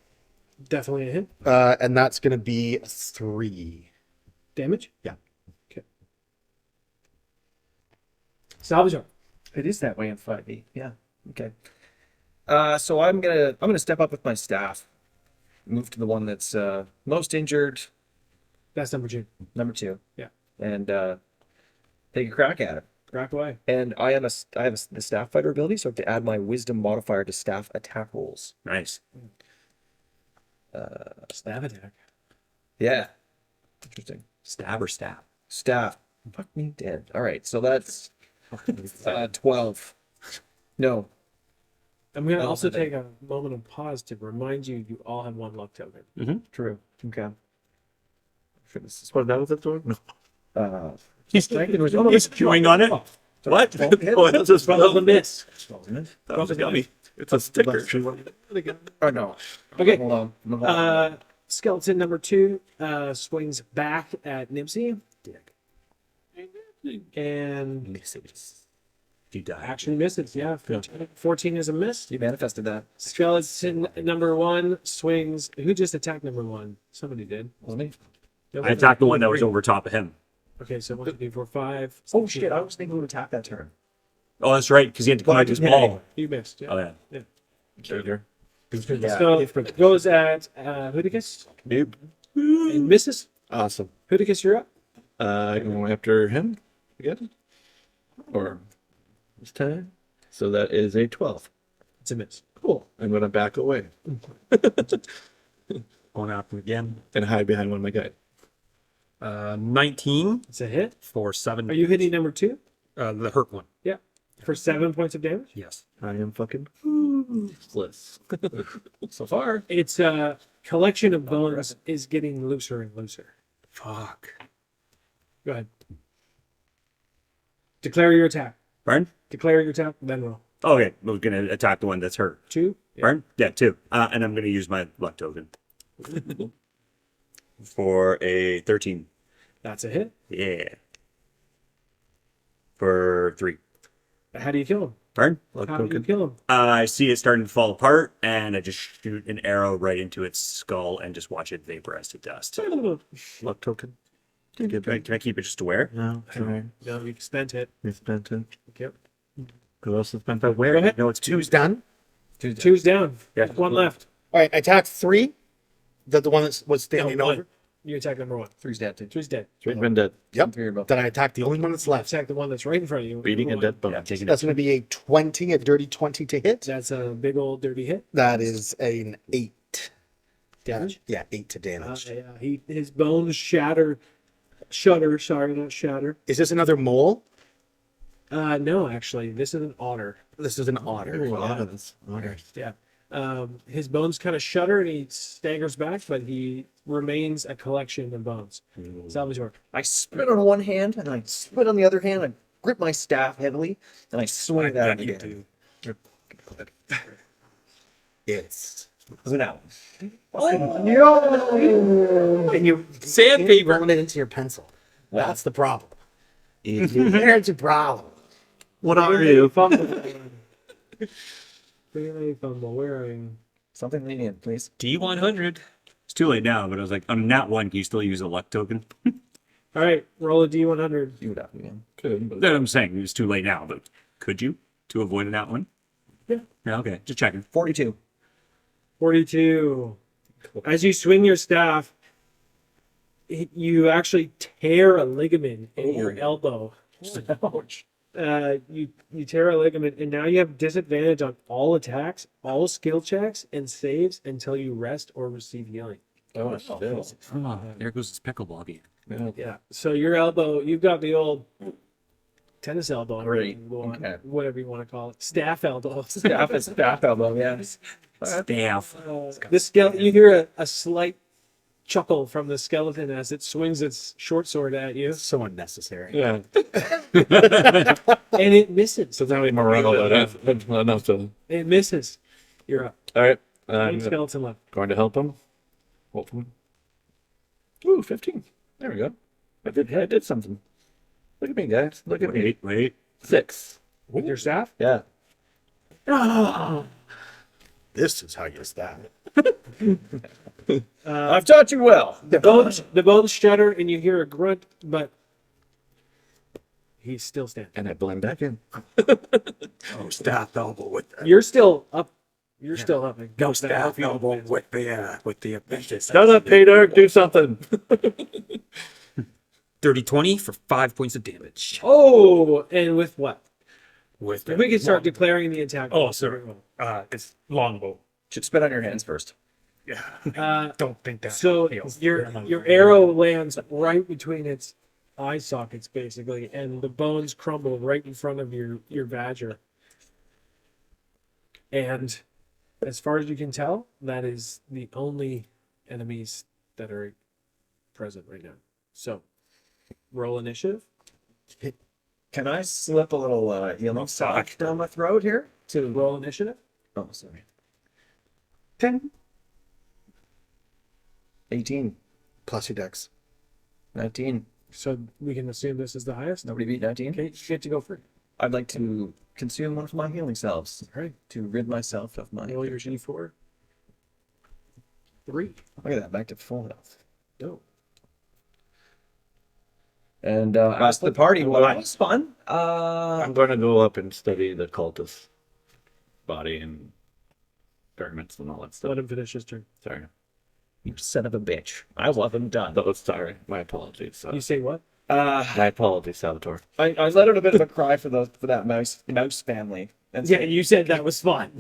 Definitely a hit. and that's gonna be a 3. Damage? Yeah. Okay. Salvador. It is that way in 5e. Yeah. Okay. So I'm gonna step up with my staff, move to the one that's most injured, That's number 2. number 2. Yeah. And take a crack at it. Crack away. And I have the staff fighter ability, so I have to add my wisdom modifier to staff attack rolls. Nice. Stab attack. Yeah. Interesting. Stab or stab? Staff. Fuck me dead. All right, so that's 12. No. I'm going to Oh, also okay. take a moment of pause to remind you all have 1 luck token. True. Okay. Sure, this is What that was it for? No. He's chewing on it. What? Oh, that's just That was a miss. that was yummy. It's a sticker. Oh no. Okay. Hold on. Skeleton number 2 swings back at Nipsey. And Misses. You die. action misses. Yeah. 14 is a miss. You manifested that. Skeleton number 1 swings. Who just attacked number 1? Somebody did. Wasn't me? I attacked the one that was over top of him. Okay, so 1, 2, 3, 4, 5. Oh shit! I was thinking to attack that turn. Oh, that's right, because he had to climb his wall. You missed. Yeah. Oh, yeah. Yeah. So it goes at Hooticus Nope. and misses. Awesome. Hooticus, you're up. Going after him again, or this time. So that is a 12. It's a miss. Cool. I'm gonna back away Going after him again. and hide behind one of my guys. 19 It's a hit. for 7. Are you hitting number 2? The hurt one? Yeah. For 7 points of damage. Yes. I am fucking useless. So far. Its collection of bones is getting looser and looser. Fuck. Go ahead. Declare your attack. Burn? Declare your attack, then roll. Okay, we're going to attack the one that's hurt. 2. Yeah. Burn? Yeah, 2. And I'm going to use my luck token. For a 13. That's a hit. Yeah. For 3. How do you kill him? Burn? Luck How do you token. kill him? I see it starting to fall apart, and I just shoot an arrow right into its skull and just watch it vaporize to dust. Luck token. Can I keep it just aware? No, sorry. No, you spent it. You spent it. Yep. Who else has spent Go that? ahead. No, it's 2. 2's done. 2's down. Yeah. There's 1 left. All right. Attack 3. The one that was standing No, over. 1. You attack number 1. 3's dead too. 2's dead. Three's been dead. Yep. Three are both. Then I attack the only one that's left. Attack the one that's right in front of you. Beating a Number dead one. bone. Taking That's going to be a 20, a dirty 20 to hit. That's a big old dirty hit. That is an 8 Damage? Yeah, 8 to damage. Yeah, his bones shudder. Sorry, not shatter. Is this another mole? No, actually, this is an otter. This is an otter. Ooh, a lot of this. Okay. Yeah. His bones kind of shudder and he staggers back, but he remains a collection of bones. Salvatore. I spit on one hand, and I spit on the other hand. I grip my staff heavily, and I swing that You again. do. It's So now, and you Sandpaper. run it into your pencil. That's the problem. There's a problem. What are you? Really fumble. Where are you? something lenient, please. D100. It's too late now, but I was like, on nat 1, can you still use a luck token? All right, roll a d100. You would have to again. Could, but That's what I'm saying. It's too late now, but could you to avoid a nat 1? Yeah. Yeah, okay. Just checking. 42. 42. As you swing your staff, You actually tear a ligament in your elbow. Ouch. You tear a ligament, and now you have disadvantage on all attacks, all skill checks, and saves until you rest or receive healing. Oh, still. Oh, there goes his pickleball game. Yeah. So your elbow, you've got the old tennis elbow, Great. or Okay. whatever you want to call it, staff elbow. Staff elbow, yes. Staff. The skeleton, you hear a slight chuckle from the skeleton as it swings its short sword at you, So unnecessary. Yeah. and it misses. So then we morale enough to. It misses. You're up. All right. One I'm skeleton left. going to help him. Hopefully. Ooh, 15. There we go. I did something. Look at me, guys. Look at me. Wait. 6. With your staff? Yeah. This is how you stab. I've taught you well. The bones shudder, and you hear a grunt, but he's still standing. And I blend back in. Oh, staff elbow with the, You're still up. You're still up. no staff elbow with the apprentice. Shut up, Peter. Do something. 30-20 for 5 points of damage. Oh, and with what? With If we can start declaring the attack. Oh, sorry. It's longbow. Should spit on your hands first. Yeah. Don't think that. So your arrow lands right between its eye sockets, basically, and the bones crumble right in front of your badger. And as far as you can tell, that is the only enemies that are present right now. So roll initiative. Can I slip a little healing sock down my throat here? To roll initiative. Oh, sorry. 10. 18. Plus your dex. 19. So we can assume this is the highest. Nobody beat 19? Okay, you get to go first. I'd like to consume one of my healing salves All right. to rid myself of my. Roll your G4. 3. Look at that, back to full health. No. And ask the party. Well, that was fun. I'm going to go up and study the cultist body and experiments and all that stuff. Let him finish his turn. Sorry. You son of a bitch. I want them done. Oh, sorry. My apologies. You say what? My apologies, Salvatore. I let out a bit of a cry for that mouse family. And Yeah, you said that was fun,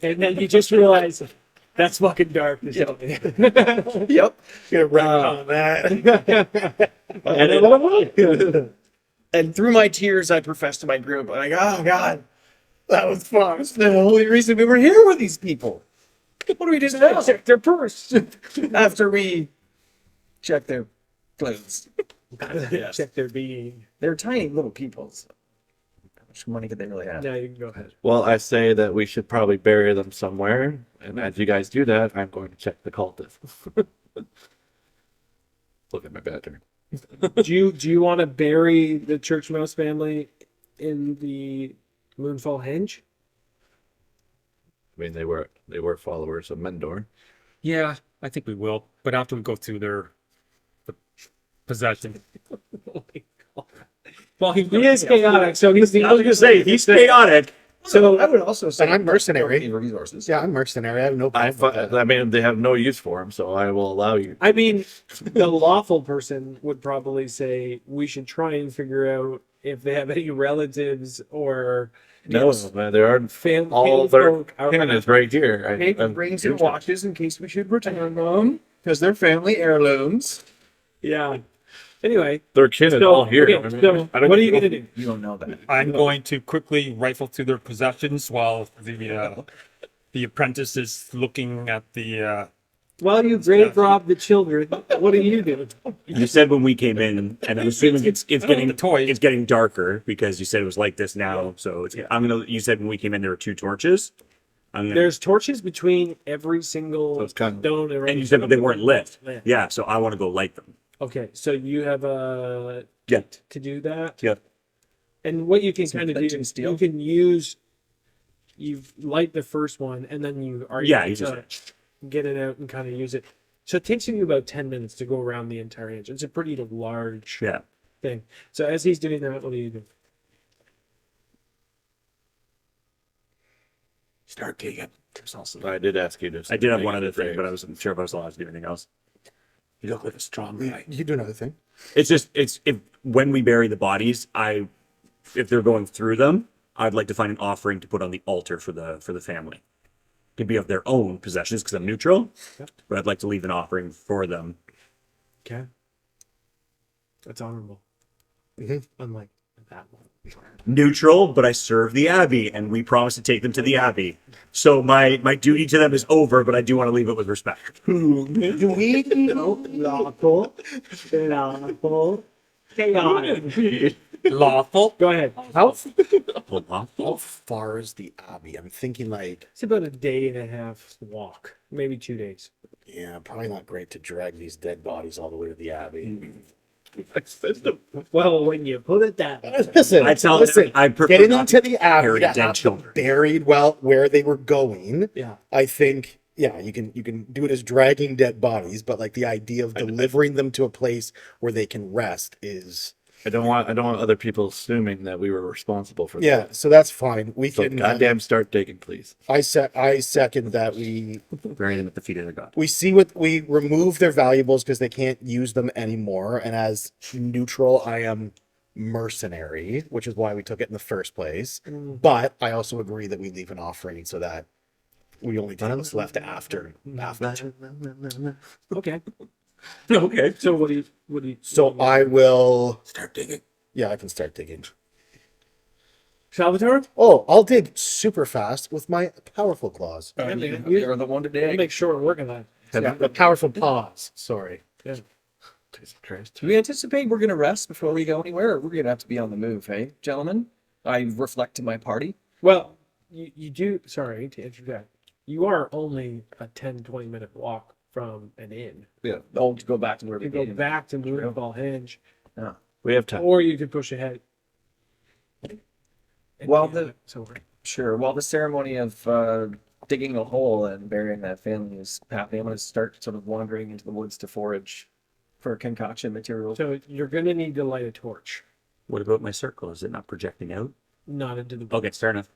and then you just realized that's fucking dark. Yep. Gonna wreck on that. And through my tears, I professed to my group, like, oh God, that was fun. It's the only reason we were here with these people. What do we do now? Check their purse. After we check their clothes. Check their being. They're tiny little people. So how much money could they really have? Now you can go ahead. Well, I say that we should probably bury them somewhere. And as you guys do that, I'm going to check the cultist. Look at my badger. Do you want to bury the church mouse family in the Moonfall Henge? I mean, they were followers of Mendor. Yeah, I think we will. But after we go through the possession. Well, he is chaotic, so he's the. I was gonna say he's chaotic. So I would also say And I'm mercenary. resources. Yeah, I'm mercenary. I have no problem with that. I mean, they have no use for him, so I will allow you. I mean, the lawful person would probably say we should try and figure out if they have any relatives or No, there are all their kin is right here. Make rings and watches in case we should return them because they're family heirlooms. Yeah. Anyway, their kin is so, all here. okay, I mean, so I don't what are you know. gonna do? You don't know that. I'm going to quickly rifle through their possessions while the apprentice is looking at the. While you grave rob the children, what do you do? You said when we came in, and I'm assuming it's getting the toys. it's getting darker because you said it was like this now. So it's, You said when we came in there were 2 torches. There's torches between every single So it's kind of- stone. and you said but they weren't lit. Yeah, so I want to go light them. Okay, so you have a Yeah. to do that. Yeah. And what you can kind of do, Benjamin Steele. you can use, you light the first one, and then you are Yeah, able you to get it out and kind of use it. So it takes you about 10 minutes to go around the entire engine. It's a pretty large Yeah. thing. So as he's doing that, what do you do? Start digging. I did ask you to. I did have make one other it thing, brave. but I wasn't sure if I was allowed to do anything else. You look like a strong guy. You can do another thing. It's just it's if when we bury the bodies, if they're going through them, I'd like to find an offering to put on the altar for the family. It could be of their own possessions because I'm neutral, but I'd like to leave an offering for them. Okay. That's honorable. Mhm. Unlike that one. Neutral, but I serve the abbey, and we promise to take them to the abbey. So my duty to them is over, but I do want to leave it with respect. Do we lawful, chaotic? Lawful. Go ahead. How Well, far is the abbey? I'm thinking like, It's about a day and a half walk, maybe 2 days. yeah, probably not great to drag these dead bodies all the way to the abbey. Well, when you put it that way. Listen, I tell listen, them I prefer getting not into the abbey bury to dead have them children. buried well where they were going. Yeah. I think, yeah, you can do it as dragging dead bodies, but like the idea of delivering them to a place where they can rest is, I don't want other people assuming that we were responsible for yeah. that. So that's fine. We So can. goddamn start digging, please. I second that we bury them at the feet of their god. we remove their valuables because they can't use them anymore. And as neutral, I am mercenary, which is why we took it in the first place. But I also agree that we leave an offering so that we only take what's left after. Okay. Okay. So what do you? So I will. Start digging. Yeah, I can start digging. Salvatore? Oh, I'll dig super fast with my powerful claws. You're the one to I'll dig. make short work of that. Yeah, the powerful paws. Sorry. Jesus Christ. Do we anticipate we're going to rest before we go anywhere? Or we're going to have to be on the move, hey, gentlemen? I reflect to my party. Well, you do. Sorry to interject. You are only a 10-20 minute walk from an inn. Oh, to go back to where we You go came. back to Moonfall Hinge, We have time. or you could push ahead. Well, so Sure. While the ceremony of digging a hole and burying that family is happening, I'm going to start sort of wandering into the woods to forage for concoction materials. so you're gonna need to light a torch, What about my circle? Is it not projecting out? not into the. Okay, fair enough.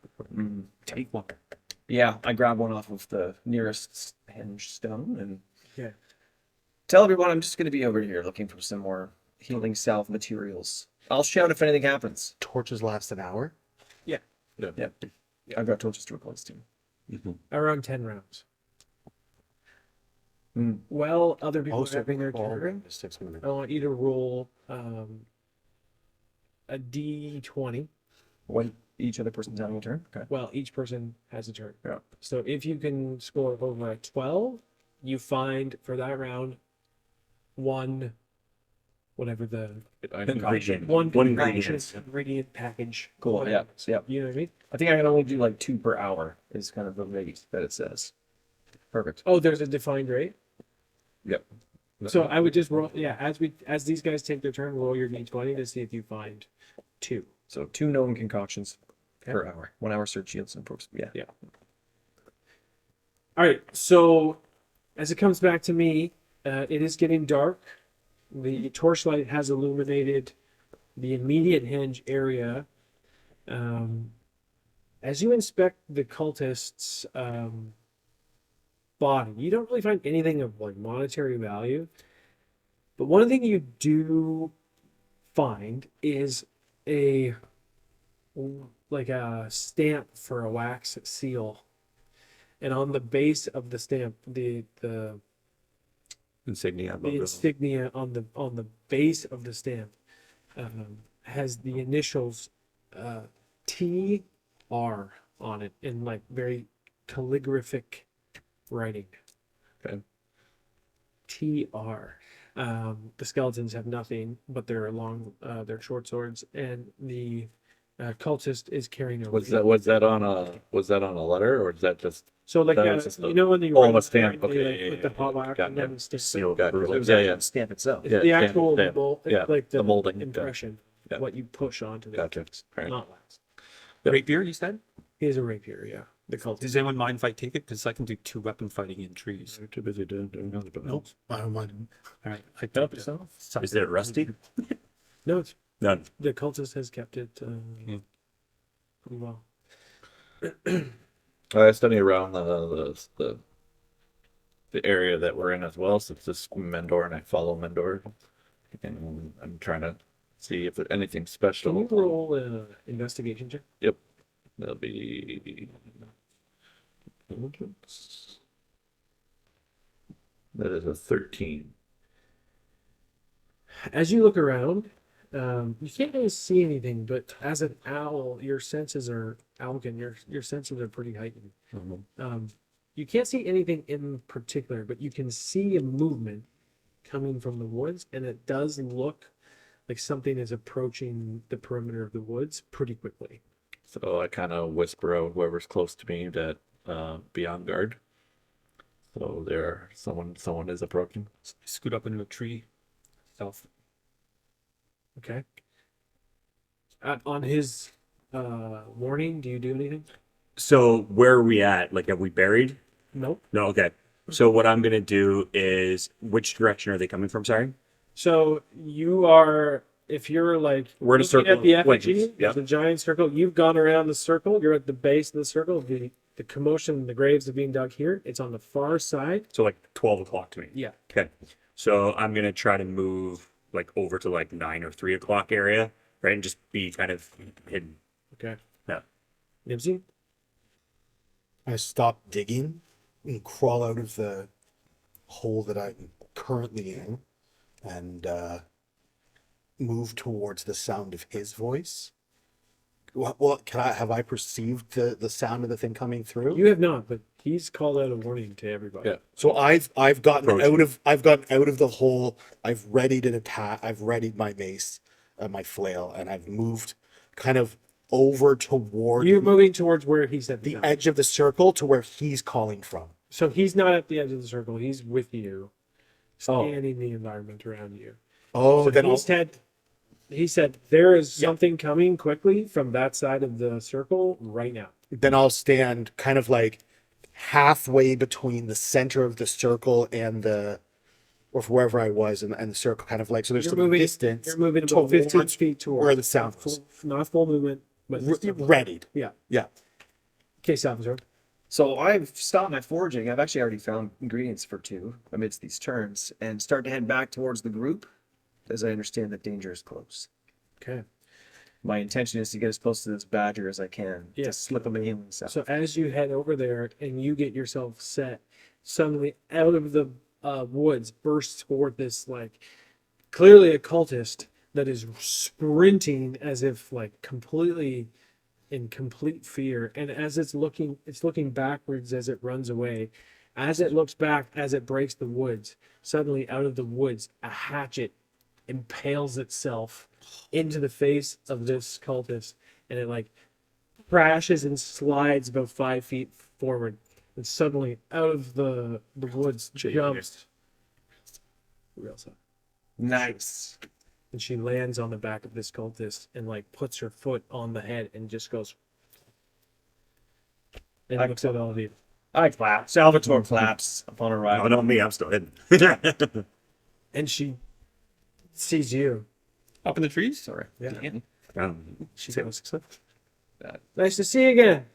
Take one. Yeah, I grab one off of the nearest hinge stone and Yeah. tell everyone I'm just going to be over here looking for some more healing salve materials. I'll shout if anything happens. Torches last an hour. Yeah, I've got torches to replace too. Around 10 rounds. Hmm. Well, other people Also, having their turn. 6 minutes. I want you to roll a d20. When each other person's having a turn. Okay. Well, each person has a turn. Yeah. So if you can score over a 12, you find for that round one, whatever the Ingredient. one ingredient. ingredient package. Cool. whatever. Yeah. You know what I mean? I think I can only do like 2 per hour is kind of the rate that it says. Perfect. Oh, there's a defined rate. Yep. So I would just roll. Yeah, as these guys take their turn, roll your d20 to see if you find 2. So 2 known concoctions per hour. 1 hour search yields and probes. Yeah. All right. So as it comes back to me, it is getting dark. The torchlight has illuminated the immediate hinge area. As you inspect the cultist's body, you don't really find anything of like monetary value. But one thing you do find is a stamp for a wax seal. And on the base of the stamp, the Insignia. the insignia on the base of the stamp has the initials TR on it in like very calligraphic writing. Okay. TR. The skeletons have nothing, but they're they're short swords, and the cultist is carrying a. Was that on a letter, or is that just So like that was just you a- know when you oh, write a stamp, they, okay, like, yeah, put yeah, the hotlock got and then it. the stamp. Seal. Got it. It was Yeah, actually yeah. the stamp itself. It's Yeah, the stamp, actual stamp. Yeah, like the molding, yeah. impression, Yeah. what you push onto the Gotcha. text, Right. not wax. Rapier, you said? He is a rapier, yeah. The cultist. Does anyone mind if I take it? Because I can do 2 weapon fighting in trees. We're too busy doing other stuff. Nope. I don't mind. All right. I Help take it. yourself. Is it rusty? No, it's, None. the cultist has kept it Yeah. pretty well. I study around the the area that we're in as well, since this is Mendor and I follow Mendor, and I'm trying to see if there's anything Can special. you roll an investigation check? Yep, that'll be that is a 13. As you look around, you can't really see anything, but as an owl, your senses are Alkin, your senses are pretty heightened. You can't see anything in particular, but you can see a movement coming from the woods, and it does look like something is approaching the perimeter of the woods pretty quickly. So I kind of whisper out whoever's close to me that be on guard. So there, someone is approaching. Scoot up into a tree. Stealth. Okay. On his warning, do you do anything? So where are we at? Like, have we buried? Nope. No, okay. So what I'm gonna do is, which direction are they coming from? Sorry. So you are, if you're like We're in a looking circle at the of effigy, flames, yeah. the giant circle. You've gone around the circle. You're at the base of the circle. The commotion, the graves are being dug here. It's on the far side. So like 12 o'clock to me. Yeah. Okay. So I'm gonna try to move like over to like 9 or 3 o'clock area, right, and just be kind of hidden. Okay. Yeah. Nibsy? I stop digging and crawl out of the hole that I'm currently in and move towards the sound of his voice. Well, have I perceived the sound of the thing coming through? You have not, but he's called out a warning to everybody. Yeah. So I've gotten Approach. I've gotten out of the hole. I've readied an attack. I've readied my mace, my flail, and I've moved kind of over toward You're moving towards where he's at the now. edge of the circle to where he's calling from. So he's not at the edge of the circle. He's with you, Oh. scanning the environment around you. Oh, So then he said there is something coming quickly from that side of the circle right now. I'll stand kind of like halfway between the center of the circle and or wherever I was and the circle, kind of like, so there's some distance. You're moving about 15 towards feet towards where the sound was. not full movement, but Readied. yeah. Yeah. Okay, Salvador. So I've stopped my foraging. I've actually already found ingredients for 2 amidst these turns and start to head back towards the group as I understand that danger is close. Okay. My intention is to get as close to this badger as I can. Yeah. To slip him a healing salve. So as you head over there and you get yourself set, suddenly out of the woods bursts forth this like clearly a cultist that is sprinting as if like completely in complete fear. And as it's looking backwards as it runs away. As it looks back, as it breaks the woods, suddenly out of the woods, a hatchet impales itself into the face of this cultist, and it like crashes and slides about 5 feet forward, and suddenly out of the woods jumps Realsa. Nice. And she lands on the back of this cultist and like puts her foot on the head and just goes and looks at all of you. I clap. Salvatore claps upon No, arrival. not me. I'm still hidden. And she sees you. Up in the trees? Sorry. Yeah. She goes, nice to see you again.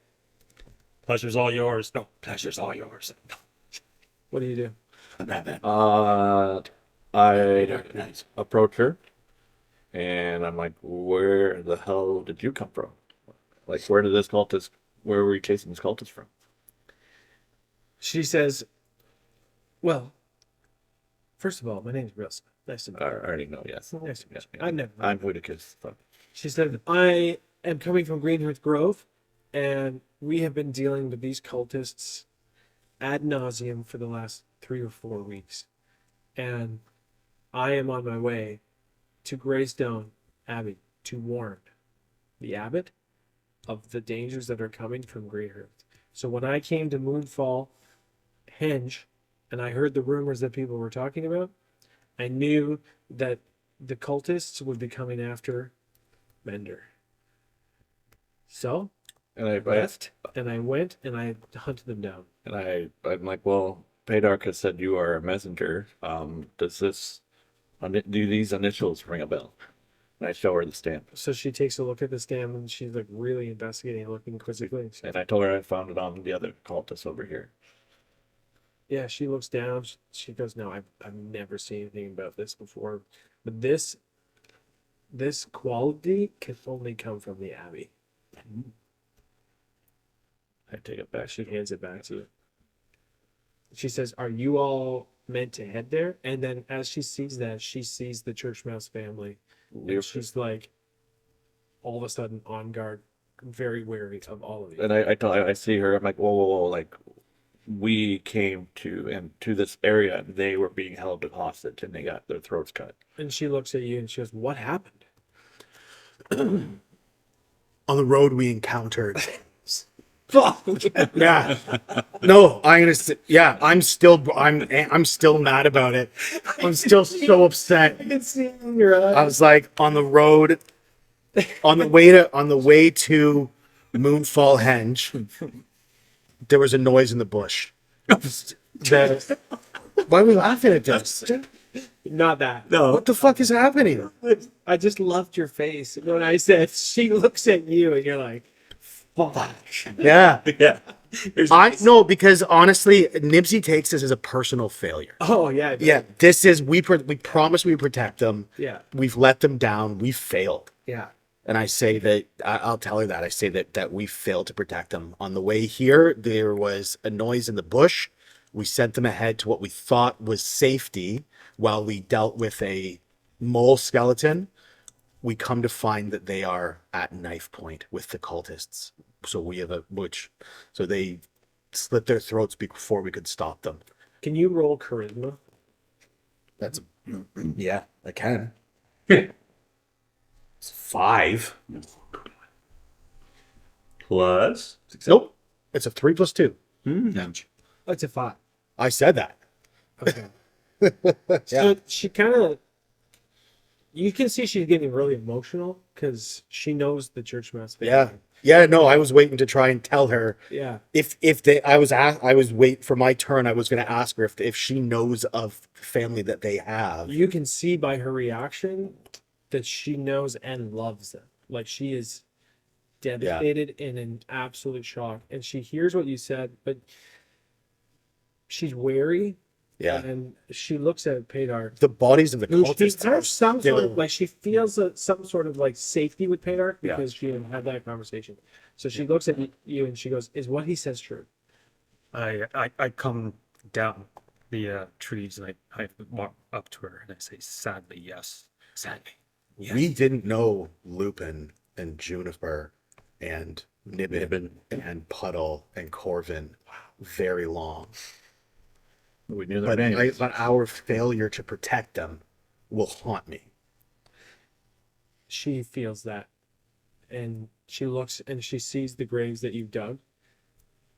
Pleasure's all yours. No, pleasure's all yours. What do you do? I approach her, and I'm like, "Where the hell did you come from? Like, where did this cultist? Where were you chasing this cultist from?" She says, well, first of all, my name's Wilson. Nice to meet I you. already know. Yes. Nice to meet you. Yeah. I've never. I'm Hudikus. So. She said, I am coming from Greenhearth Grove, and we have been dealing with these cultists ad nauseum for the last 3 or 4 weeks. And I am on my way to Greystone Abbey to warn the abbot of the dangers that are coming from Greenhearth. So when I came to Moonfall Henge and I heard the rumors that people were talking about, I knew that the cultists would be coming after Mender. So And I left and I went and I hunted them down. and I'm like, well, Paydark has said you are a messenger. Does do these initials ring a bell? And I show her the stamp, So she takes a look at the stamp and she's like really investigating, looking quizzically. and I told her I found it on the other cultist over here. Yeah, she looks down. She goes, "No, I've never seen anything about this before, but this quality can only come from the Abbey." I take it back. She hands it back to you. She says, "Are you all meant to head there?" And then as she sees that, she sees the Church Mouse family, and she's like, all of a sudden on guard, very wary of all of you. And I see her. I'm like, whoa, whoa, whoa! Like, we came to this area, and they were being held hostage, and they got their throats cut. And she looks at you and she goes, "What happened?" On the road, we encountered. Yeah. No, I'm gonna say, yeah, I'm still mad about it. I'm still so upset. I can see it in your eyes. I was like on the road, on the way to Moonfall Henge, there was a noise in the bush. Why are we laughing at this? Not that. No. What the fuck is happening? I just loved your face when I said she looks at you and you're like, fuck. Yeah. Yeah. I no, because honestly, Nibsy takes this as a personal failure. Oh yeah. Yeah, this is we promised we would protect them. Yeah. We've let them down. We failed. Yeah. And I say that I'll tell her that I say that we failed to protect them. On the way here, there was a noise in the bush. We sent them ahead to what we thought was safety while we dealt with a mole skeleton. We come to find that they are at knife point with the cultists. So we have so they slit their throats before we could stop them. Can you roll charisma? That's yeah, I can. It's 5. Plus. Nope. It's a 3 + 2. Oh, it's a 5. I said that. Okay. Yeah. So she kind of, you can see she's getting really emotional because she knows the Church Mouse family. Yeah. Yeah, no, I was waiting to try and tell her Yeah. I was waiting for my turn. I was going to ask her if she knows of family that they have. You can see by her reaction that she knows and loves them. Like she is devastated and in absolute shock. And she hears what you said, but she's wary. Yeah. And she looks at Paydar. The bodies of the Who she cultists are has some sort of still like she feels some sort of like safety with Paydar because she had that conversation. So she looks at you and she goes, "Is what he says true?" I come down the trees and I walk up to her and I say, "Sadly, yes. Sadly, yes." We didn't know Lupin and Juniper and Nibbin and Puddle and Corvin very long. We knew their names. But our failure to protect them will haunt me. She feels that, and she looks and she sees the graves that you've dug,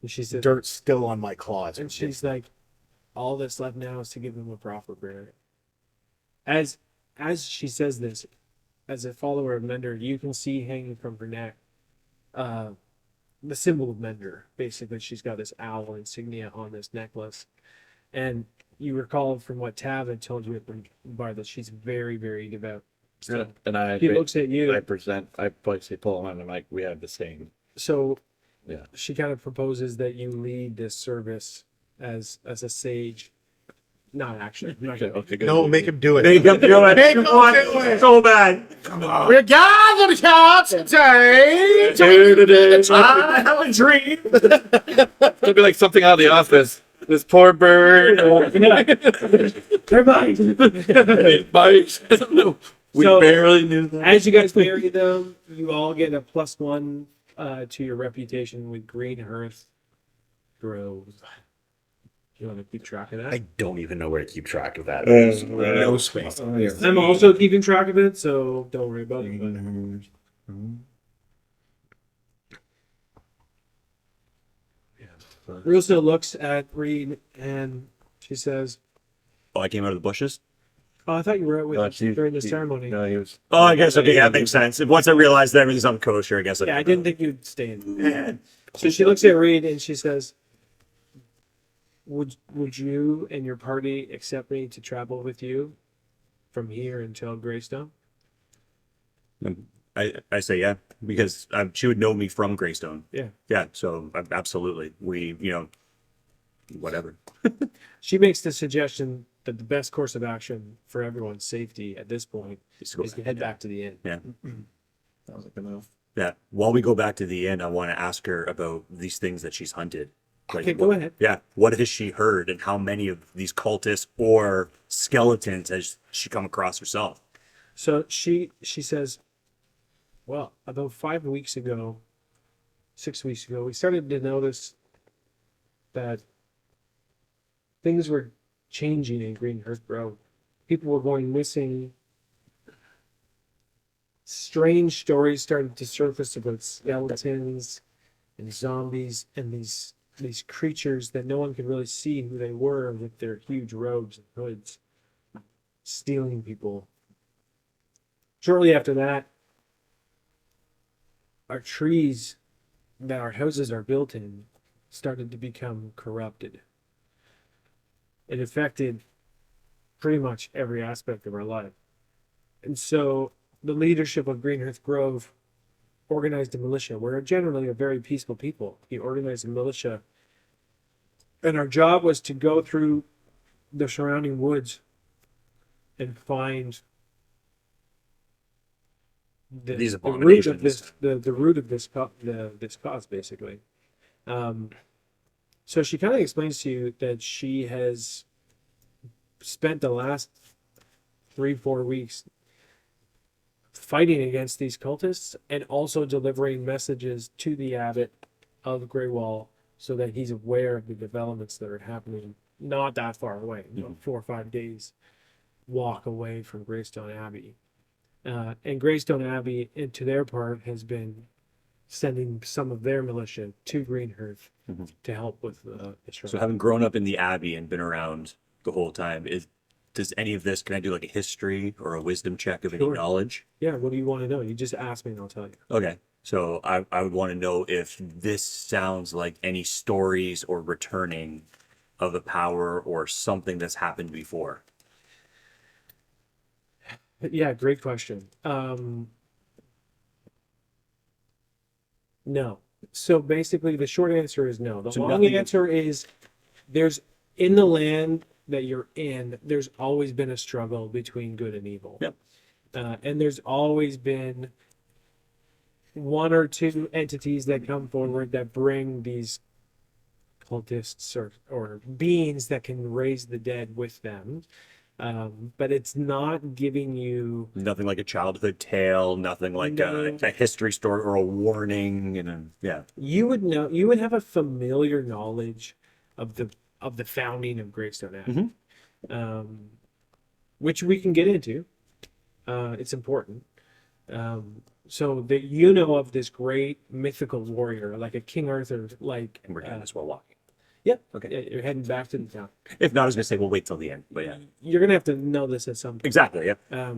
and she says, Dirt's still on my claws. and she's like, "All that's left now is to give them a proper burial." As she says this, as a follower of Mender, you can see hanging from her neck, the symbol of Mender. Basically, she's got this owl insignia on this necklace, and you recall from what Tav had told you at the bar that she's very, very devout. So And she looks at you. I basically pull him and I'm like, we have the same. So Yeah. she kind of proposes that you lead this service as a sage. Not actually. I'm not gonna- Okay, good. No, make him do it. Make him do it. Make him Come on. do it. So bad. We're gathered here today I have a dream. It'll be like something out of the office. This poor bird. They're mine. We So- barely knew that. As you guys bury them, you all get a +1 to your reputation with Green Hearth Grove. You want to keep track of that? I don't even know where to keep track of that. No space. I'm also keeping track of it, so don't worry about it. Rusa looks at Reed and she says, Oh, I came out of the bushes? "Oh, I thought you were out with us during the ceremony." No, he was. Oh, I guess, okay, that makes sense. Once I realized that everything's unkosher, I guess. Yeah, I didn't think you'd stay in. So she looks at Reed and she says, Would you and your party accept me to travel with you from here until Greystone?" I say yeah, because she would know me from Greystone. Yeah. Yeah, so absolutely. We, whatever. She makes the suggestion that the best course of action for everyone's safety at this point Just go is to back. head back to the inn. Yeah. Sounds like a move. Yeah. While we go back to the end, I want to ask her about these things that she's hunted. Like, Okay, go ahead. Yeah. What has she heard, and how many of these cultists or skeletons has she come across herself? So she says, well, about 5 weeks ago, 6 weeks ago, we started to notice that things were changing in Greenhurst Grove. People were going missing. Strange stories started to surface about skeletons and zombies and these creatures that no one could really see who they were with their huge robes and hoods, stealing people. Shortly after that, our trees that our houses are built in started to become corrupted. It affected pretty much every aspect of our life. And so the leadership of Greenhurst Grove organized a militia. We're generally a very peaceful people. He organized a militia. And our job was to go through the surrounding woods and find These the root of abominations. the root of this cause, basically. So she kind of explains to you that she has spent the last 3-4 weeks fighting against these cultists and also delivering messages to the abbot of Greywall so that he's aware of the developments that are happening not that far away, 4 or 5 days walk away from Greystone Abbey. And Greystone Abbey, to their part, has been sending some of their militia to Greenhurst to help with the So having grown up in the Abbey and been around the whole time, does any of this, can I do like a history or a wisdom check of any Sure. knowledge? Yeah, what do you want to know? You just ask me and I'll tell you. Okay. So I would want to know if this sounds like any stories or returning of the power or something that's happened before. Yeah, great question. No. So basically, the short answer is no. The So long nothing- answer is there's in the land that you're in, there's always been a struggle between good and evil. Yep. And there's always been one or two entities that come forward that bring these cultists or beings that can raise the dead with them. But it's not giving you Nothing like a childhood tale, nothing like No. a history story or a warning. Yeah. you would know you would have a familiar knowledge of the founding of Greystone Abbey, which we can get into. It's important. So that you know of this great mythical warrior, like a King Arthur, like And we're doing this while walking. yeah. Okay. You're heading back to the town. If not, I was going to say we'll wait till the end. But yeah. You're gonna have to know this at some point. Exactly. Yeah.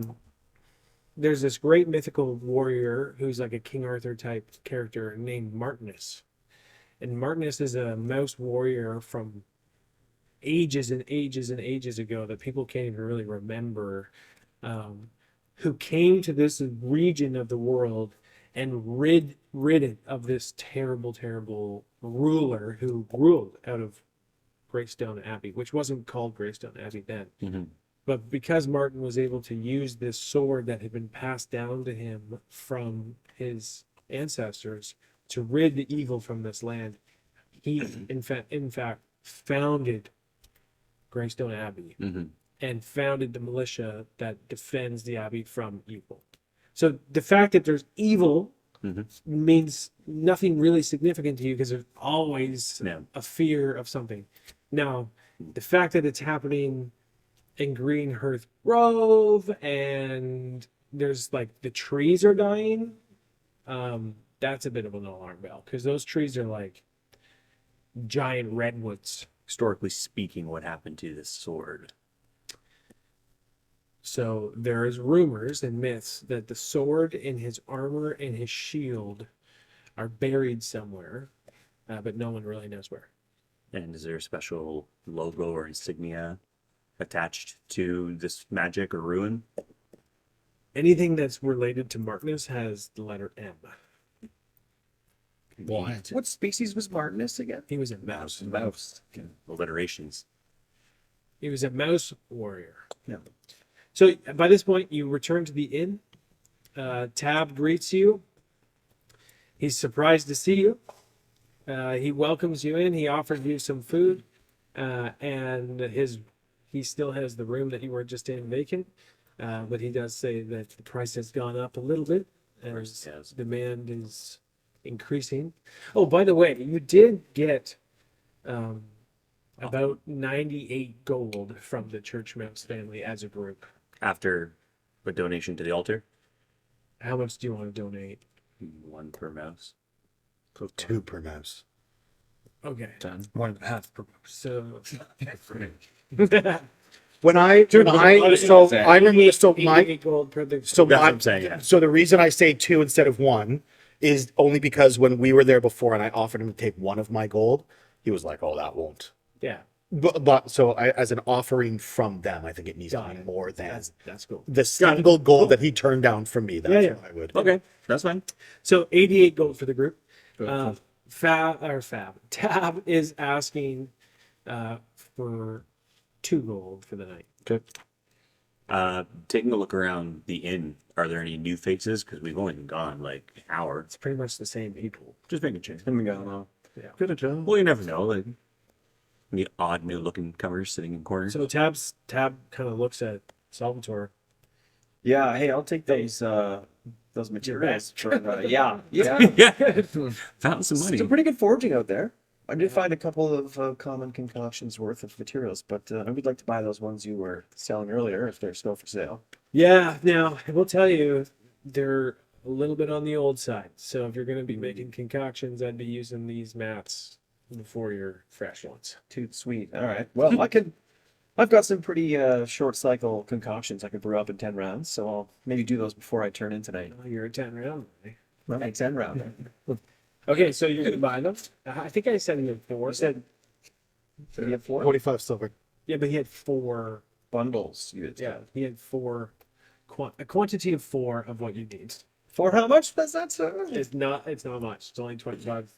There's this great mythical warrior who's like a King Arthur type character named Martinus. And Martinus is a mouse warrior from ages and ages and ages ago that people can't even really remember, who came to this region of the world and rid it of this terrible, terrible ruler who ruled out of Greystone Abbey, which wasn't called Greystone Abbey then. But because Martin was able to use this sword that had been passed down to him from his ancestors to rid the evil from this land, he in fact founded Greystone Abbey and founded the militia that defends the abbey from evil. So the fact that there's evil means nothing really significant to you because there's always a fear of something. Now, the fact that it's happening in Greenhurst Grove and there's like the trees are dying, that's a bit of an alarm bell because those trees are like giant redwoods. Historically speaking, what happened to this sword? So there is rumors and myths that the sword and his armor and his shield are buried somewhere, but no one really knows where. And is there a special logo or insignia attached to this magic or ruin? Anything that's related to Martinus has the letter M. What? What species was Martinus again? He was a mouse. Mouse. Alliterations. He was a mouse warrior. Yeah. So by this point, you return to the inn. Tab greets you. He's surprised to see you. He welcomes you in. He offers you some food, and he still has the room that you were just in vacant. But he does say that the price has gone up a little bit as demand is increasing. Oh, by the way, you did get about 98 gold from the Church Mouse family as a group. After a donation to the altar, How much do you want to donate? 1 per mouse. So 2 per mouse. Okay. 1.5 per So When I remember my 88 gold per the so That's my, what I'm saying, yeah. so the reason I say 2 instead of 1 is only because when we were there before and I offered him to take 1 of my gold, he was like, "Oh, that won't." yeah. But so as an offering from them, I think it needs Got to be it. more than That's cool. the single gold that he turned down from me. That's Yeah. what I would. Okay, that's fine. So 88 gold for the group. Tab is asking for 2 gold for the night. Taking a look around the inn, are there any new faces? Because we've only been gone like an hour. It's pretty much the same people. Just making sure. Good job. Well, you never know. Like the odd new looking covers sitting in corners. So Tab kind of looks at Salvatore. Yeah, hey, I'll take those materials. For, yeah. yeah, found some money. It's a pretty good foraging out there. I did find a couple of common concoctions worth of materials, but I would like to buy those ones you were selling earlier if they're still for sale. Yeah, now I will tell you, they're a little bit on the old side. So if you're going to be making concoctions, I'd be using these mats before your fresh ones. Too sweet. All right. Well, I've got some pretty short cycle concoctions I could brew up in 10 rounds, so I'll maybe do those before I turn in tonight. Oh, you're a 10 round. Right? Well, 10 round. Okay, so you're going to buy them? I think I said he had 4. You said you have 4 45 silver. Yeah, but he had 4. bundles. You had Yeah, he had 4. A quantity of 4 of what you need. For how much does that say? It's not much. It's only 25.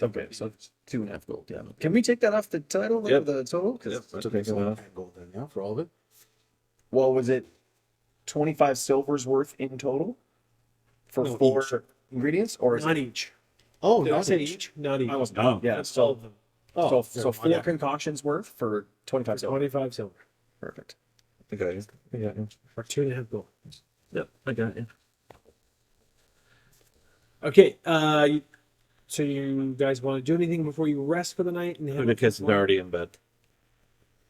Okay, so it's 2.5 gold. Yeah. Can we take that off the title? Yep. The total? 'Cause- That's okay. Go off. Gold then, yeah, for all of it. Well, was it 25 silvers worth in total for No, 4 each. ingredients, or is Not it? each. Oh, Did I not say each. each? Not each. I was Oh, Yeah, That's all so of them. so 4 yeah. concoctions worth for 25 silver. 25 silver. Perfect. Okay. Yeah. Or 2.5 gold. Yep. I got you. Okay, so you guys want to do anything before you rest for the night? And The kids are already in bed.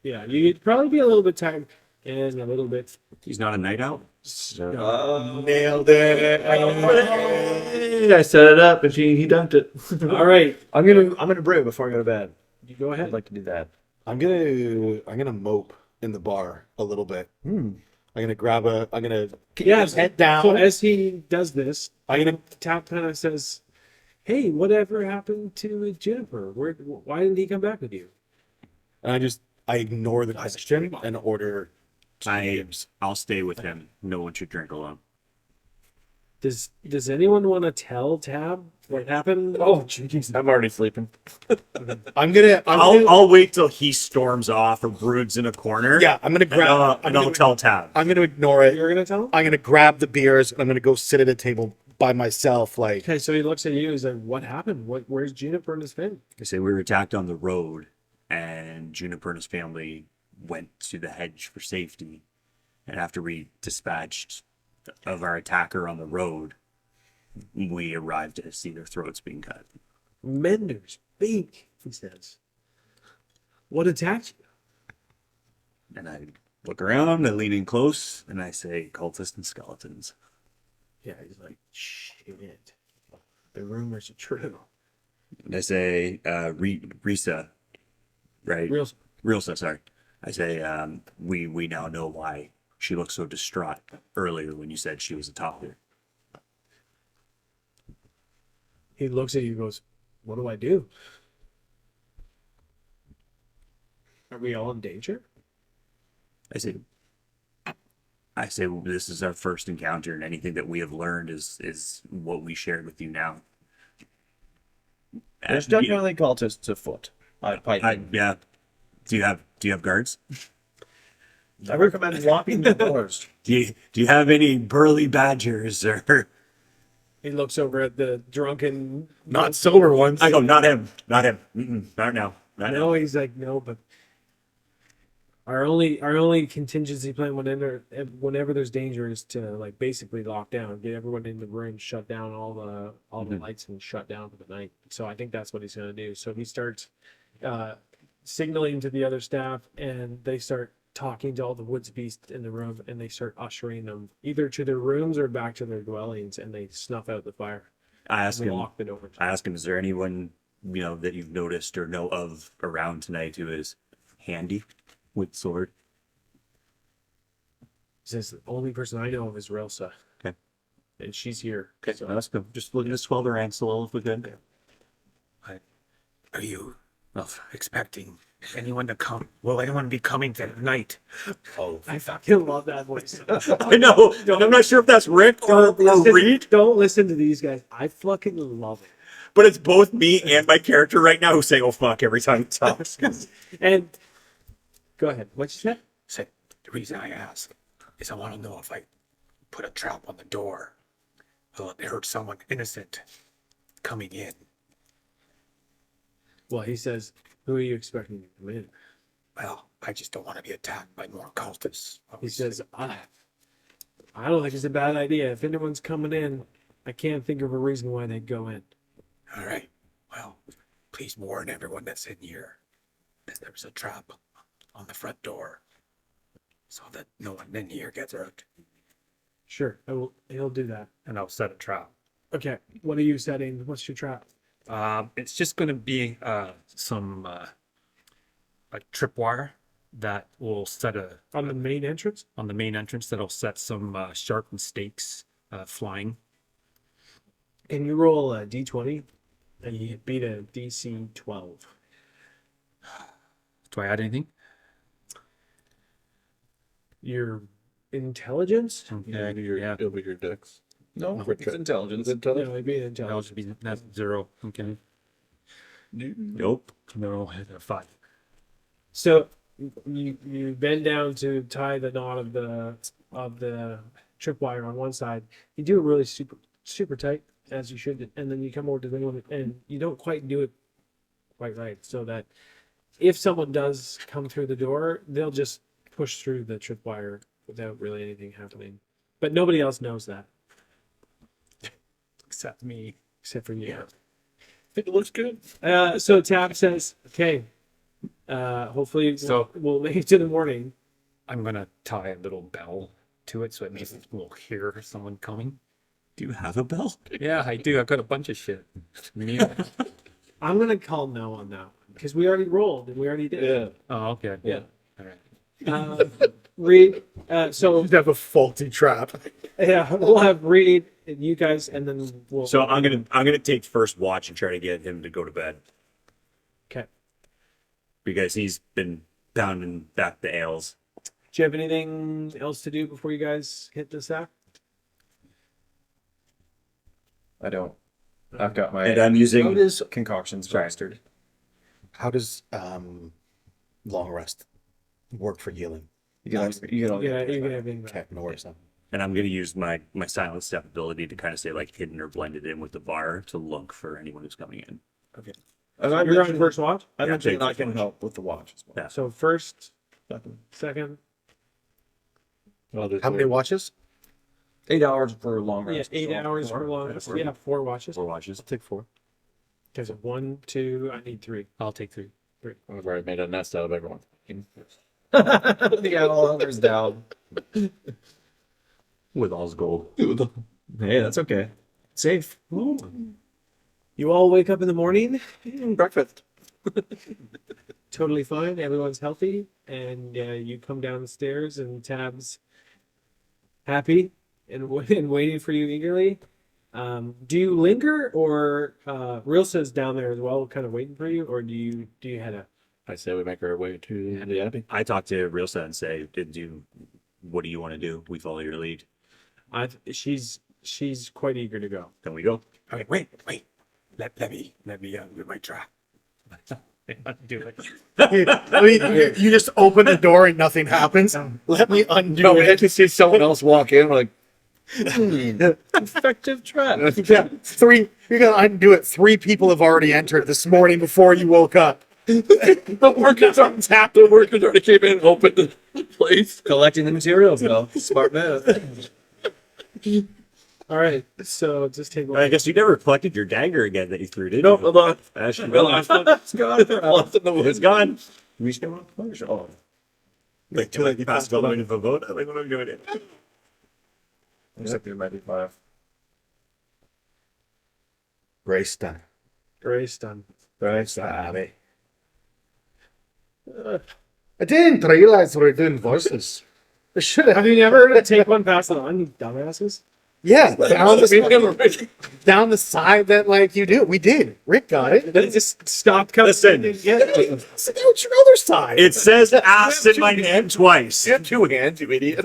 Yeah, you'd probably be a little bit tired and a little bit. He's not a night out. Nailed it. I set it up and he dunked it. All right, I'm gonna brew before I go to bed. you go I'd ahead. like to do that. I'm gonna mope in the bar a little bit. I'm gonna Yes. head down. So as he does this, I'm gonna Tap kind of says, "Hey, whatever happened to Juniper? Why didn't he come back with you?" and I ignore the question and order. I'll stay with him. No one should drink alone. Does anyone want to tell Tab what happened? Oh, jeez. I'm already sleeping. I'll wait till he storms off or broods in a corner. Yeah, I'm gonna And grab. I'll tell Tab. I'm gonna ignore it. You're gonna tell him? I'm gonna grab the beers and I'm gonna go sit at a table by myself. Like, Okay, so he looks at you. He's like, "What happened? Where's Juniper and his family?" I say we were attacked on the road, and Juniper and his family went to the hedge for safety. And after we dispatched of our attacker on the road, we arrived to see their throats being cut. Mender's beak, he says. What attacked you? And I look around, I lean in close, and I say, cultists and skeletons. Yeah, he's like, shit. The rumors are true. And I say, Risa, right? Realsa, sorry. I say, we now know why she looked so distraught earlier when you said she was a talker. He looks at you and goes, "What do I do? Are we all in danger?" I say, well, this is our first encounter, and anything that we have learned is what we shared with you now. There's Yeah. definitely cultists afoot. Yeah. Do you have guards? I recommend locking the doors. Do you have any burly badgers or? He looks over at the drunken. Not sober ones. I go, not him, not him. Not now, not No, now. he's like, no, but our only contingency plan whenever there's danger is to like basically lock down, get everyone in the room, shut down all the lights and shut down for the night. So I think that's what he's gonna do. So he starts signaling to the other staff, and they start talking to all the woods beasts in the room, and they start ushering them either to their rooms or back to their dwellings, and they snuff out the fire. I ask And him. lock the doors. I ask him, is there anyone that you've noticed or know of around tonight who is handy with sword? He says the only person I know of is Relsa. Okay. And she's here. Okay, so ask him. Just looking to swell the ranks a little if we could. Are you expecting anyone to come? Will anyone be coming tonight? I fucking love that voice. I know. I'm not sure if that's Rick or Reed, Don't listen to these guys. I fucking love it. but it's both me and my character right now who say, "Oh fuck" every time he talks. And go ahead. What you said? Say, the reason I ask is I want to know if I put a trap on the door, will it hurt someone innocent coming in? Well, he says, "Who are you expecting to come in?" Well, I just don't want to be attacked by more cultists. He says, I don't think it's a bad idea. If anyone's coming in, I can't think of a reason why they'd go in." All right. Well, please warn everyone that's in here that there's a trap on the front door so that no one in here gets hurt. Sure, he'll do that. And I'll set a trap. Okay, what are you setting? What's your trap? It's just going to be some like tripwire that will set On the main entrance? on the main entrance that'll set some sharpened stakes flying. Can you roll a d20 and you beat a DC 12? Do I add anything? Your intelligence? Yeah, yeah. It'll be your dex. No, For it's check. intelligence. No, it'd be an That'll intelligence. just be that's 0. Okay. Nope. No, hit a 5. So you bend down to tie the knot of the tripwire on one side. You do it really super tight, as you should, and then you come over to the other one, and you don't quite do it quite right, so that if someone does come through the door, they'll just push through the tripwire without really anything happening. But nobody else knows that Except me. except for you. It looks good. So Tab says, "Okay, hopefully we'll make it to the morning." I'm going to tie a little bell to it so it means we'll hear someone coming. Do you have a bell? Yeah, I do. I've got a bunch of shit. I'm gonna call no on that one because we already rolled and we already did. Yeah. Oh, okay. Yeah. All right. Reed. So You have a faulty trap. yeah, we'll have Reed and you guys, and then we'll. So I'm gonna take first watch and try to get him to go to bed Okay. because he's been pounding back the ales. Do you have anything else to do before you guys hit the sack? I don't. I've got my And I'm using. concoctions Sorry. mastered. How does long rest work for healing? You get all Yeah, the you can have anything. Okay, no worries then. And I'm gonna use my silent step ability to kind of say like hidden or blended in with the bar to look for anyone who's coming in. As I You're on mentioned, first watch. I Yeah, mentioned take I first can watch. help with the watch as well. Yeah. So first, second, How many watches? 8 hours for long yeah, rest. 8 so hours four. for long. Yeah, 4 watches. 4 watches. I'll take 4. There's a 1, 2. I need 3. I'll take 3. I've already made a nest out of everyone. Yeah, all others down. With all's gold. Hey, that's okay. Safe. You all wake up in the morning, Breakfast. totally fine. Everyone's healthy, and you come down the stairs, and Tab's happy and waiting for you eagerly. Do you linger, or Rilsa's down there as well, kind of waiting for you, or do you head out? I say we make our way to the Abbey. I talked to Realsa and say, what do you want to do? We follow your lead. She's quite eager to go. Then we go. Okay, wait. let me do my trap. Do it. You just open the door and nothing happens. Let me undo No, we it. had to see someone else walk in, like, Effective trap. Yeah, you're gonna undo it. 3 people have already entered this morning before you woke up. the workers aren't tapped. The workers already came in and opened the place. Collecting the materials, though. Smart move. All right, so just take I guess you never collected your dagger again that you threw, did No, you? the Actually, last one. It's gone. Left in the woods. it's gone. We still want to push. Oh. Like, Too late, you you passed passed all the the way to the vote? Like, what am I doing it? Except there might be 5. Grace done. Grace done. I didn't realize we were doing voices. I should Have have. you never heard of take one, pass it on, you dumbasses? Yeah, down the side that like you do. We did. Rick got it. Then it just stopped coming. Listen. Didn't get it. So now it's your other side. It says ass in my name twice. You have 2 hands, you idiot.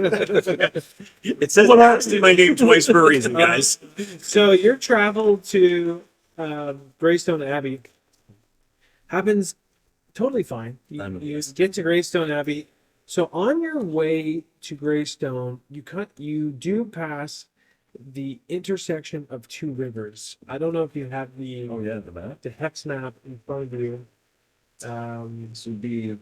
It says ass in my name twice for a reason, guys. So your travel to Greystone Abbey happens totally fine. You get to Greystone Abbey. So on your way to Greystone, you do pass the intersection of 2 rivers. I don't know if you have the The map. the hex map in front of you. This would be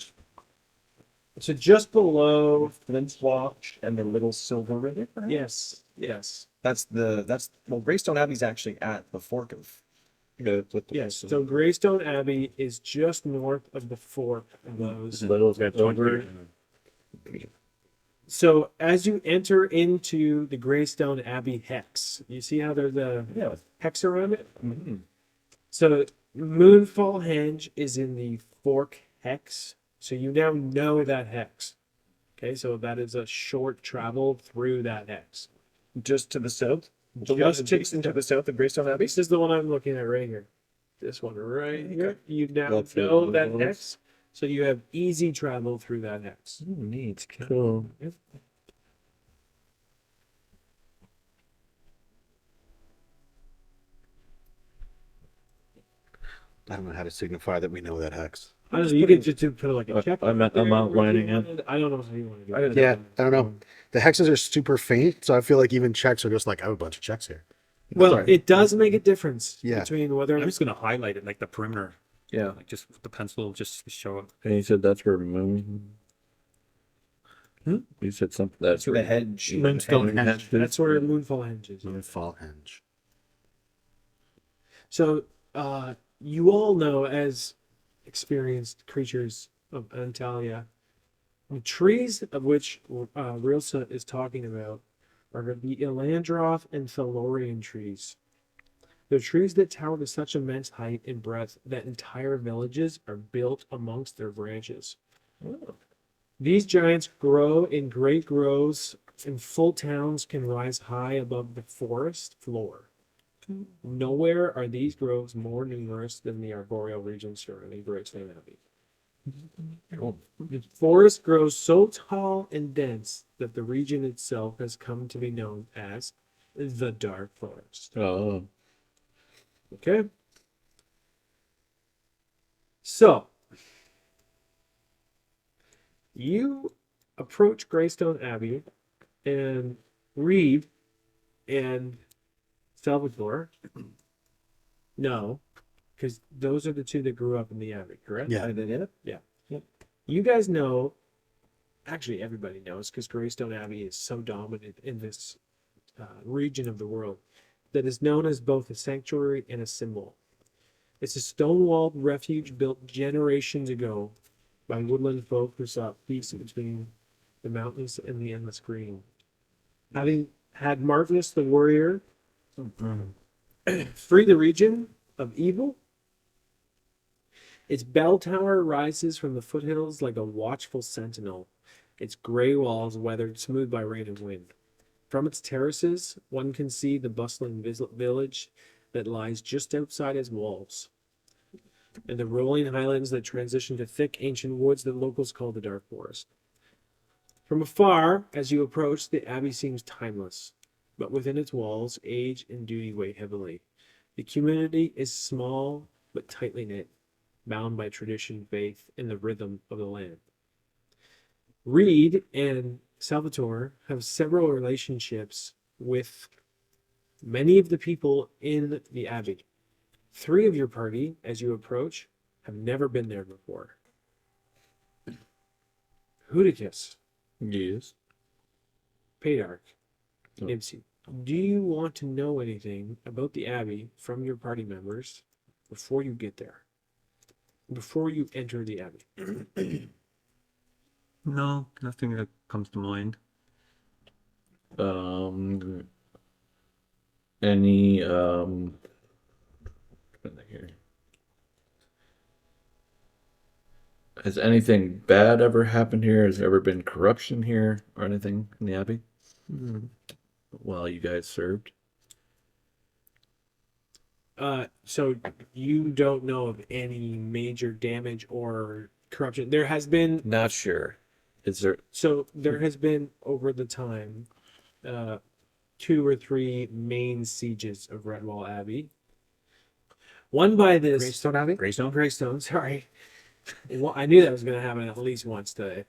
So just below, Flint's Watch and the Little Silver River. perhaps? yes. Well, Greystone Abbey's actually at the fork of. Yes, so Greystone Abbey is just north of the fork of those. Little's got over. So as you enter into the Greystone Abbey hex, you see how there's a hex around it? Mm-hmm. So Moonfall Henge is in the fork hex. So you now know that hex. Okay, so that is a short travel through that hex. Just to the south. Just to- to the south of Greystone Abbey. This is the one I'm looking at right here. This one right here. You now That's it. know that hex. So you have easy travel through that hex. Neat. Cool. I don't know how to signify that we know that hex. I don't know, you could just put like a check. I'm mark there outlining if you it. wanted. I don't know how you want to do it. Yeah, I don't know. The hexes are super faint, so I feel like even checks are just like I have a bunch of checks here. Well, Sorry. it does make a difference Yeah. between whether I'm just gonna highlight it like the perimeter, Yeah. like just with the pencil, just to show it. And you said that's where moon. You said something that's The hedge. Moonstone hedge. that's where Moonfall Henge is. Moonfall Henge. So you all know, as experienced creatures of Antalya, the trees of which Rilsa is talking about are the Elandroth and Thalorian trees. They're trees that tower to such immense height and breadth that entire villages are built amongst their branches. These giants grow in great groves, and full towns can rise high above the forest floor. Nowhere are these groves more numerous than the arboreal region surrounding Greystone Abbey. The forest grows so tall and dense that the region itself has come to be known as the Dark Forest. Oh, Okay? So, you approach Greystone Abbey, and Reed and Salvatore. No, because those are the 2 that grew up in the Abbey, correct? Yeah. Yeah. You guys know, actually, everybody knows, because Greystone Abbey is so dominant in this region of the world, that is known as both a sanctuary and a symbol. It's a stone-walled refuge built generations ago by woodland folk who sought peace between the mountains and the endless green. Having had Martinus the warrior free the region of evil, its bell tower rises from the foothills like a watchful sentinel, its gray walls weathered smooth by rain and wind. From its terraces, one can see the bustling village that lies just outside its walls, and the rolling highlands that transition to thick ancient woods that locals call the Dark Forest. From afar, as you approach, the abbey seems timeless, but within its walls, age and duty weigh heavily. The community is small but tightly knit, bound by tradition, faith, and the rhythm of the land. Reed and Salvatore have several relationships with many of the people in the abbey. 3 of your party, as you approach, have never been there before. Hudicus, Yes. Padarch, Oh. Nimsi, do you want to know anything about the abbey from your party members before you get there? Before you enter the abbey? No, nothing that comes to mind. Any trying to think here. Has anything bad ever happened here? Has there ever been corruption here or anything in the abbey while you guys served? So you don't know of any major damage or corruption. There has been, Not sure. Is there? so there has been over the time, 2 or 3 main sieges of Redwall Abbey. One by this Greystone Abbey? Greystone, sorry. Well, I knew that was going to happen at least once today.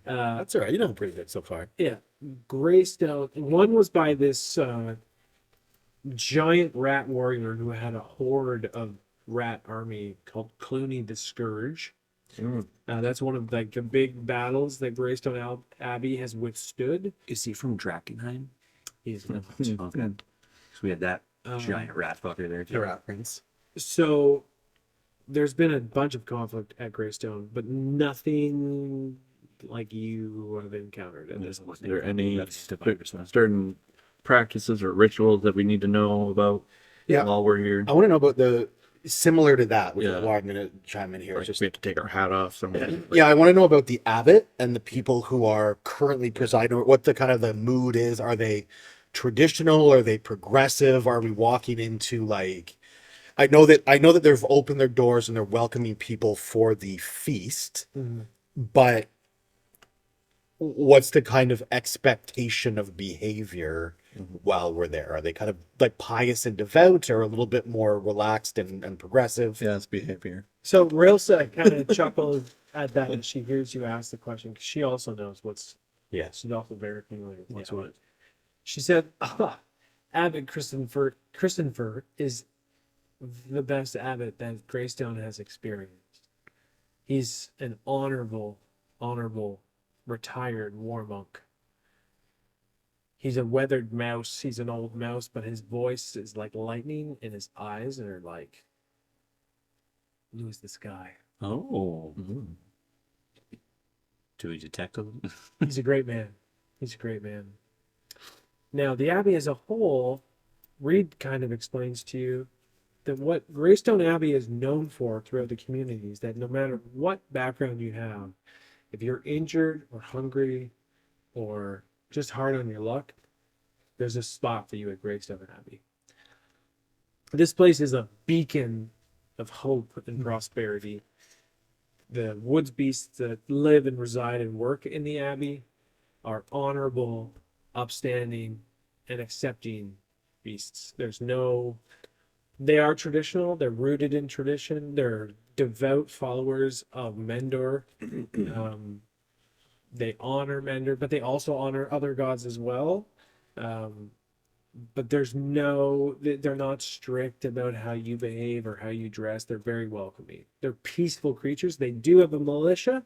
That's all right. You're doing pretty good so far. Yeah, Greystone. One was by this giant rat warrior who had a horde of rat army called Clooney the Scourge. That's one of like the big battles that Greystone Abbey has withstood. Is he from Drakenheim? He is not. Okay. So we had that giant rat fucker there The too. Rat Prince. So there's been a bunch of conflict at Greystone, but nothing like you have encountered at this Is point. there any certain practices or rituals that we need to know about Yeah. while we're here? I want to know about the similar to that, which Yeah. is why I'm going to chime in here. Like, Just we have to take our hat off somewhere. yeah, I want to know about the abbot and the people who are currently presiding, or what the kind of the mood is. Are they traditional? Are they progressive? Are we walking into like? I know that they've opened their doors and they're welcoming people for the feast, but what's the kind of expectation of behavior while we're there? Are they kind of like pious and devout, or a little bit more relaxed and progressive? Yeah, it's behavior. So Railsa kind of chuckled at that as she hears you ask the question, because she also knows what's. Yes. She's also very familiar with What's the what? abbot. She said, Abbot Christopher is the best abbot that Greystone has experienced. He's an honorable, retired war monk. He's a weathered mouse. He's an old mouse, but his voice is like lightning, and his eyes are like blue as the sky. Oh. Do we detect him? He's a great man. He's a great man. Now, the Abbey as a whole, Reed kind of explains to you that what Greystone Abbey is known for throughout the community is that no matter what background you have, if you're injured or hungry or just hard on your luck, there's a spot for you at Greystone Abbey. This place is a beacon of hope and prosperity. The woods beasts that live and reside and work in the Abbey are honorable, upstanding, and accepting beasts. They are traditional, they're rooted in tradition, they're devout followers of Mendor. They honor Mendor, but they also honor other gods as well. But they're not strict about how you behave or how you dress. They're very welcoming. They're peaceful creatures. They do have a militia,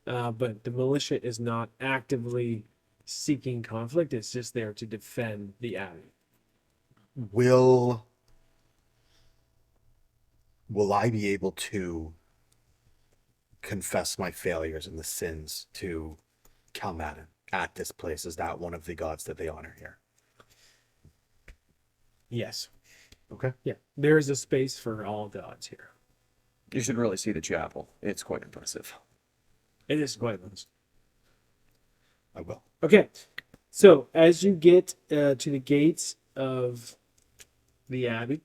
but the militia is not actively seeking conflict. It's just there to defend the abbey. Will I be able to confess my failures and the sins to Kalmadin at this place? Is that one of the gods that they honor here? Yes. Okay. Yeah. There is a space for all gods here. You should really see the chapel. It's quite impressive. It is quite nice. I will. Okay. So as you get to the gates of the abbey,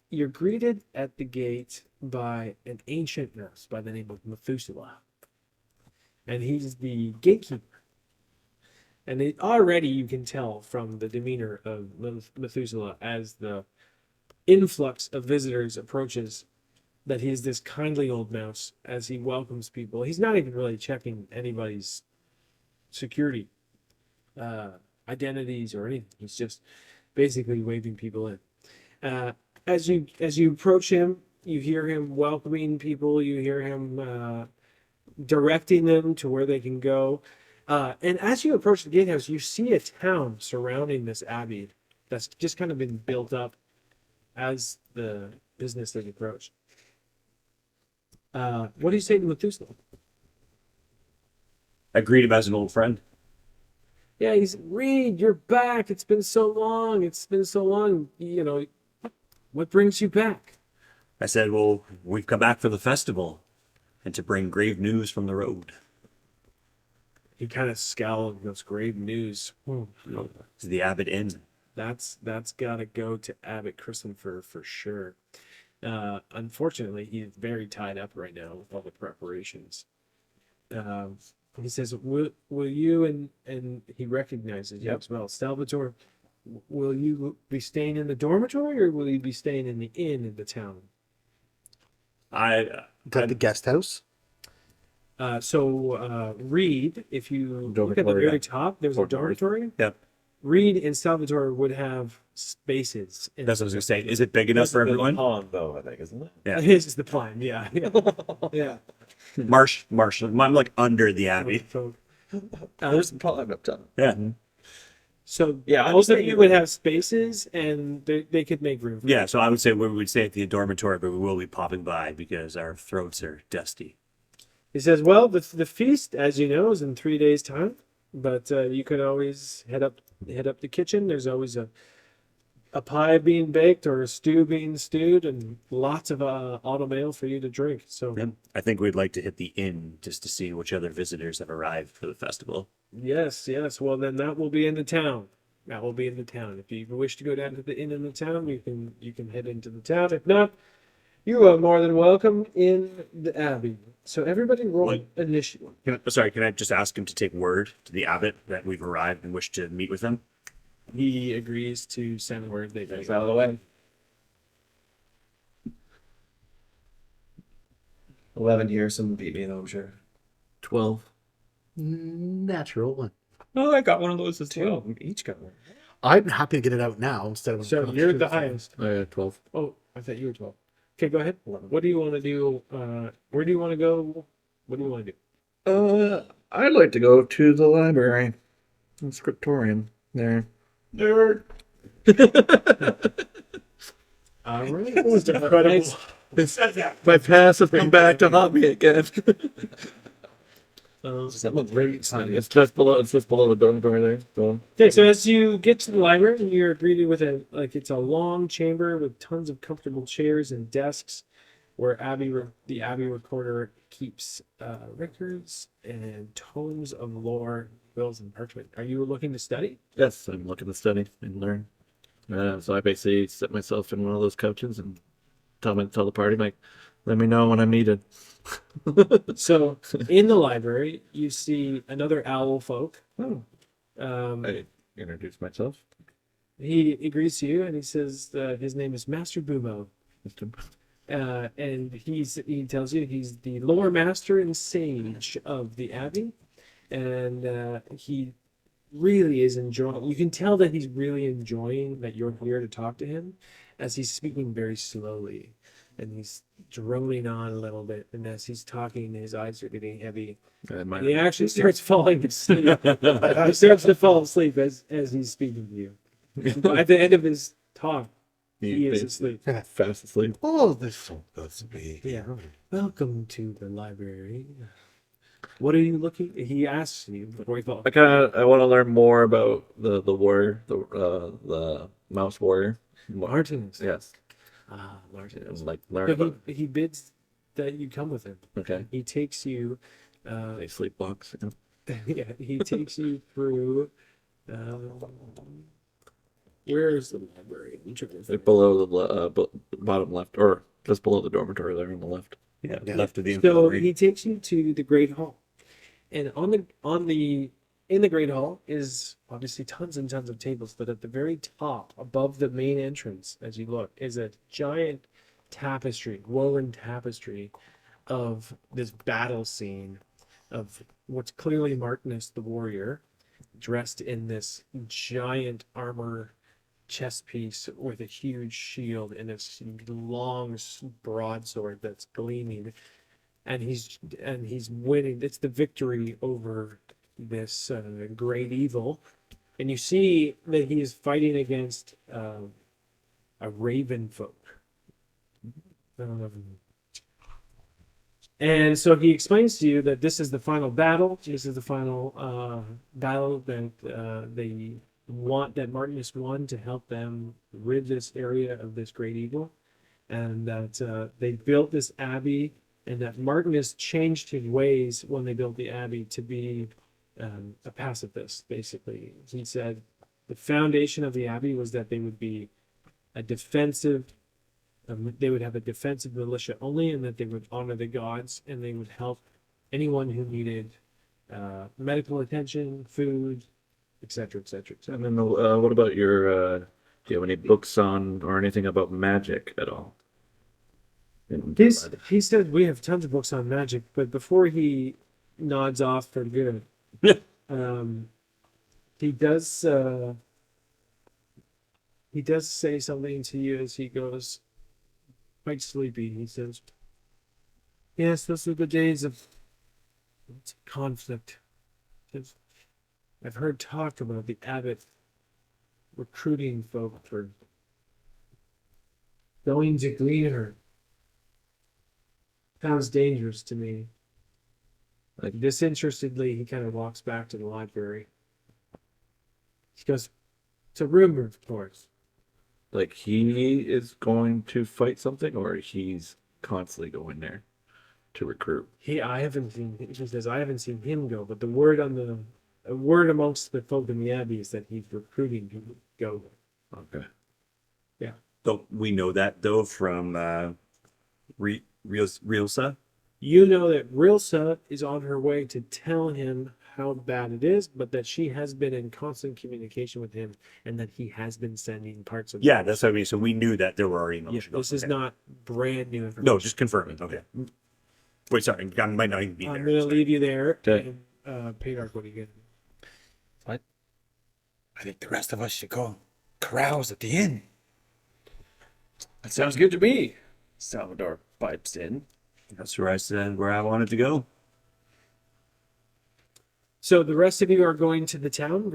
you're greeted at the gate by an ancient nurse by the name of Methuselah. And he's the gatekeeper. And already you can tell from the demeanor of Methuselah as the influx of visitors approaches, that he's this kindly old mouse as he welcomes people. He's not even really checking anybody's security identities or anything. He's just basically waving people in. As you approach him, you hear him welcoming people. You hear him directing them to where they can go. And as you approach the gatehouse, you see a town surrounding this abbey that's just kind of been built up as the business has approached. What do you say to Methuselah? I greet him as an old friend. Yeah, he's Reed, you're back. It's been so long. It's been so long. You know, what brings you back? I said, well, we've come back for the festival and to bring grave news from the road. He kind of scowled and goes, "Grave news. It's the Abbot Inn. That's got to go to Abbot Christopher for sure." Unfortunately, he's very tied up right now with all the preparations. He says, "Will you?" And he recognizes you as well, Salvatore. Will you be staying in the dormitory, or will you be staying in the inn in the town? Is that the guest house? Reed, if you look at the Dormitory, very yeah. top, there's a dormitory. Yep. Reed and Salvatore would have spaces. That's what I was gonna say. Is it big enough for everyone? Pond, though, I think, isn't it? Yeah. This is the plan. Yeah. Yeah. Marsh. I'm like under the Abbey. There's a pond up top. Yeah. So Yeah, I'm both of staying you in would the- have spaces, and they could make room. For Yeah. So I would say we would stay at the dormitory, but we will be popping by because our throats are dusty. He says, "Well, the feast, as you know, is in 3 days' time, but you could always head up the kitchen. There's always a pie being baked or a stew being stewed, and lots of autumn ale for you to drink. So Yeah. I think we'd like to hit the inn just to see which other visitors have arrived for the festival. yes. Well, then that will be in the town. That will be in the town. If you wish to go down to the inn in the town, you can head into the town. If not, you are more than welcome in the abbey. So everybody roll What? initiative. Can I just ask him to take word to the abbot that we've arrived and wish to meet with him? He agrees to send word. They It's out of the way. 11 here, someone beat me, though, I'm sure. 12. Natural one. Oh, I got one of those as well. We each got one. I'm happy to get it out now instead of. So you're the highest. I got 12. Oh, I thought you were 12. Okay, go ahead. What do you want to do? Where do you want to go? What do you want to do? I'd like to go to the library. The scriptorium there. Nerd. All right. Incredible. My past has come back to haunt me again. It's just below the dormitory there. So. Okay, so as you get to the library, you're greeted with it's a long chamber with tons of comfortable chairs and desks, where the Abbey recorder keeps records and tomes of lore, wills, and parchment. Are you looking to study? Yes, I'm looking to study and learn. So I basically sit myself in one of those couches and tell the party, like, let me know when I'm needed. So in the library, you see another owl folk. Oh. Um, I introduce myself. he agrees to you, and he says his name is Master Bumo. Mr. And he tells you he's the lore master and sage of the abbey, and he really is enjoying. You can tell that he's really enjoying that you're here to talk to him, as he's speaking very slowly, and he's droning on a little bit. And as he's talking, his eyes are getting heavy. And he actually starts falling asleep. He starts to fall asleep as he's speaking to you. At the end of his talk, he is asleep. Fast asleep. Oh, this is so good to be. Yeah. Welcome to the library. What are you looking? He asks you before he falls. I want to learn more about the warrior, the mouse warrior. Martinez. Yes. Martinez. Like learn So about. he bids that you come with him. Okay. He takes you. They sleepwalks. Yeah. Yeah. He takes you through. Where is the library? Like below the bottom left, or just below the dormitory there on the left. Yeah, left of the So infirmary. he takes you to the great hall, and on the in the Great Hall is obviously tons and tons of tables, but at the very top, above the main entrance, as you look, is a giant tapestry, woven tapestry of this battle scene of what's clearly Martinus the warrior, dressed in this giant armor chest piece with a huge shield and this long broadsword that's gleaming, and he's winning. It's the victory over this great evil, and you see that he is fighting against a raven folk. And so he explains to you that this is the final battle. This is the final battle that they want, that Martinus won to help them rid this area of this great evil, and that they built this abbey, and that Martinus changed his ways when they built the abbey to be a pacifist. Basically, he said the foundation of the abbey was that they would be a defensive. They would have a defensive militia only, and that they would honor the gods, and they would help anyone who needed medical attention, food, etc., etc., etc. And then what about your? Do you have any books on or anything about magic at all? He said we have tons of books on magic, but before he nods off for good, he does say something to you as he goes, quite sleepy. He says, "Yes, those are the days of conflict. I've heard talk about the abbot recruiting folk for going to glean her. Sounds dangerous to me." Like disinterestedly, he kind of walks back to the library. He goes, "It's a rumor, of course." Like he is going to fight something, or he's constantly going there to recruit. I haven't seen. He says I haven't seen him go, but the word amongst the folk in the abbey is that he's recruiting people to go. Okay. Yeah. So we know that though from Realsa. You know that Rilsa is on her way to tell him how bad it is, but that she has been in constant communication with him, and that he has been sending parts of. Yeah, that's what I mean. So we knew that there were already Yeah, notions. this is not brand new information. No, just confirming. Okay. Wait, sorry, I might not even be I'm there. going to Sorry. leave you there. Okay. And, Paydar, what do you get? I think the rest of us should go carouse at the inn. That sounds good to me. Salvador pipes in. That's where I said where I wanted to go. So the rest of you are going to the town,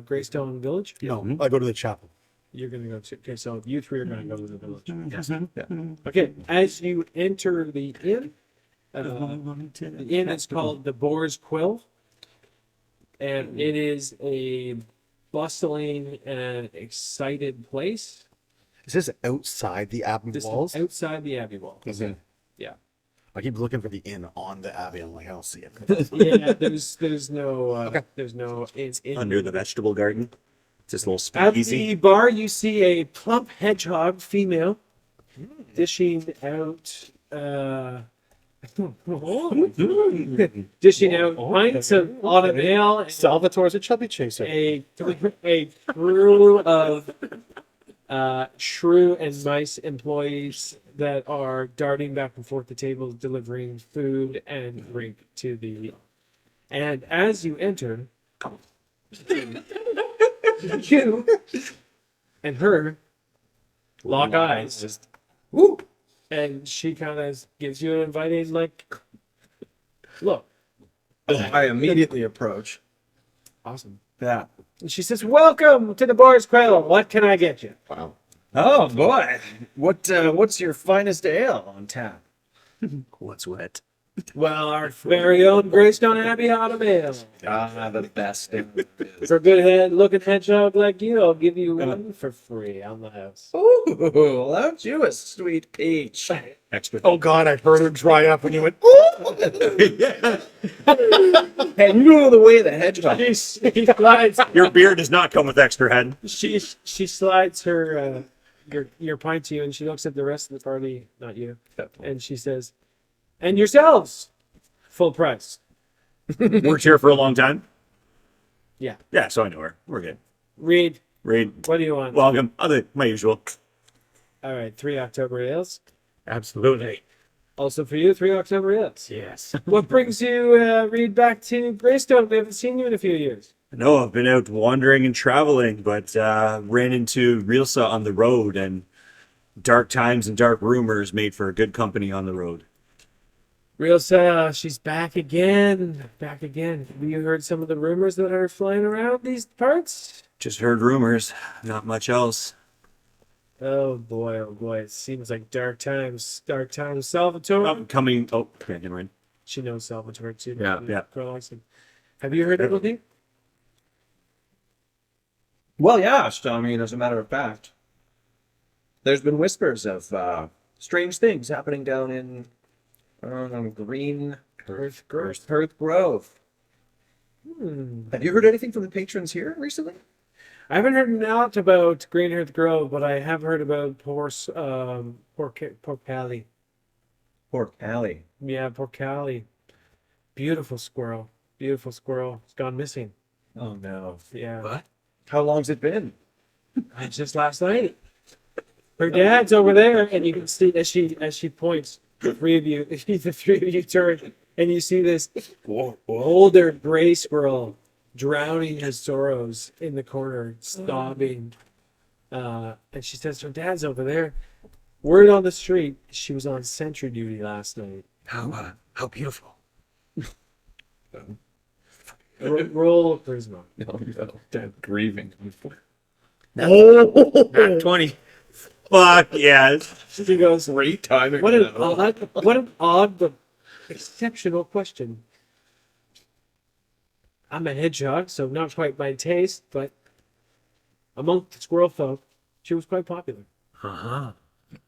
Greystone Village. No, I go to the chapel. You're going to go to. Okay, so you three are going to go to the village. Yes. Yeah. Okay, as you enter the inn, the inn is called the Boar's Quill, and it is a bustling and excited place. Is this outside the abbey This walls? is outside the abbey wall. Okay. Yeah. I keep looking for the inn on the abbey. I'm like, I don't see it. Yeah, there's no it's in Under the vegetable garden. It's this little At speakeasy. the bar, you see a plump hedgehog female dishing out pints of autumn ale and Salvatore's a chubby chaser. a crew of shrew and mice employees that are darting back and forth the tables, delivering food and drink to the. And as you enter, you and her lock eyes. Woo! And she kind of gives you an inviting, like, look. I immediately approach. Awesome. Yeah. And she says, "Welcome to the Boar's Quill. What can I get you?" Wow. Oh boy. What's your finest ale on tap? What's wet? Well, our very own Greystone Abbey Autumn Ale. Ah, the best. For a good looking hedgehog like you, I'll give you one for free on the house. Ooh, aren't you a sweet peach? Extra. Oh God, I heard her dry up when you went. Ooh! And you know the way the hedgehog. She slides. Your beer does not come with extra head. She slides her your pint to you, and she looks at the rest of the party, not you, and she says, "And yourselves, full price." Worked here for a long time. Yeah, so I know her. We're good. Reed, Reed, what do you want? welcome. Other my usual. All right, 3 October ales. Absolutely. Also for you, 3 October ales. Yes. What brings you, Reed, back to Greystone? We haven't seen you in a few years. No, I've been out wandering and traveling, but ran into Realsa on the road, and dark times and dark rumors made for a good company on the road. Realsa, she's back again. Back again. Have you heard some of the rumors that are flying around these parts? Just heard rumors, not much else. Oh boy, oh boy. It seems like dark times. Dark times. Salvatore. Coming. Oh, okay, never mind. She knows Salvatore too. Yeah. Yeah. Girl likes him. Have you heard anything? Well, yeah. So, I mean, as a matter of fact, there's been whispers of strange things happening down in Green Earth Grove. Earth Grove. Have you heard anything from the patrons here recently? I haven't heard naught about Green Earth Grove, but I have heard about Pork Alley. Pork Alley. Yeah, Pork Alley. Beautiful squirrel. Beautiful squirrel. It's gone missing. Oh no. Yeah. What? How long's it been? Just last night. Her dad's over there, and you can see as she points, the three of you turn, and you see this older gray squirrel drowning his sorrows in the corner, sobbing. And she says her dad's over there. Word on the street, she was on sentry duty last night. How beautiful. Roll charisma. Dead grieving. Nat 20. Fuck yes. She goes, Great timing. what an odd but exceptional question. I'm a hedgehog, so not quite my taste, but among the squirrel folk, she was quite popular. Uh-huh.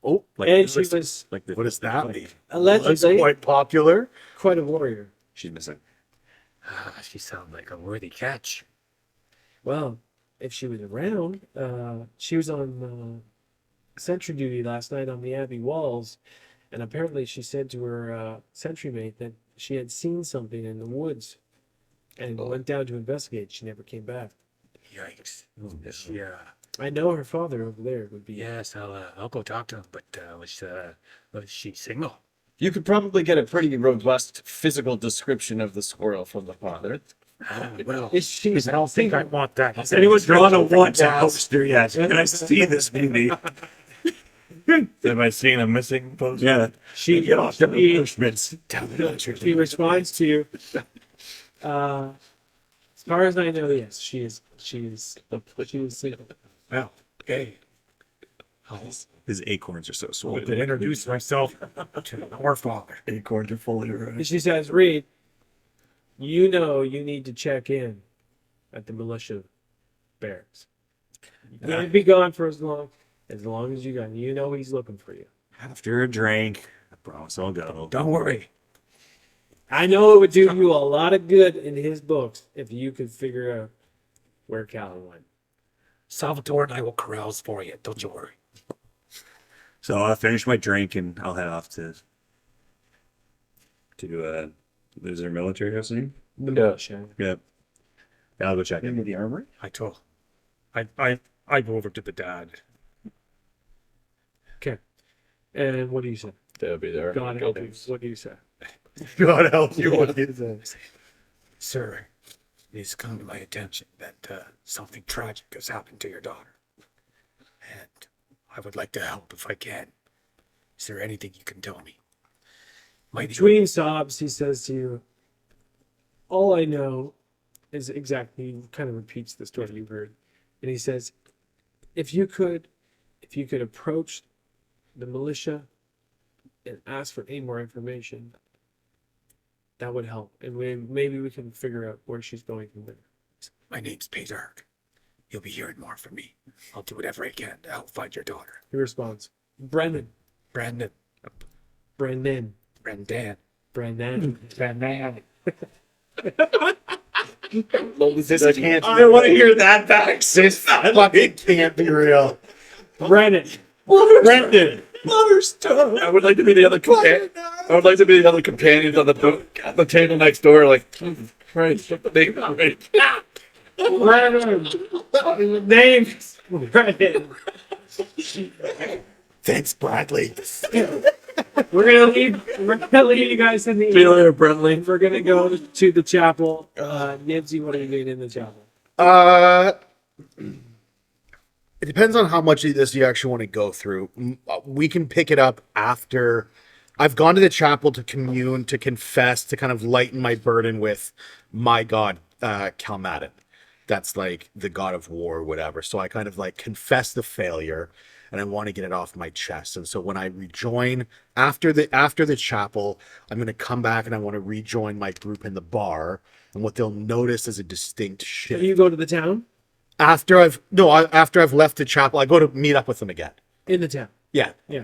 Oh, And she was Like the, what does that mean? allegedly Quite popular. quite a warrior. she's missing. She sounds like a worthy catch. Well, if she was around, she was on sentry duty last night on the Abbey walls, and apparently she said to her sentry mate that she had seen something in the woods and went down to investigate. She never came back. Yikes. Yeah. I know her father over there would be. Yes, I'll go talk to him. But was she single? You could probably get a pretty robust physical description of the squirrel from the father. Well, Is she? I don't think I want that. Has anyone drawn a want poster yet? Can I see this movie? Have I seen a missing post? Yeah. She Get off the punishments. She responds to you. As far as I know, yes, she is single. Well, okay. His acorns are so I swollen. could introduce myself to our father. Acorns are fully right. And she says, Reed, you know you need to check in at the militia barracks. You can't be gone for as long as you got. You know he's looking for you. After a drink, I promise I'll go. Don't worry. I know it would do you a lot of good in his books if you could figure out where Callan went. Salvatore and I will carouse for you. Don't you worry. So I'll finish my drink and I'll head off to is there a military house name? The militia. Yeah. Yeah, I'll go check Into in. the armory? I go over to the dad. Okay. And what do you say? They'll be there. God help you. What do you say? God help you. What is it? Sir, it has come to my attention that something tragic has happened to your daughter. And I would like to help if I can. Is there anything you can tell me? Between sobs, he says to you, all I know is exactly, he kind of repeats the story you heard. And he says, if you could approach the militia and ask for any more information, that would help. And maybe we can figure out where she's going from there. My name's Peter. You'll be hearing more from me. I'll do whatever I can to help find your daughter. He responds, Brendan. Brandon. Brendan. Brendan. Brendan. Brendan. This can't. I want to hear that back. This fucking can't be real. Brendan. Brendan. I would like to be the other companion. I would like to be the other companions on the book at the table next door. Like, Christ, what the name? Right. Brennan. Names. Brennan. Thanks, Bradley. We're gonna leave you guys in the. See you later, Brentley. We're gonna go to the chapel. Nibsy, what are you doing in the chapel? It depends on how much of this you actually want to go through. We can pick it up after I've gone to the chapel to commune, to confess, to kind of lighten my burden with my god, Calmatin. That's like the god of war or whatever. So I kind of like confess the failure and I want to get it off my chest. And so when I rejoin after the chapel, I'm going to come back and I want to rejoin my group in the bar. And what they'll notice is a distinct So shift. you go to the town After I've left the chapel, I go to meet up with them again. in the town. Yeah. Yeah.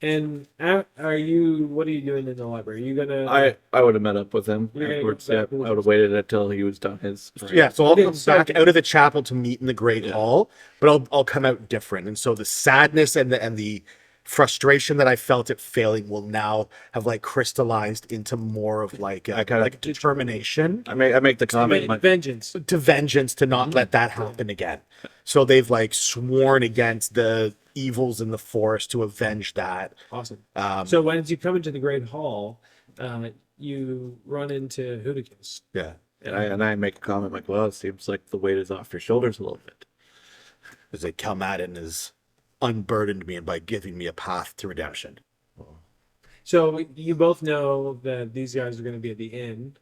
And what are you doing in the library? Are you gonna? I would have met up with him You're gonna go afterwards. Yeah, back with I would have waited until he was done his. Yeah, so I'll Okay, come so- back out of the chapel to meet in the great hall, but I'll come out different. And so the sadness and the frustration that I felt at failing will now have like crystallized into more of like a, like determination I make the comment. vengeance. to vengeance to not let that happen again. So they've like sworn against the evils in the forest to avenge that. Awesome. So when you come into the great hall, you run into Hoodigans. Yeah. And I make a comment like, well, it seems like the weight is off your shoulders a little bit. Because they come at it and has unburdened me by giving me a path to redemption. So you both know that these guys are going to be at the inn.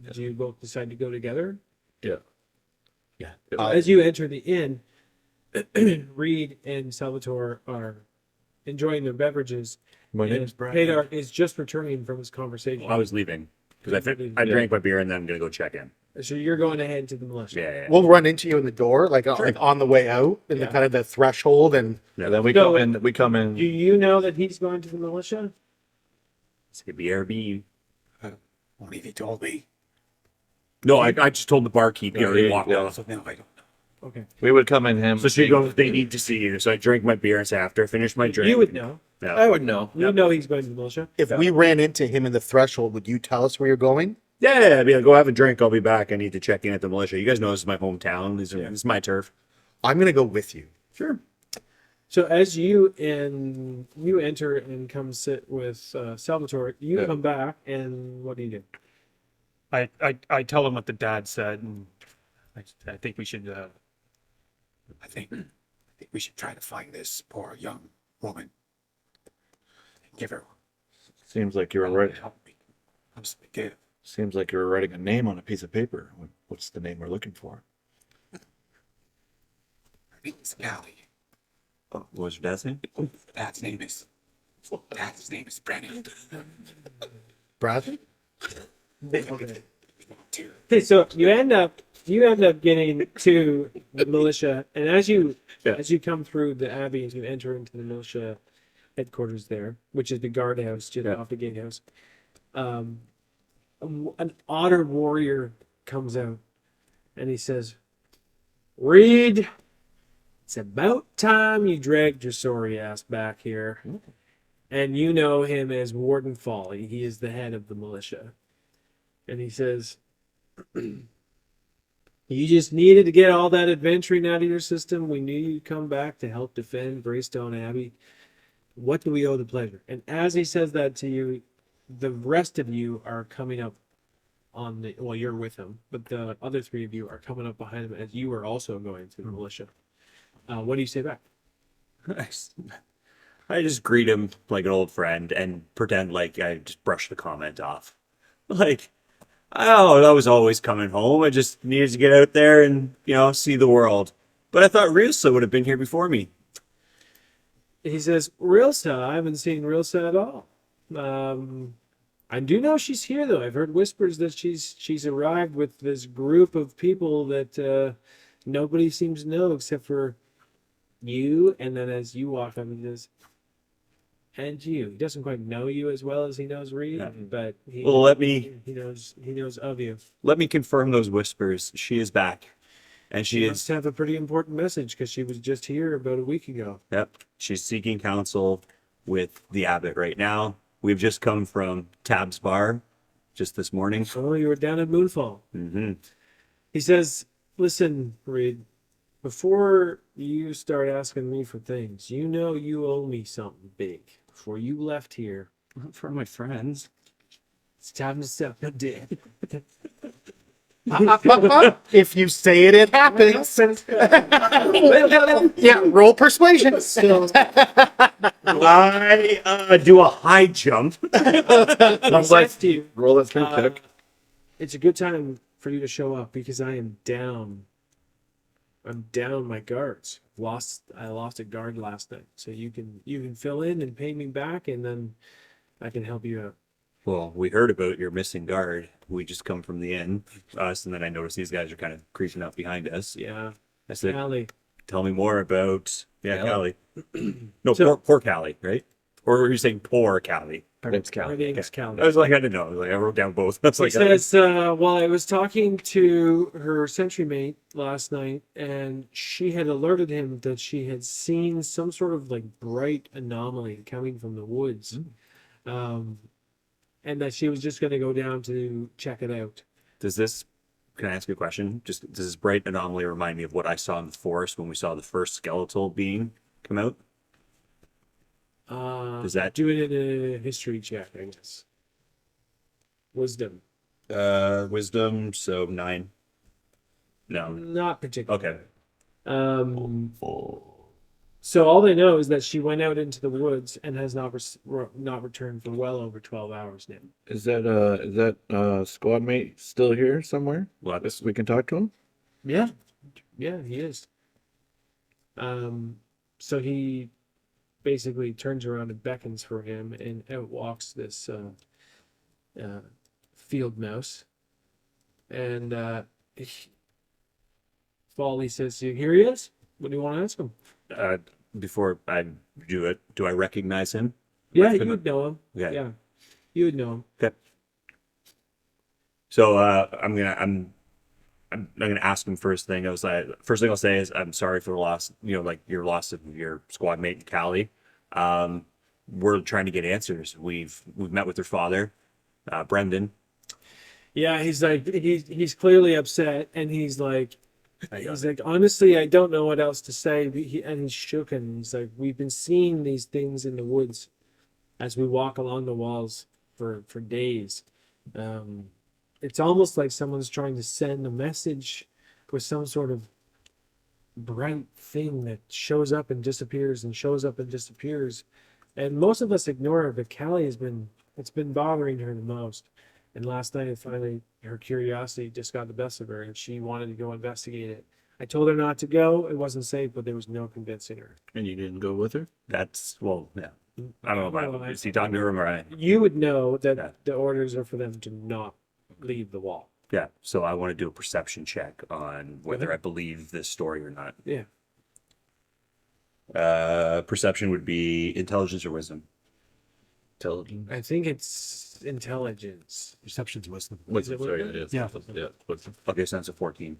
Did you both decide to go together? Yeah. Yeah. As you enter the inn, Reed and Salvatore are enjoying their beverages. My and name's Hadar is just returning from his conversation. I was leaving because I drank my beer and then I'm gonna go check in. So you're going ahead to the militia. Yeah. We'll run into you in the door, like on the way out, in the Yeah. kind of the threshold, and And then we So- come in. We come in. Do you know that he's going to the militia? It's a BRB. Only if he told me. No, I just told the barkeep. He already Yeah, walked yeah. off. So now I don't know. Okay. We would come in him. So she goes, they need to see you. So I drink my beer and say after I finish my drink. You would know. Yeah. I would know. You know he's going to the militia. if we ran into him in the threshold, would you tell us where you're going? Yeah, I'd be like, go have a drink. I'll be back. I need to check in at the militia. You guys know this is my hometown. This is my turf. I'm gonna go with you. Sure. So as you enter and come sit with Salvatore, you Yeah. come back and what do you do? I tell him what the dad said, and I think we should. I think we should try to find this poor young woman and give her Seems like you were right. help me. Helps me give. Seems like you were writing a name on a piece of paper. What's the name we're looking for? Her name's Callie. What was your dad's name? Dad's name is Brennan. Bradley? Okay, so you end up getting to the militia, and as you come through the abbey and you enter into the militia headquarters there, which is the guardhouse just off the gatehouse, an otter warrior comes out and he says, "Reed, it's about time you dragged your sorry ass back here." And you know him as Warden Folly. He is the head of the militia. And he says, "You just needed to get all that adventuring out of your system. We knew you'd come back to help defend Greystone Abbey. What do we owe the pleasure?" And as he says that to you, the rest of you are coming up on the, well, you're with him, but the other three of you are coming up behind him as you are also going to the militia. What do you say back? I just greet him like an old friend and pretend like I just brushed the comment off. Like, oh, I was always coming home. I just needed to get out there and, see the world. But I thought Rilsa would have been here before me. He says, "Rilsa, I haven't seen Rilsa at all. I do know she's here, though. I've heard whispers that she's arrived with this group of people that nobody seems to know except for you." And then as you walk up, he says, "And you." He doesn't quite know you as well as he knows Reed, but he knows of you. Let me confirm those whispers. She is back. And she must is, have a pretty important message because she was just here about a week ago. yep, she's seeking counsel with the abbot right now. We've just come from Tab's bar just this morning. Oh, you were down at Moonfall. Mm-hmm. He says, Listen, Reed. Before you start asking me for things, you know you owe me something big. Before you left here, For my friends. it's time to suck a dick. If you say it, it happens. Yeah, roll persuasion. I do a high jump. Sounds like to you. Roll that thing check. It's a good time for you to show up because I am down. I'm down my guards. I lost a guard last night, so you can fill in and pay me back, and then I can help you out. Well, we heard about your missing guard. We just come from the inn, us, and then I noticed these guys are kind of creeping up behind us. Yeah, I said, Allie. tell me more about, Callie. No, So- poor Callie, right? Or were you saying poor Callie? Her name's My Cal. name's Callie. I was like, I didn't know. Like, I wrote down both. I was He like, says, well, I was talking to her sentry mate last night, and she had alerted him that she had seen some sort of like bright anomaly coming from the woods. And that she was just going to go down to check it out. can I ask you a question? Does this bright anomaly remind me of what I saw in the forest when we saw the first skeletal being come out? Does that- do it in a history check, I guess? Wisdom. Wisdom, so 9. No. Not particularly. Okay. So all they know is that she went out into the woods and has not returned for well over 12 hours now. Is that squad mate still here somewhere? Well, that's, We can talk to him. Yeah, he is. So he basically turns around and beckons for him, and out walks this field mouse. And Folly says, "Here he is. What do you want to ask him?" before I do it, do I recognize him? Yeah, you would know him. Okay. Yeah, you would know him. Okay. So I'm gonna ask him first thing. First thing I'll say is I'm sorry for the loss. Like your loss of your squad mate Callie. We're trying to get answers. We've met with her father, Brendan. Yeah, he's like he's clearly upset, and he's like honestly, I don't know what else to say. And he's shook, and he's like, we've been seeing these things in the woods as we walk along the walls for days. It's almost like someone's trying to send a message with some sort of bright thing that shows up and disappears and shows up and disappears. And most of us ignore it, but Callie it's been bothering her the most. And last night, finally, her curiosity just got the best of her, and she wanted to go investigate it. I told her not to go. It wasn't safe, but there was no convincing her. And you didn't go with her? Yeah. I don't know about is he talking to him or I? You would know that Yeah. the orders are for them to not leave the wall. Yeah. So I want to do a perception check on whether I believe this story or not. Yeah. Perception would be intelligence or wisdom. Intelligence. I think it's intelligence. Perception's wisdom. Is it Sorry, wisdom? it is. Yeah. Yeah. Wisdom. Okay, so that's a 14.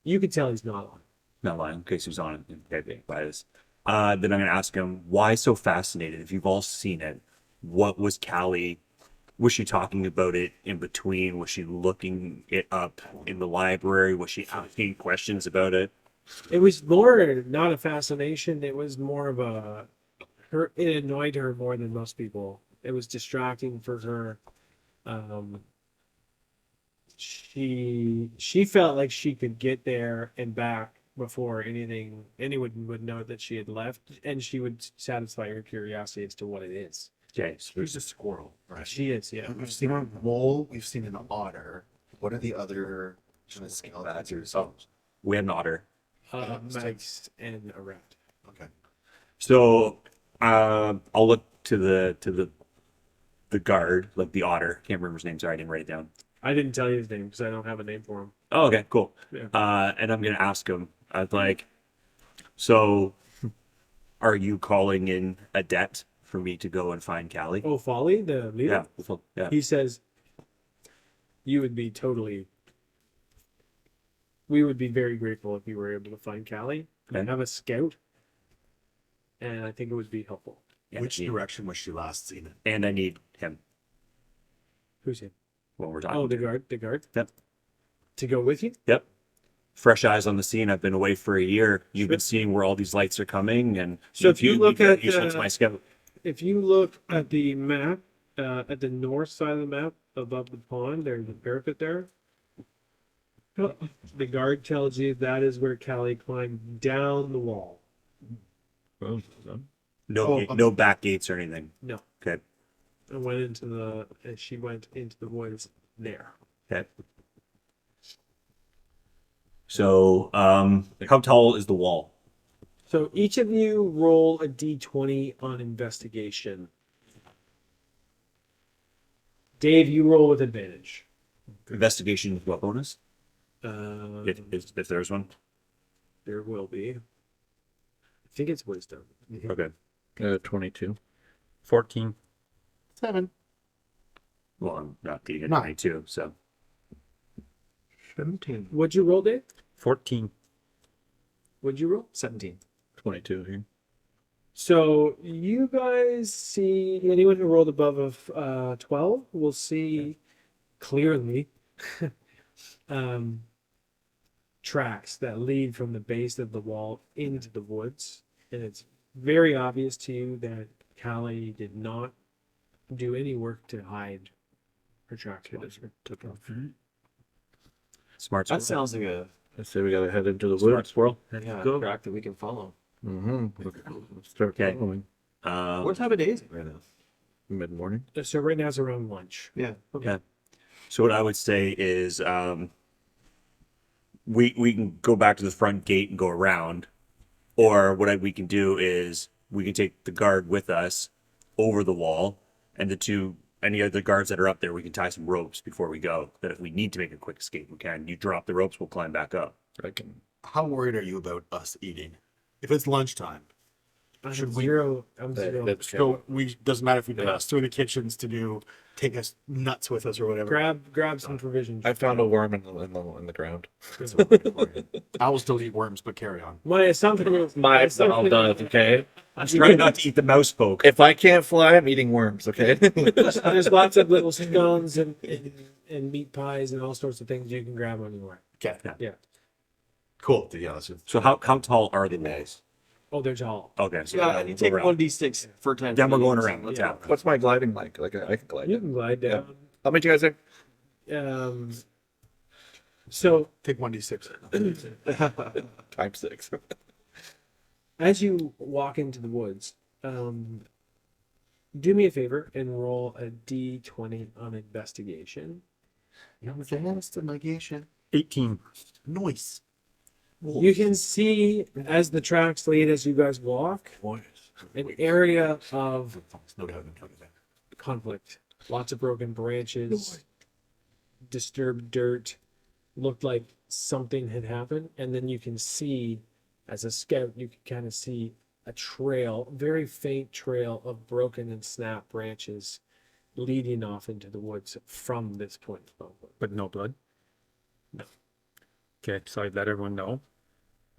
You could tell he's not on. Not lying, in case he was on it. Okay, by this. Then I'm going to ask him, why so fascinated? If you've all seen it, what was Callie? Was she talking about it in between? Was she looking it up in the library? Was she asking questions about it? It was more not a fascination. It was more of it annoyed her more than most people. It was distracting for her. She felt like she could get there and back before anyone would know that she had left, and she would satisfy her curiosity as to what it is. Okay, She's a squirrel, right? She is, yeah. We've seen a mole, we've seen an otter. What are the other kind of skeletons? Oh, we had an otter. Mice and a rat. Okay. So I'll look to the guard, like the otter. Can't remember his name. Sorry, I didn't write it down. I didn't tell you his name because I don't have a name for him. Oh, okay, cool. Yeah. And I'm gonna ask him. I'd like, so, are you calling in a debt for me to go and find Callie? Oh, Folly, the leader? Yeah. He says, we would be very grateful if you were able to find Callie. I Okay. have a scout, and I think it would be helpful. And Which I need, direction was she last seen it? and I need him Who's him? when we're talking. Oh, the to. guard. Yep. To go with you? Yep. fresh eyes on the scene. I've been away for a year. You've been seeing where all these lights are coming, and So if you look at usually it's my scout. if you look at the map, at the north side of the map above the pond, there's a parapet there. The guard tells you that is where Callie climbed down the wall. No back gates or anything. No. Okay. And she went into the woods there. Okay. So, how tall is the wall? So each of you roll a d20 on investigation. Dave, you roll with advantage. Investigation with what bonus? Uh, If there's one. there will be. I think it's wisdom. Okay. 22. 14. 7. Well, I'm not getting a Nine. 22, so. 17. What'd you roll, Dave? 14. What'd you roll? 17. 22 here. So you guys see anyone who rolled above a 12 will see clearly tracks that lead from the base of the wall into the woods, and it's very obvious to you that Callie did not do any work to hide her tracks. Took off. Smart. That sounds like a I say we gotta head into the Smart woods. squirrel. track that we can follow. Mm-hmm. Let's start Okay. following. What time of day is it right now? Mid-morning. So right now it's around lunch. Yeah. Yeah. So what I would say is, we can go back to the front gate and go around, or we can do is we can take the guard with us over the wall, and any other guards that are up there, we can tie some ropes before we go. That if we need to make a quick escape, we can. You drop the ropes, we'll climb back up. I can. How worried are you about us eating? If it's lunchtime, I'm Should we- zero. I'm zero. so doesn't matter if we pass through the kitchens to take us nuts with us or whatever. Grab some provisions. I found a worm in the ground. I will still eat worms, but carry on. My assumption is all done. Okay. I'm trying not to eat the mouse poke. If I can't fly, I'm eating worms. Okay. there's lots of little scones and meat pies and all sorts of things you can grab on your way. Okay. Yeah. Cool. Yeah, that's it. So how tall are the walls? Oh, there's all. Okay. So Yeah, and you take go around. 1d6 for time. Then we're going around. Let's Yeah. have it. What's my gliding like? Like I can glide. You can glide down. How many do you guys there? So Take 1d6. Times 6. as you walk into the woods, do me a favor and roll a d20 on investigation. Investigation. 18. Noise. You can see as the tracks lead as you guys walk an area of No doubt. conflict. Lots of broken branches, disturbed dirt. Looked like something had happened. And then you can see, as a scout, you can kind of see a trail, very faint trail of broken and snapped branches leading off into the woods from this point forward. But no blood? No. Okay, so I let everyone know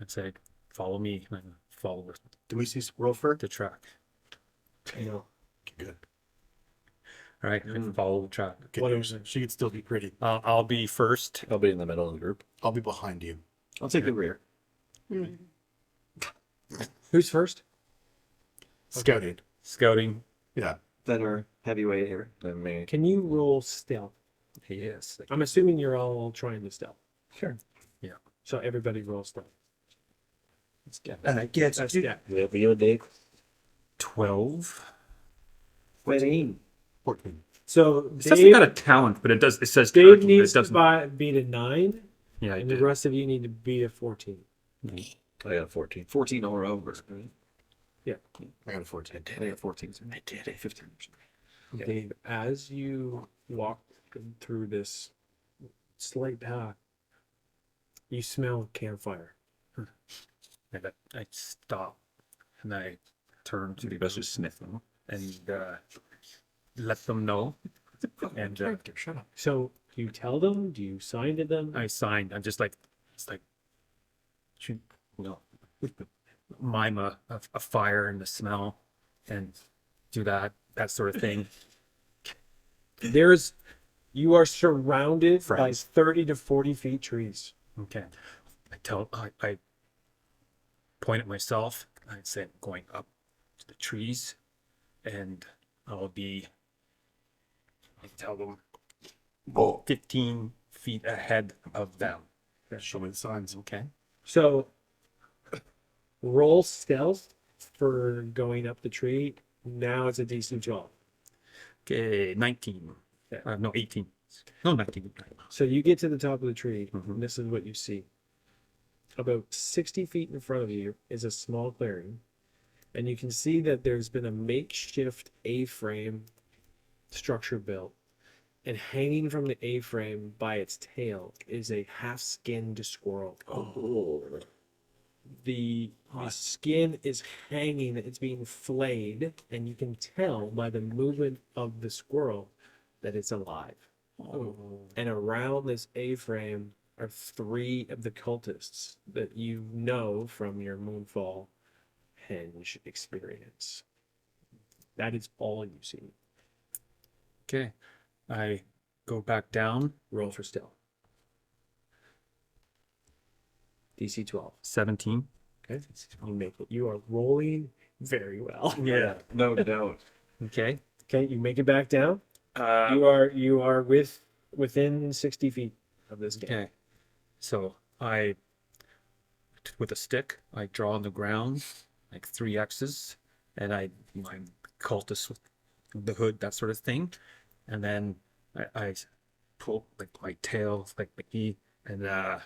and say, follow me. And I follow Do we see squirrel fur? the track. No. Good. All right, I follow the track. Good What news. is it? She could still be pretty. I'll be first. I'll be in the middle of the group. I'll be behind you. I'll take the rear. Who's first? Scouting. Scouting. Yeah. Then our heavyweight here. Then me. Can you roll stealth? He is. I'm assuming you're all trying to stealth. Sure. Yeah. So everybody roll stealth. Get That's yeah. Video Dave. 12. 14. 14. So It says they Dave, got a talent, but it says Dave talent, but needs it to doesn't. beat a 9, Yeah, I and did. the rest of you need to beat a 14. I got a 14. 14 or over. Right? I got a 14. I got 14. I did it. 15. Dave, as you walk through this slight path, you smell campfire. I stop and I turn to Maybe best just sniff them. and let them know. And Shut up. So do you tell them? Do you sign to them? I signed. I'm just like, it's like, mime a fire and the smell and do that sort of thing. You are surrounded by Friends. 30 to 40 feet trees. Okay. I point at myself. I say I'm going up to the trees, and I tell them 15 feet ahead of them. Show me the signs. Okay. So roll stealth for going up the tree. Now it's a DC 12. Okay, 19. Yeah. No, 18. No, 19. So you get to the top of the tree, Mhm. and this is what you see. About 60 feet in front of you is a small clearing, and you can see that there's been a makeshift A-frame structure built, and hanging from the A-frame by its tail is a half-skinned squirrel. The skin is hanging, it's being flayed, and you can tell by the movement of the squirrel that it's alive. And around this A-frame are 3 of the cultists that you know from your Moonfall Henge experience. That is all you see. Okay. I go back down. Roll for stealth. DC 12. 17. Okay. You make it. You are rolling very well. Yeah. No doubt. Okay. Okay, you make it back down. You are within 60 feet of this game. Okay. So with a stick, I draw on the ground like 3 X's, and my cultist with the hood, that sort of thing, and then I pull like my tail, like McGee, and I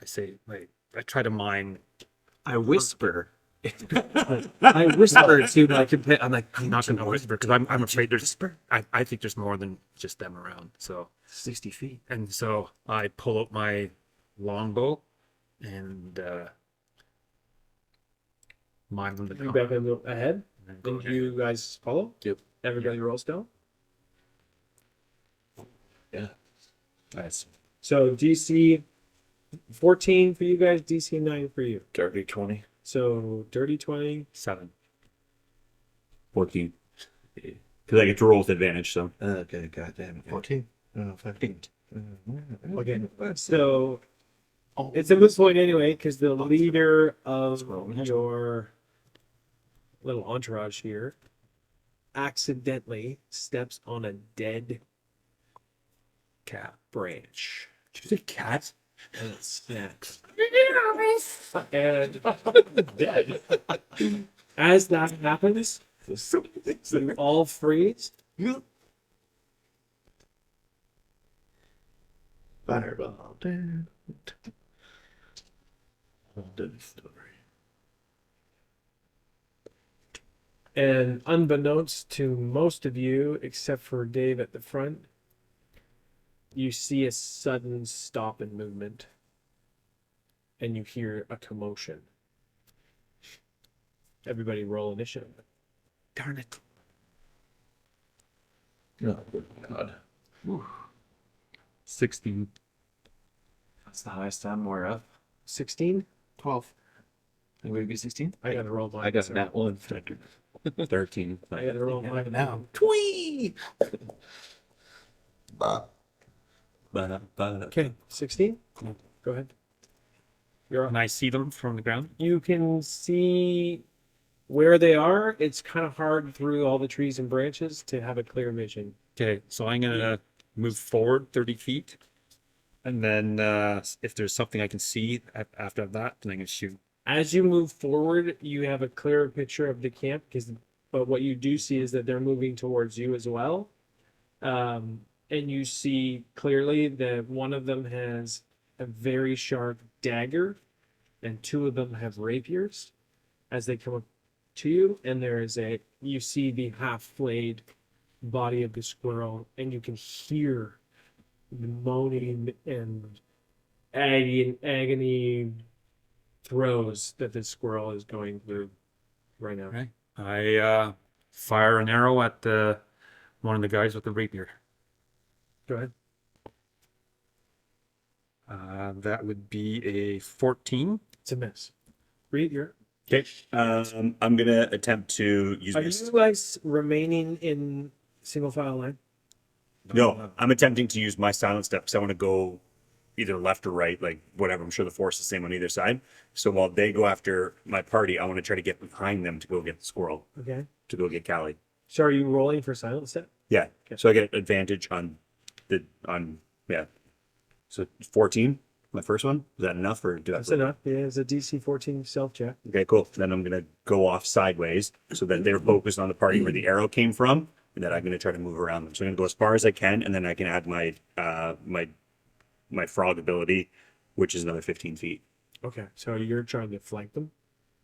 say like I try to mine. I whisper. I whisper to my companion. I'm like I'm not gonna whisper because I'm afraid there's. I think there's more than just them around. So 60 feet. and so I pull out my longbow and mine them You back ahead. and go Did you guys follow? Yep. Everybody roll stealth. Nice. So DC 14 for you guys, DC 9 for you. Dirty 20. So dirty 20. 7. 14. Because I get to roll with advantage, so. Okay, goddamn. 14. 15. Okay. So it's a moot point anyway, because the leader of your little entourage here accidentally steps on a dead cat branch. Did you say cat? And it snaps. And dead. As that happens, you all freeze. Fireball. Dead story. And unbeknownst to most of you, except for Dave at the front, you see a sudden stop in movement. And you hear a commotion. Everybody roll initiative. Darn it. Oh, good God. 16. That's the highest I'm aware of. 16? 12. Anybody be 16? I gotta roll mine. I got sorry. that one. 13. I gotta roll mine now. Twee! Okay, 16? Go ahead. You're up. And I see them from the ground. You can see where they are. It's kind of hard through all the trees and branches to have a clear vision. Okay, so I'm gonna move forward 30 feet, and then if there's something I can see after that, then I'm gonna shoot. As you move forward, you have a clearer picture of the camp, but what you do see is that they're moving towards you as well. And you see clearly that one of them has a very sharp dagger, and 2 of them have rapiers as they come up to you. And you see the half-flayed body of the squirrel, and you can hear the moaning and agony throes that the squirrel is going through right now. Right. I fire an arrow at one of the guys with the rapier. Go ahead. That would be a 14. It's a miss. Reed, you're. Okay. I'm going to attempt to use Are my... you guys remaining in single file line? No, I'm attempting to use my silent step because I want to go either left or right, like whatever. I'm sure the force is the same on either side. So while they go after my party, I want to try to get behind them to go get the squirrel, Okay. to go get Callie. So are you rolling for silent step? Yeah. Okay. So I get advantage yeah. So 14, my first one. Is that enough or do I? That's enough. Yeah, it's a DC 14 stealth check. Okay, cool. Then I'm gonna go off sideways so that they're focused on the party where the arrow came from, and then I'm gonna try to move around them. So I'm gonna go as far as I can, and then I can add my my frog ability, which is another 15 feet. Okay. So you're trying to flank them.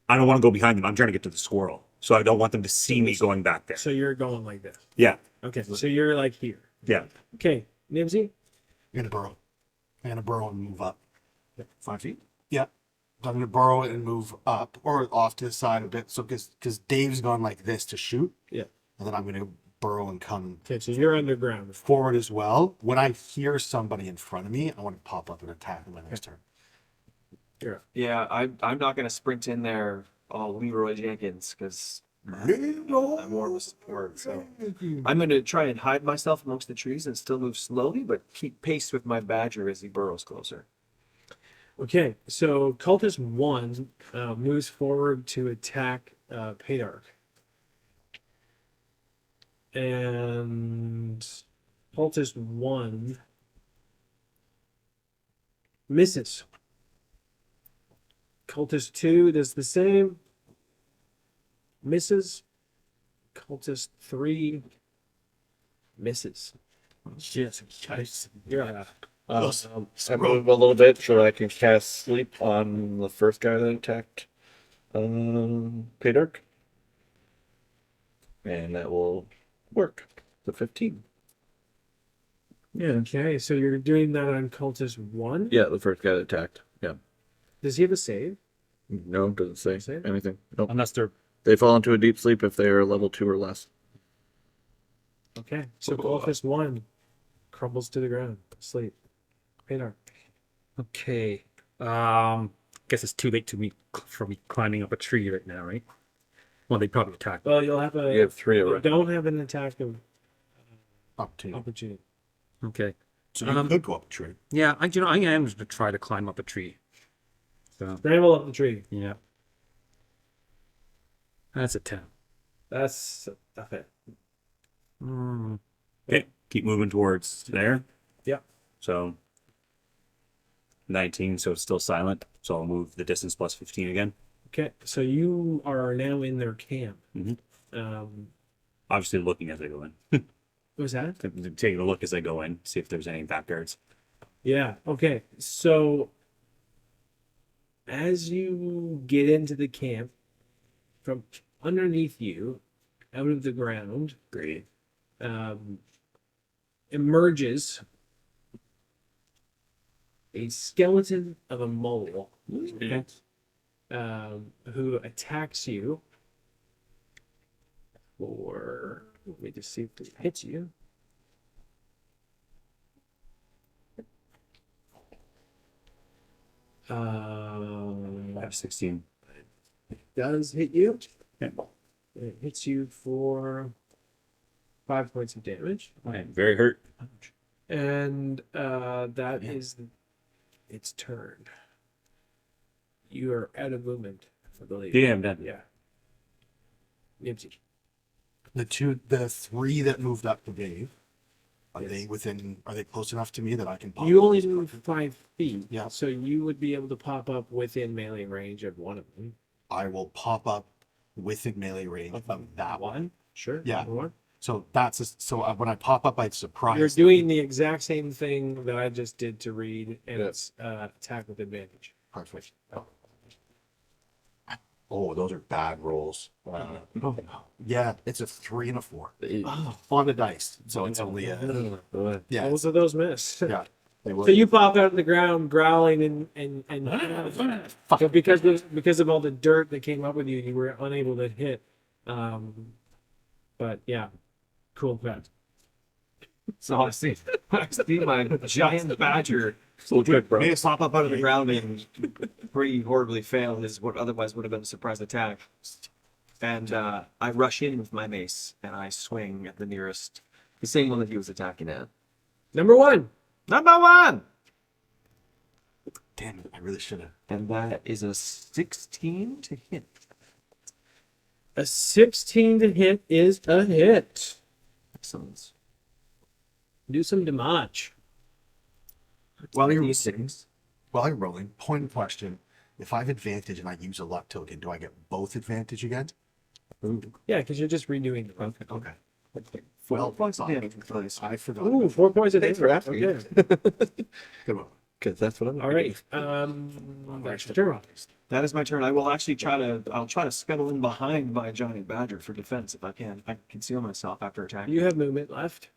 I don't want to go behind them. I'm trying to get to the squirrel, so I don't want them to see me going back there. So you're going like this. Yeah, Okay. So you're like here. yeah. Okay. Nibsy. I'm gonna burrow. I'm gonna burrow and move up. 5 feet. Yeah. So I'm gonna burrow it and move up or off to the side a bit. So because Dave's gone like this to shoot. Yeah. And then I'm gonna burrow and come Okay. So you're underground. forward as well. When I hear somebody in front of me, I want to pop up and attack in my next turn. You're up. Yeah, I'm not gonna sprint in there all Leroy Jenkins because I'm more of a support. So I'm gonna try and hide myself amongst the trees and still move slowly, but keep pace with my badger as he burrows closer. Okay. So cultist 1 moves forward to attack Paydark. And cultist 1 misses. Cultist 2 does the same. Misses. Cultist 3 misses. Yes. Yeah. I move a little bit so that I can cast sleep on the first guy that attacked Paydark. And that will work. The 15. Yeah. Okay. So you're doing that on cultist 1. Yeah, the first guy that attacked. Yeah. Does he have a save? No, doesn't say Save? anything. Nope. Unless they're They fall into a deep sleep if they are level 2 or less. Okay. So cultist 1 crumbles to the ground. Sleep. Paydark. Okay. Guess it's too late for me climbing up a tree right now, right? Well, they probably attack. Well, you'll have a. You have 3 you already. don't have an attack of Opportunity. opportunity. Okay. So you could go up a tree. Yeah, I am going to try to climb up a tree. So Scramble up the tree. yeah, that's a 10. That's a hit. Mm. okay. Keep moving towards there. Yeah. So 19, so it's still silent. So I'll move the distance plus 15 again. Okay. So you are now in their camp. Mhm. Um, Obviously looking as I go in. what was that? Taking a look as I go in, see if there's any back guards. Yeah. Okay. So as you get into the camp, from underneath you, out of the ground, Great. emerges a skeleton of a mole who attacks you for, let me just see if it hits you. I have 16. Does hit you. Yeah. It hits you for 5 points of damage. I am very hurt. And that is its turn. You are out of movement, I believe. Yeah, I'm done. Yeah. Nibsy. The 3 that moved up to Dave, are they within? Are they close enough to me that I can? Pop You up? only move 5 feet. Yeah. So you would be able to pop up within melee range of one of them. I will pop up within melee range of that one. Sure. Yeah. number one. So when I pop up, I surprise. You're doing the exact same thing that I just did to Reed, and Yeah. it's attack with advantage. Perfect. Oh, those are bad rolls. Yeah, it's a 3 and a 4 on the dice. So it's only a yeah. Both of those miss. Yeah. They So were. you pop out of the ground growling and but because of all the dirt that came up with you, you were unable to hit. But yeah, cool fact. So I see my giant badger So good, bro. may have pop up out of the ground and pretty horribly fail his what otherwise would have been a surprise attack. And I rush in with my mace and I swing at the same one that he was attacking at. Number one. Number 1! Damn it, I really should have. And that is a 16 to hit. A 16 to hit is a hit. Excellent. Do some damage. While you're D6. while you're rolling, point of question: if I have advantage and I use a luck token, do I get both advantage again? Yeah, because you're just redoing the round. Okay. 4 points of damage, please. I forgot. Ooh, 4 points of Thanks damage. for asking. Okay. Good one. Because that's what I'm. All right. That's your turn. That is my turn. I will actually I'll try to scuttle in behind my giant badger for defense if I can. I can conceal myself after attacking. You have movement left.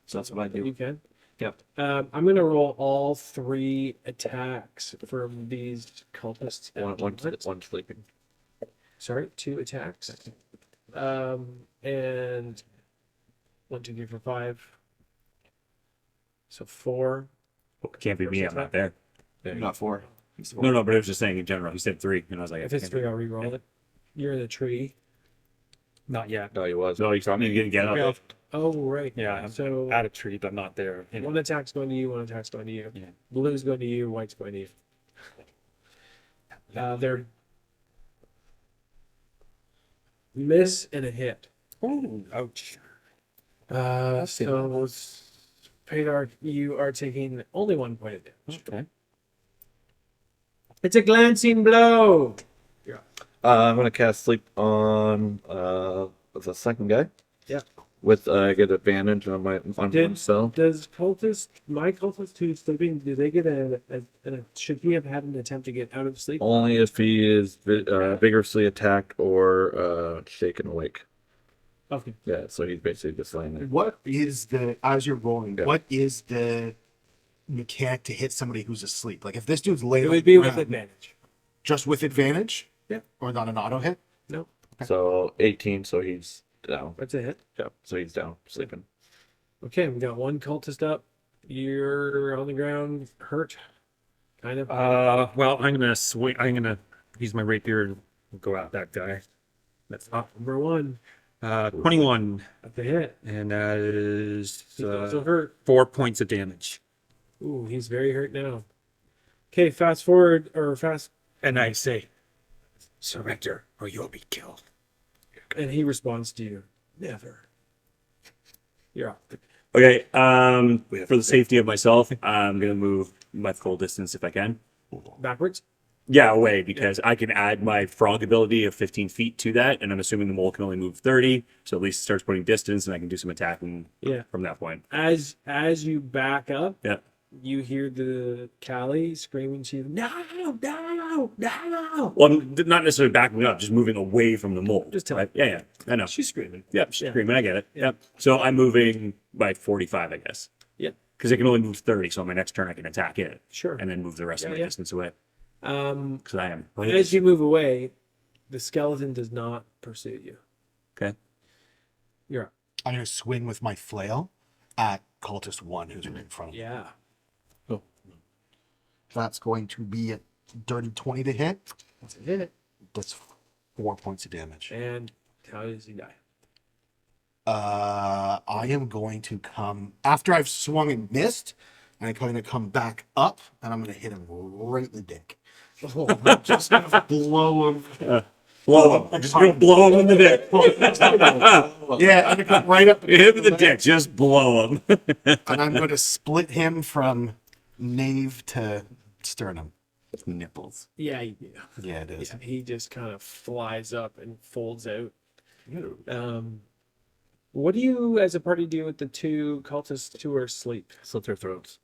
So that's what I You do. can. Yep. I'm gonna roll all 3 attacks from these cultists. at once. One sleeping. Sorry, 2 attacks. And 1, 2, 3, 4, 5. So 4. Can't be me. I'm not there. You're not 4. He's 4. No, but I was just saying in general. He said 3, and I was like, If it's can't 3, be- I'll re-roll it. You're in the tree. Not yet. No, he was. No, you didn't get up. Oh, right. Yeah, I'm So at a tree, but not there. You know. 1 attack's going to you, 1 attack's going to you. Yeah. Blue's going to you, white's going to you. They're miss and a hit. Ooh, ouch. So Padar, you are taking only 1 point of damage. Okay. It's a glancing blow. I'm gonna cast sleep on the second guy. Yeah. With I get advantage on my on one spell. Does my cultist who's sleeping, do they get should he have had an attempt to get out of sleep? Only if he is vigorously attacked or shaken awake. Okay. Yeah, so he's basically just laying there. What is as you're rolling? Yeah. What is the mechanic to hit somebody who's asleep? Like if this dude's laying, It on the would be with ground, advantage. just with advantage. Yeah. Or not an auto hit. No, So 18, so he's down. that's a hit. Yeah, so he's down, sleeping. Okay, we got 1 cultist up. You're on the ground, hurt. Kind of. Well, I'm gonna swing. I'm gonna use my rapier and go at that guy. That's Number 1. 21, That's a hit. and that is He's also hurt. 4 points of damage. Ooh, he's very hurt now. Okay, fast forward or fast, And I say, surrender or you'll be killed. and he responds to you. Never. You're up. Okay. For the safety of myself, I'm gonna move my full distance if I can. Backwards. Yeah, away because I can add my frog ability of 15 feet to that, and I'm assuming the mole can only move 30, so at least it starts putting distance, and I can do some attacking Yeah. from that point. As you back up, Yeah. you hear the Callie screaming to you, "No, no, no!" Well, I'm not necessarily backing up, just moving away from the mole. Just tell right? Yeah, I know. She's screaming. Yeah, she's Yeah. screaming. I get it. Yeah. So I'm moving by 45, I guess. Yeah. Because it can only move 30, so on my next turn I can attack it. Sure. And then move the rest of Yeah, my yeah. distance away. Um, Because I am. as you move away, the skeleton does not pursue you. Okay. You're up. I'm gonna swing with my flail at cultist 1 who's right in front of me. Yeah. That's going to be a dirty 20 to hit. That's a hit. That's 4 points of damage. And how does he die? I am going to come after I've swung and missed. I'm going to come back up and I'm going to hit him right in the dick. I'm just going to blow him. Blow him. I'm just going to blow him in the dick. Yeah, I'm going to come right up. Hit him in the dick. Just blow him. And I'm going to split him from nave to sternum. Nipples. Yeah, Yeah, it is. yeah, he just kind of flies up and folds out. What do you, as a party, do with the 2 cultists who are asleep? Slit their throats.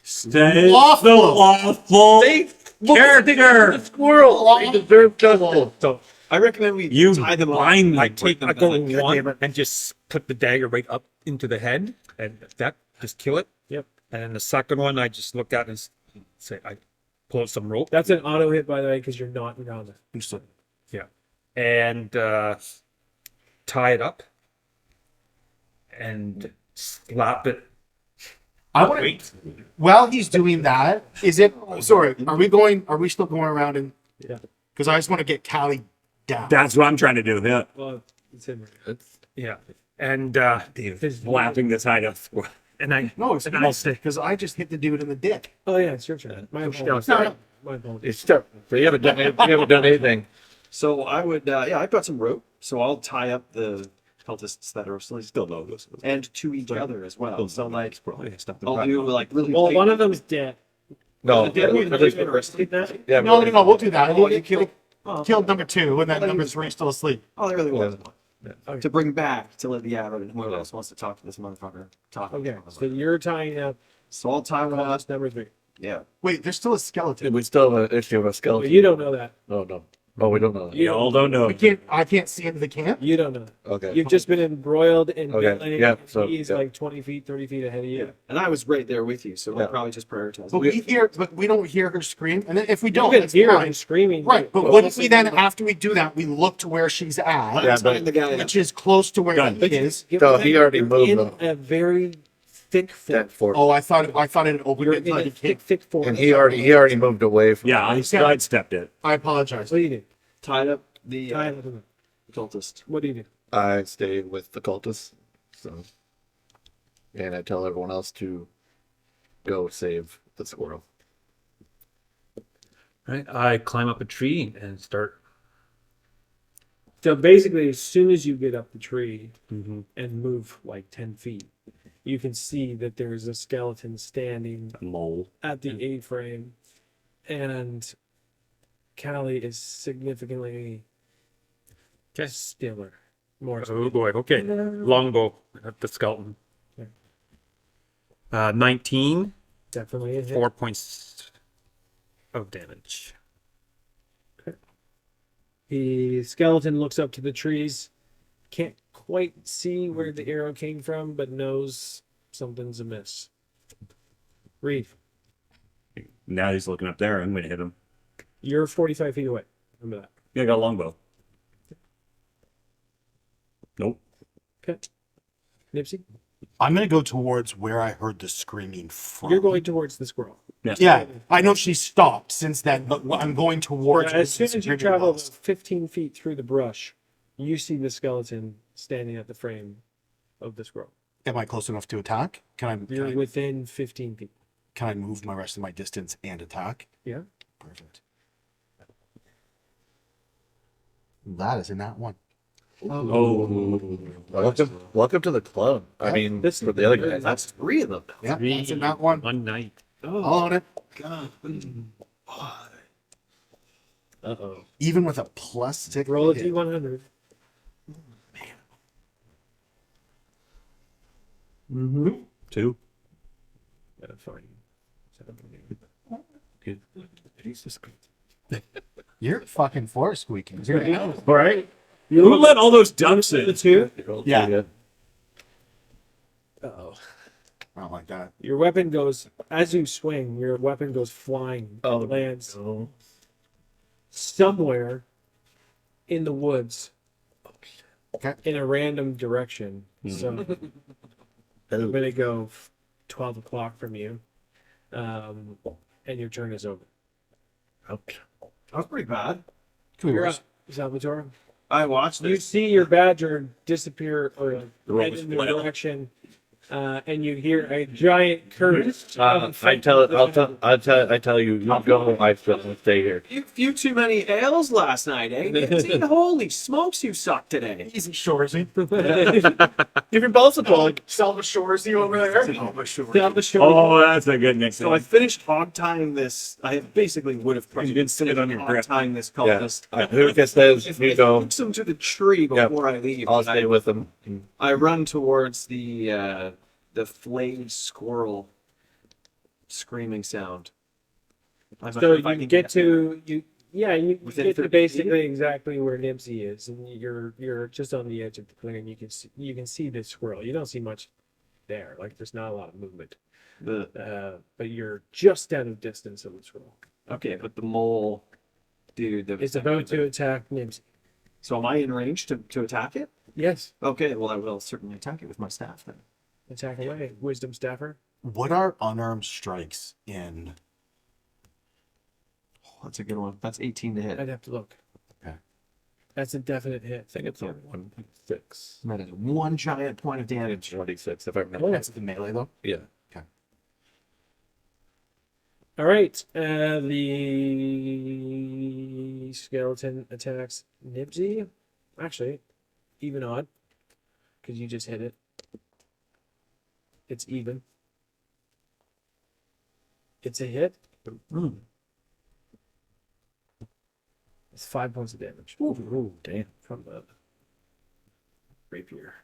Stay Lawful. the lawful character. Squirrel! They deserve justice. So I recommend we You tie them up. blind I like take I go one and just put the dagger right up into the head, and that just kill it. Yep. And then the second one, I just look at and say, I pull out some rope. That's an auto hit, by the way, because you're not in combat. Yeah. And tie it up and slap it. I want to. While he's doing that, is it? Sorry, are we still going around and? Yeah. Because I just want to get Callie down. That's what I'm trying to do. Yeah. Well, it's him. Yeah. And His Laughing this high up. and I No, it's and I not, say, because I just hit the dude in the dick. Oh yeah, it's your turn. My apologies. No, My apologies. It's tough. So you haven't done anything. So I would, yeah, I've got some rope, so I'll tie up the cultists that are asleep, Still no good. and to each other as well. So like, Probably stuff. I'll do like really. Well, tight- one of them's dead. No. Yeah, Are you just- interested in that? Yeah, no, we'll do that. Oh, you killed. Killed number 2, and then number 3 still asleep. Oh, there really was. Okay. To bring back to let the and whoever else wants to talk to this motherfucker talk. Okay, so you're tying up So I'll tie one up. lost number 3. Yeah. Wait, there's still a skeleton. we still have an issue of a Well, skeleton. you don't know that. Oh no. Oh, we don't know that. You Y'all don't know. I can't see into the camp. You don't know that. Okay. You've just been embroiled in Okay, melee, yeah, and so, he's yeah. like 20 feet, 30 feet ahead of you. And I was right there with you, so Yeah. we'll probably just prioritize. But we don't hear her scream. And then if we You don't, can it's hear fine. him screaming. Right, but what if we then, after we do that, we look to where she's at, Yeah, Find the guy. which is close to where Done. he is. So he already moved in them. a very thick That forest. force. Oh, I thought it opened You're it in like a a kid. thick forest. And he already moved away from. Yeah, I sidestepped it. I apologize. What do you do? Tied up the I don't know. cultist. What do you do? I stay with the cultists. So, and I tell everyone else to go save the squirrel. right, I climb up a tree and start. So basically, as soon as you get up the tree Mm-hmm. and move like 10 feet, you can see that there's a skeleton standing Mole. at the A-frame, and Callie is significantly stiller. More Oh boy. Okay. Longbow at the skeleton. Yeah. 19, definitely a hit. 4 points of damage. The skeleton looks up to the trees, can't quite see where the arrow came from, but knows something's amiss. Reed, Now he's looking up there. I'm going to hit him. you're 45 feet away. Remember that. Yeah, I got a longbow. Nope. Okay. Nipsey, I'm gonna go towards where I heard the screaming from. you're going towards the squirrel. Yeah, I know she stopped since then, but I'm going towards. As soon as you screaming travel was. 15 feet through the brush, you see the skeleton standing at the frame of the squirrel. Am I close enough to attack? You're within 15 feet. Can I move my rest of my distance and attack? Yeah. Perfect. That is in that one. Oh. Welcome to the club. I mean, This- for the other guys. That's 3 of them. Yeah, that's in that one. One night. All on it. Uh-oh. Even with a +6. Roll a hit. D100. Two. Fine. Jesus. You're fucking floor squeaking. All right. Who let all those ducks in? Two. Yeah. Uh-oh. I don't like that. Your weapon goes, as you swing, your weapon goes flying. Oh, lands somewhere in the woods. Okay. In a random direction. So I'm going to go 12 o'clock from you. And your turn is over. That was pretty bad. You're up, Salvatore. I watched You this. see your badger disappear or roll head is in the flat. direction, and you hear a giant curse. I tell you, you go. I stay here. You few too many ales last night, eh? Holy smokes, you suck today. Easy Shorzy. Give your balls a pull. Selva Shorzy over there. Down the shore. Oh, that's a good nickname. So I finished hog tying this. I basically would have You didn't sit on your hog grip. tying this Yeah. cultist. Who says you go? Hooks him to the tree before I leave. I'll and stay with them. I run towards the flayed squirrel screaming sound. I'm not So sure if I you can get to you. Yeah, you Within get to 30 basically exactly where Nipsey is, and you're just on the edge of the clearing. You can see the squirrel. You don't see much there. Like there's not a lot of movement. But you're just out of distance of the squirrel. Okay, but the mole dude that was It's about to attack Nipsey. So am I in range to attack it? Yes, Okay, well I will certainly attack it with my staff then. attack away. Wisdom staffer. What are unarmed strikes in? Oh, that's a good one. That's 18 to hit. I'd have to look. Okay. That's a definite hit. I think it's a 1d6. That is one giant point of damage. 1d6 if I remember. That's the melee though. Yeah. All right. The skeleton attacks Nibsy. Actually, even odd, because you just hit it. It's even. It's a hit. It's 5 points of damage. Ooh, damn. From the rapier.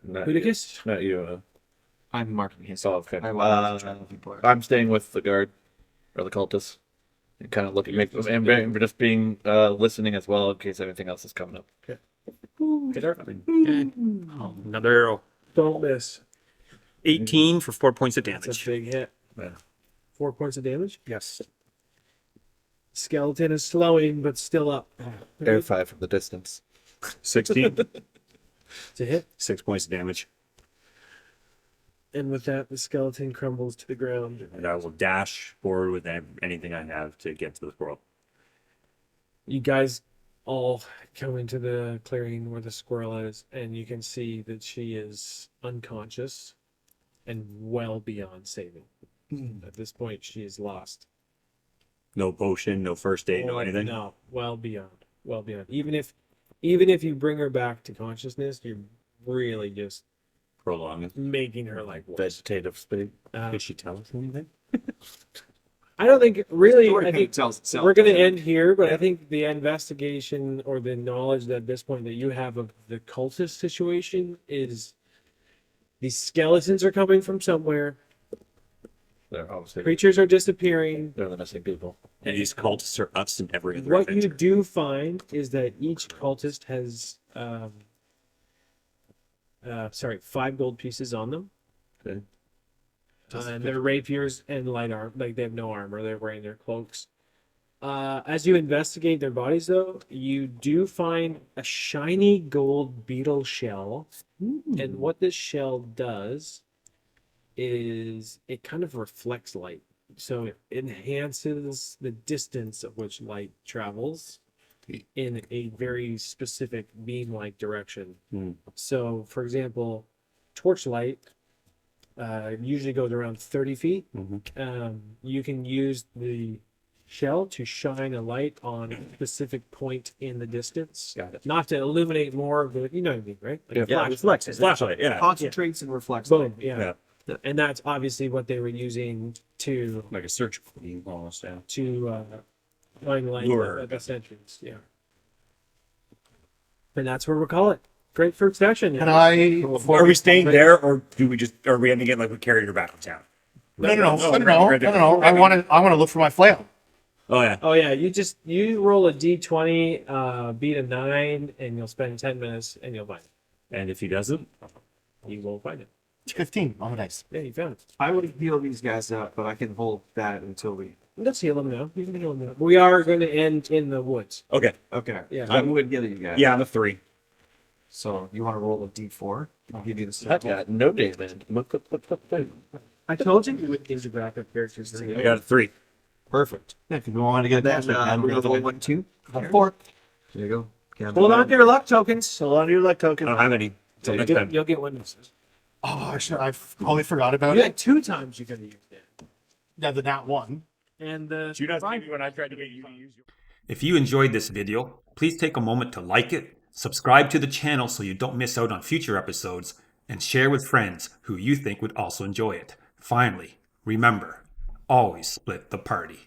Not Ludicus? you. Not you. I'm marking his. Oh, okay. I want to people are. I'm staying with the guard or the cultist. And kind of looking, and just being listening as well in case anything else is coming up. Okay. Okay. Oh, another arrow. Don't miss. 18 for 4 points of That's a damage. big hit. Yeah. 4 points of damage. Yes. Skeleton is slowing, but still up. Air 5 from the distance. 16. It's a hit. 6 points of damage. And with that, the skeleton crumbles to the ground. And I will dash forward with anything I have to get to the squirrel. You guys all come into the clearing where the squirrel is, and you can see that she is unconscious and well beyond saving. At this point, she is lost. No potion, no first aid, no anything. No, well beyond. Well beyond. Even if you bring her back to consciousness, you're really just Prolong it. making her like worse. Vegetative speed. Did she tell us anything? I don't think really. Story I kind of think tells itself. we're going to doesn't it? end here, but I think the investigation or the knowledge at this point that you have of the cultist situation is these skeletons are coming from somewhere. They're obviously Creatures are disappearing. they're the missing people. And these cultists are us in every other What you adventure. do find is that each cultist has, 5 gold pieces on them. Okay. And they're rapiers and light armor. Like they have no armor. They're wearing their cloaks. As you investigate their bodies, though, you do find a shiny gold beetle shell. And what this shell does is it kind of reflects light. So it enhances the distance of which light travels in a very specific beam-like direction. So, for example, torchlight usually goes around 30 feet. You can use the shell to shine a light on a specific point in the distance. Got it. Not to illuminate more of the, you know what I mean, right? Like a Yeah, flash. reflects. Flashlight, yeah. Concentrates and reflects. Boom, yeah. Yeah. And that's obviously what they were using to Like a search beam almost, yeah. find light Lure. at this entrance. Yeah. And that's where we'll call it. Great first session. Can I? Are we staying there, or are we ending it like we carried her back to town? No. we're good. I want to look for my flail. Oh yeah. Oh yeah, you roll a d20, beat a 9, and you'll spend 10 minutes and you'll find it. And if he doesn't, You will find it. 15 on the dice. Yeah, you found it. I would heal these guys up, but I can hold that until we. Let's heal them now. You can heal them now. We are going to end in the woods. okay. Okay. Yeah. I'm going to heal you guys. Yeah, I'm a 3. So you want to roll a d4? I'll give you the That sample. got no damage. I told you you would infographic characters. I got a 3. Perfect. Yeah, if you want to get Then that, we're going to roll 1, 2. four. There you go. Hold on to your luck tokens. Hold on to your luck token. I don't have any. Until next time. You'll get witnesses. Oh, I totally forgot about You it. had 2 times you could have used it. Yeah, the nat 1. And You not see me when I tried to get you to use your. If you enjoyed this video, please take a moment to like it, subscribe to the channel so you don't miss out on future episodes, and share with friends who you think would also enjoy it. Finally, remember, always split the party.